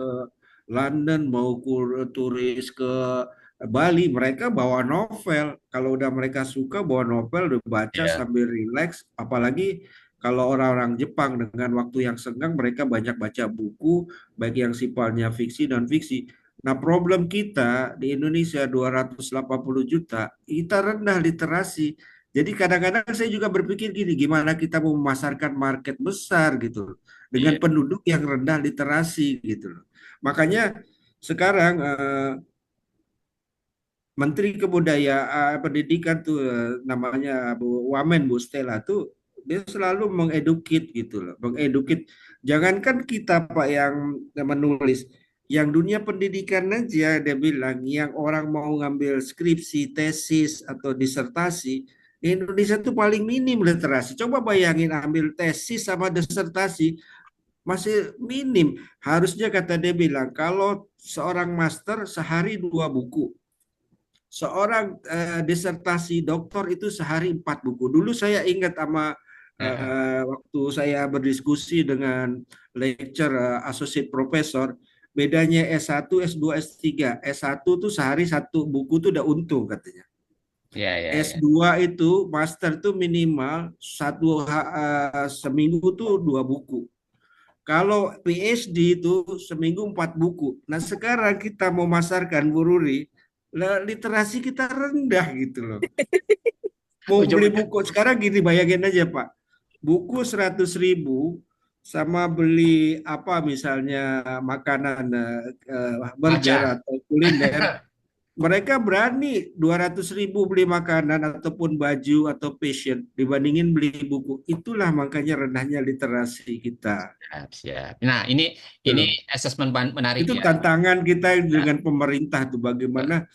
London, mau turis ke Bali, mereka bawa novel. Kalau udah mereka suka bawa novel, udah baca iya, sambil rileks. Apalagi kalau orang-orang Jepang dengan waktu yang senggang, mereka banyak baca buku, baik yang sifatnya fiksi dan fiksi. Nah, problem kita di Indonesia 280 juta, kita rendah literasi. Jadi kadang-kadang saya juga berpikir gini, gimana kita mau memasarkan market besar gitu loh, dengan iya, penduduk yang rendah literasi gitu loh. Makanya sekarang Menteri Kebudayaan Pendidikan tuh namanya Bu Wamen, Bu Stella tuh dia selalu mengeduket gitu loh, mengeduket. Jangankan kita Pak yang menulis, yang dunia pendidikan aja dia bilang, yang orang mau ngambil skripsi, tesis atau disertasi di Indonesia tuh paling minim literasi. Coba bayangin ambil tesis sama disertasi masih minim. Harusnya kata dia bilang kalau seorang master sehari 2 buku, seorang disertasi doktor itu sehari 4 buku. Dulu saya ingat sama heeh, waktu saya berdiskusi dengan lecture associate professor, bedanya S1, S2, S3. S1 tuh sehari 1 buku tuh udah untung katanya. iya, iya, iya, S2 itu master tuh minimal seminggu tuh 2 buku. Kalau PhD itu seminggu 4 buku. Nah sekarang kita mau masarkan Bu Ruri, literasi kita rendah gitu loh. Mau beli ujung-ujung buku sekarang gini, bayangin aja Pak. Buku 100.000 sama beli apa misalnya makanan burger baca. atau kuliner, mereka berani 200.000 beli makanan ataupun baju atau fashion dibandingin beli buku. Itulah makanya rendahnya literasi kita. Siap, siap. Nah, Gitu ini loh. asesmen menarik Itu ya. tantangan kita Ya, dengan pemerintah tuh, bagaimana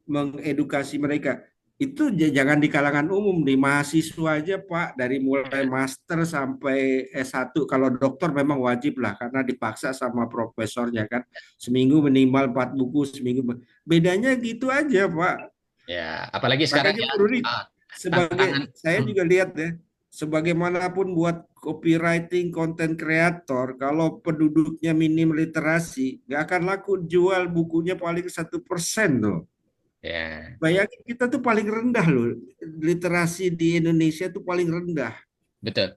mengedukasi mereka. Itu jangan di kalangan umum, di mahasiswa aja Pak, dari mulai master sampai S1. Kalau dokter memang wajib lah karena dipaksa sama profesornya kan. Seminggu minimal 4 buku seminggu. Bedanya gitu aja Pak. Ya, apalagi sekarang Makanya ya Bu Rudi, ah, sebagai tantangan. saya Hmm, juga lihat ya, sebagaimanapun buat copywriting, konten kreator, kalau penduduknya minim literasi, nggak akan laku jual bukunya paling 1% tuh. ya, Bayangin kita tuh paling rendah loh, literasi di Indonesia tuh paling rendah. betul.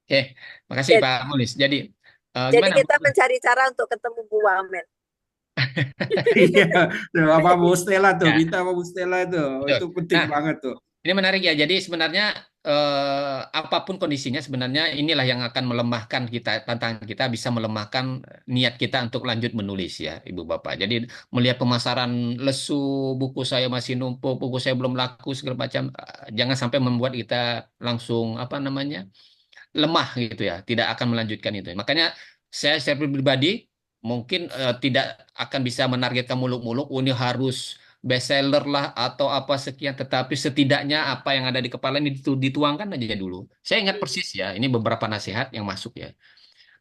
Oke, makasih Jadi, Pak Mulis. Jadi jadi gimana Bu? kita mencari cara untuk ketemu Bu Wamen. Iya, tuh, apa Bu Stella tuh, Ya, minta sama Bu Stella betul. itu penting Nah, banget tuh. ini menarik ya. Jadi sebenarnya apapun kondisinya sebenarnya inilah yang akan melemahkan kita, tantangan kita bisa melemahkan niat kita untuk lanjut menulis ya, Ibu Bapak. Jadi melihat pemasaran lesu, buku saya masih numpuk, buku saya belum laku segala macam, jangan sampai membuat kita langsung apa namanya lemah gitu ya, tidak akan melanjutkan itu. Makanya saya secara pribadi mungkin tidak akan bisa menargetkan muluk-muluk, oh, ini harus bestseller lah atau apa sekian, tetapi setidaknya apa yang ada di kepala ini dituangkan aja dulu. Saya ingat persis ya, ini beberapa nasihat yang masuk ya.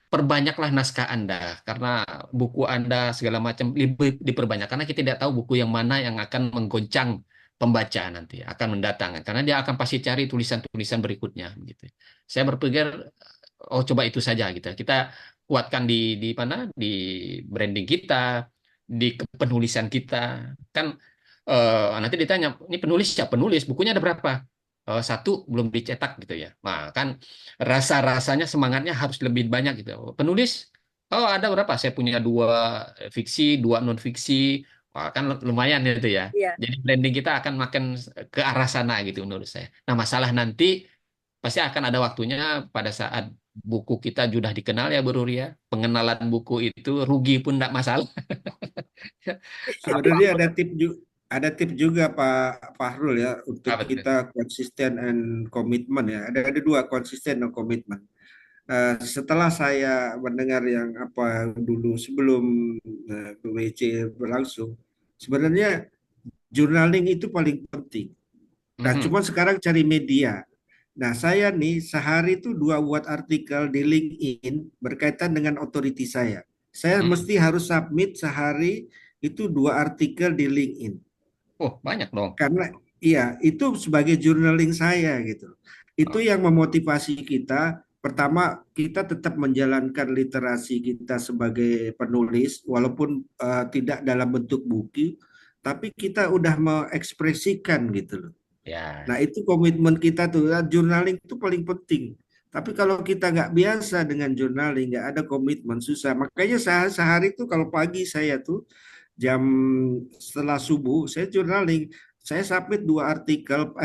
Perbanyaklah naskah Anda karena buku Anda segala macam diperbanyak karena kita tidak tahu buku yang mana yang akan menggoncang pembaca nanti akan mendatangkan karena dia akan pasti cari tulisan-tulisan berikutnya gitu. Saya berpikir oh coba itu saja gitu. Kita kuatkan di mana di branding kita, di penulisan kita. Kan nanti ditanya, ini penulis siapa? Penulis, bukunya ada berapa? Satu belum dicetak gitu ya. Nah, kan rasa-rasanya semangatnya harus lebih banyak gitu. Penulis, oh ada berapa? Saya punya dua fiksi, dua non fiksi. Wah, kan lumayan itu ya. Iya. Jadi branding kita akan makin ke arah sana gitu menurut saya. Nah, masalah nanti pasti akan ada waktunya pada saat buku kita sudah dikenal ya Bu Ruri ya. Pengenalan buku itu rugi pun tidak masalah. Sebenarnya ada tip juga Pak Fahrul ya untuk Apa tuh? kita konsisten and komitmen ya. Ada dua, konsisten dan komitmen. Setelah saya mendengar yang apa dulu sebelum PWC berlangsung, sebenarnya journaling itu paling penting. Nah, Mhm. cuma sekarang cari media. Nah, saya nih sehari itu dua buat artikel di LinkedIn berkaitan dengan otoriti saya. Saya Mhm. mesti harus submit sehari itu dua artikel di LinkedIn. Oh, banyak dong. Karena iya, itu sebagai journaling saya gitu. Itu Oh, yang memotivasi kita. Pertama, kita tetap menjalankan literasi kita sebagai penulis, walaupun tidak dalam bentuk buku, tapi kita udah mengekspresikan gitu loh. ya. Nah, itu komitmen kita tuh. Journaling itu paling penting. Tapi kalau kita nggak biasa dengan journaling, nggak ada komitmen, susah. Makanya sehari itu kalau pagi saya tuh jam setelah subuh, saya journaling. Saya submit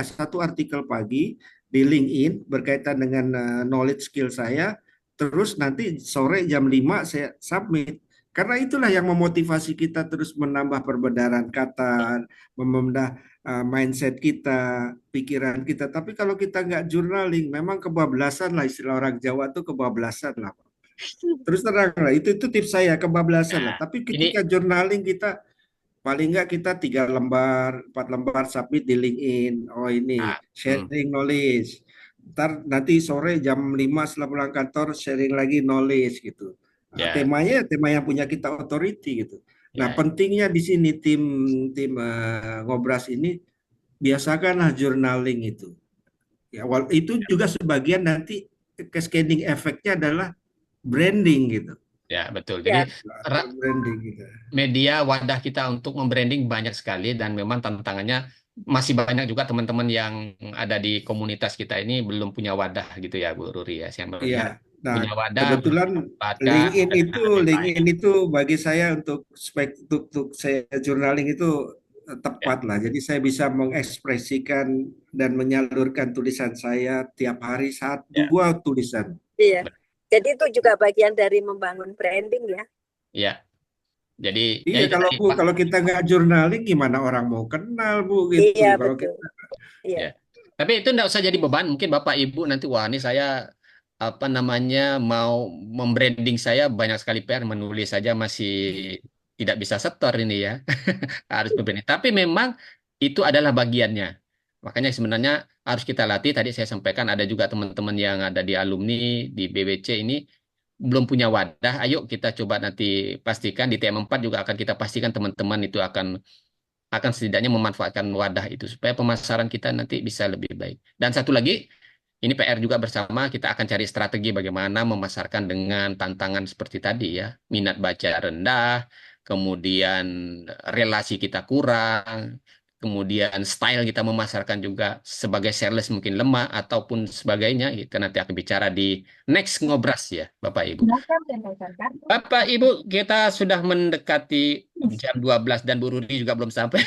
satu artikel pagi di LinkedIn berkaitan dengan knowledge skill saya. Terus nanti sore jam 5 saya submit. Karena itulah yang memotivasi kita terus menambah perbedaan kata, membedah mindset kita, pikiran kita. Tapi kalau kita nggak journaling, memang kebablasan lah istilah orang Jawa tuh kebablasan lah. Terus terang lah, itu tips saya kebablasan lah. Nah, Tapi ketika ini journaling kita paling nggak kita 3 lembar, 4 lembar submit di LinkedIn. Oh ini hmm, sharing knowledge. Ntar nanti sore jam 5 setelah pulang kantor sharing lagi knowledge gitu. Nah, ya, temanya tema yang punya kita authority gitu. Nah ya, pentingnya di sini tim tim ngobras ini biasakanlah journaling itu. Ya, itu juga sebagian nanti cascading efeknya adalah branding gitu. ya betul. Jadi Ya, Branding gitu. media wadah kita untuk membranding banyak sekali dan memang tantangannya masih banyak juga teman-teman yang ada di komunitas kita ini belum punya wadah gitu ya Bu Ruri ya. Saya Iya. melihat Nah, punya wadah, kebetulan wadah LinkedIn dan itu kenalan yang lain. LinkedIn itu bagi saya untuk saya journaling itu Ya, tepat lah. Jadi saya bisa mengekspresikan dan menyalurkan tulisan saya tiap hari ya, dua tulisan. iya. Jadi itu juga bagian dari membangun branding ya. ya. Jadi ya Iya itu kalau tadi Bu, Pak. kalau kita nggak journaling gimana orang mau kenal Bu gitu. Iya, Kalau betul. kita Iya. Ya. Tapi itu enggak usah jadi beban. Mungkin Bapak Ibu nanti wah ini saya apa namanya mau membranding saya banyak sekali PR menulis saja masih tidak bisa setor ini ya. Harus berbranding. Tapi memang itu adalah bagiannya. Makanya sebenarnya harus kita latih. Tadi saya sampaikan ada juga teman-teman yang ada di alumni di BWC ini belum punya wadah. Ayo kita coba nanti pastikan di TM4 juga akan kita pastikan teman-teman itu akan akan setidaknya memanfaatkan wadah itu supaya pemasaran kita nanti bisa lebih baik. Dan satu lagi, ini PR juga bersama, kita akan cari strategi bagaimana memasarkan dengan tantangan seperti tadi ya. Minat baca rendah, kemudian relasi kita kurang, kemudian style kita memasarkan juga sebagai sales mungkin lemah ataupun sebagainya. Kita nanti akan bicara di next ngobras ya, Bapak Ibu. Bapak Ibu, kita sudah mendekati jam 12 dan Bu Rudi juga belum sampai.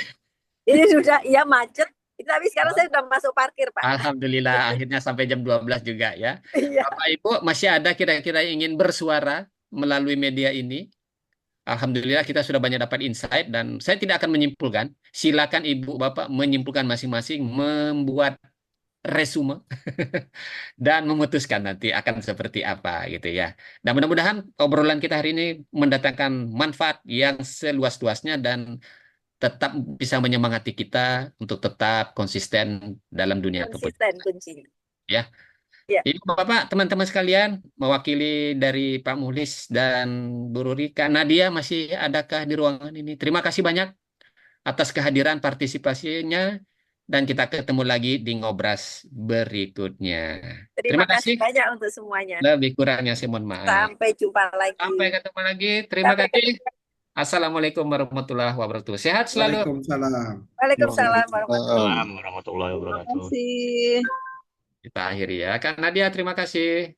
Ini sudah, iya macet. Tapi sekarang saya sudah masuk parkir, Pak. Alhamdulillah, akhirnya sampai jam 12 juga ya. Iya. Bapak Ibu, masih ada kira-kira yang ingin bersuara melalui media ini? Alhamdulillah kita sudah banyak dapat insight dan saya tidak akan menyimpulkan. Silakan Ibu Bapak menyimpulkan masing-masing, membuat resume dan memutuskan nanti akan seperti apa gitu ya. Dan mudah-mudahan obrolan kita hari ini mendatangkan manfaat yang seluas-luasnya dan tetap bisa menyemangati kita untuk tetap konsisten dalam dunia kependidikan. Konsisten kuncinya. Ya. Ya. Ibu Bapak, teman-teman sekalian, mewakili dari Pak Muhlis dan Bu Ruri, Kak Nadia masih adakah di ruangan ini? Terima kasih banyak atas kehadiran partisipasinya dan kita ketemu lagi di ngobras berikutnya. Terima kasih banyak untuk semuanya. Lebih kurangnya saya mohon maaf. Sampai jumpa lagi. Sampai ketemu lagi. Terima kasih. Assalamualaikum warahmatullahi wabarakatuh. Sehat selalu. Waalaikumsalam. Waalaikumsalam warahmatullahi Assalamualaikum warahmatullahi Terima wabarakatuh. kasih. Kita akhiri ya. Kak Nadia, terima kasih.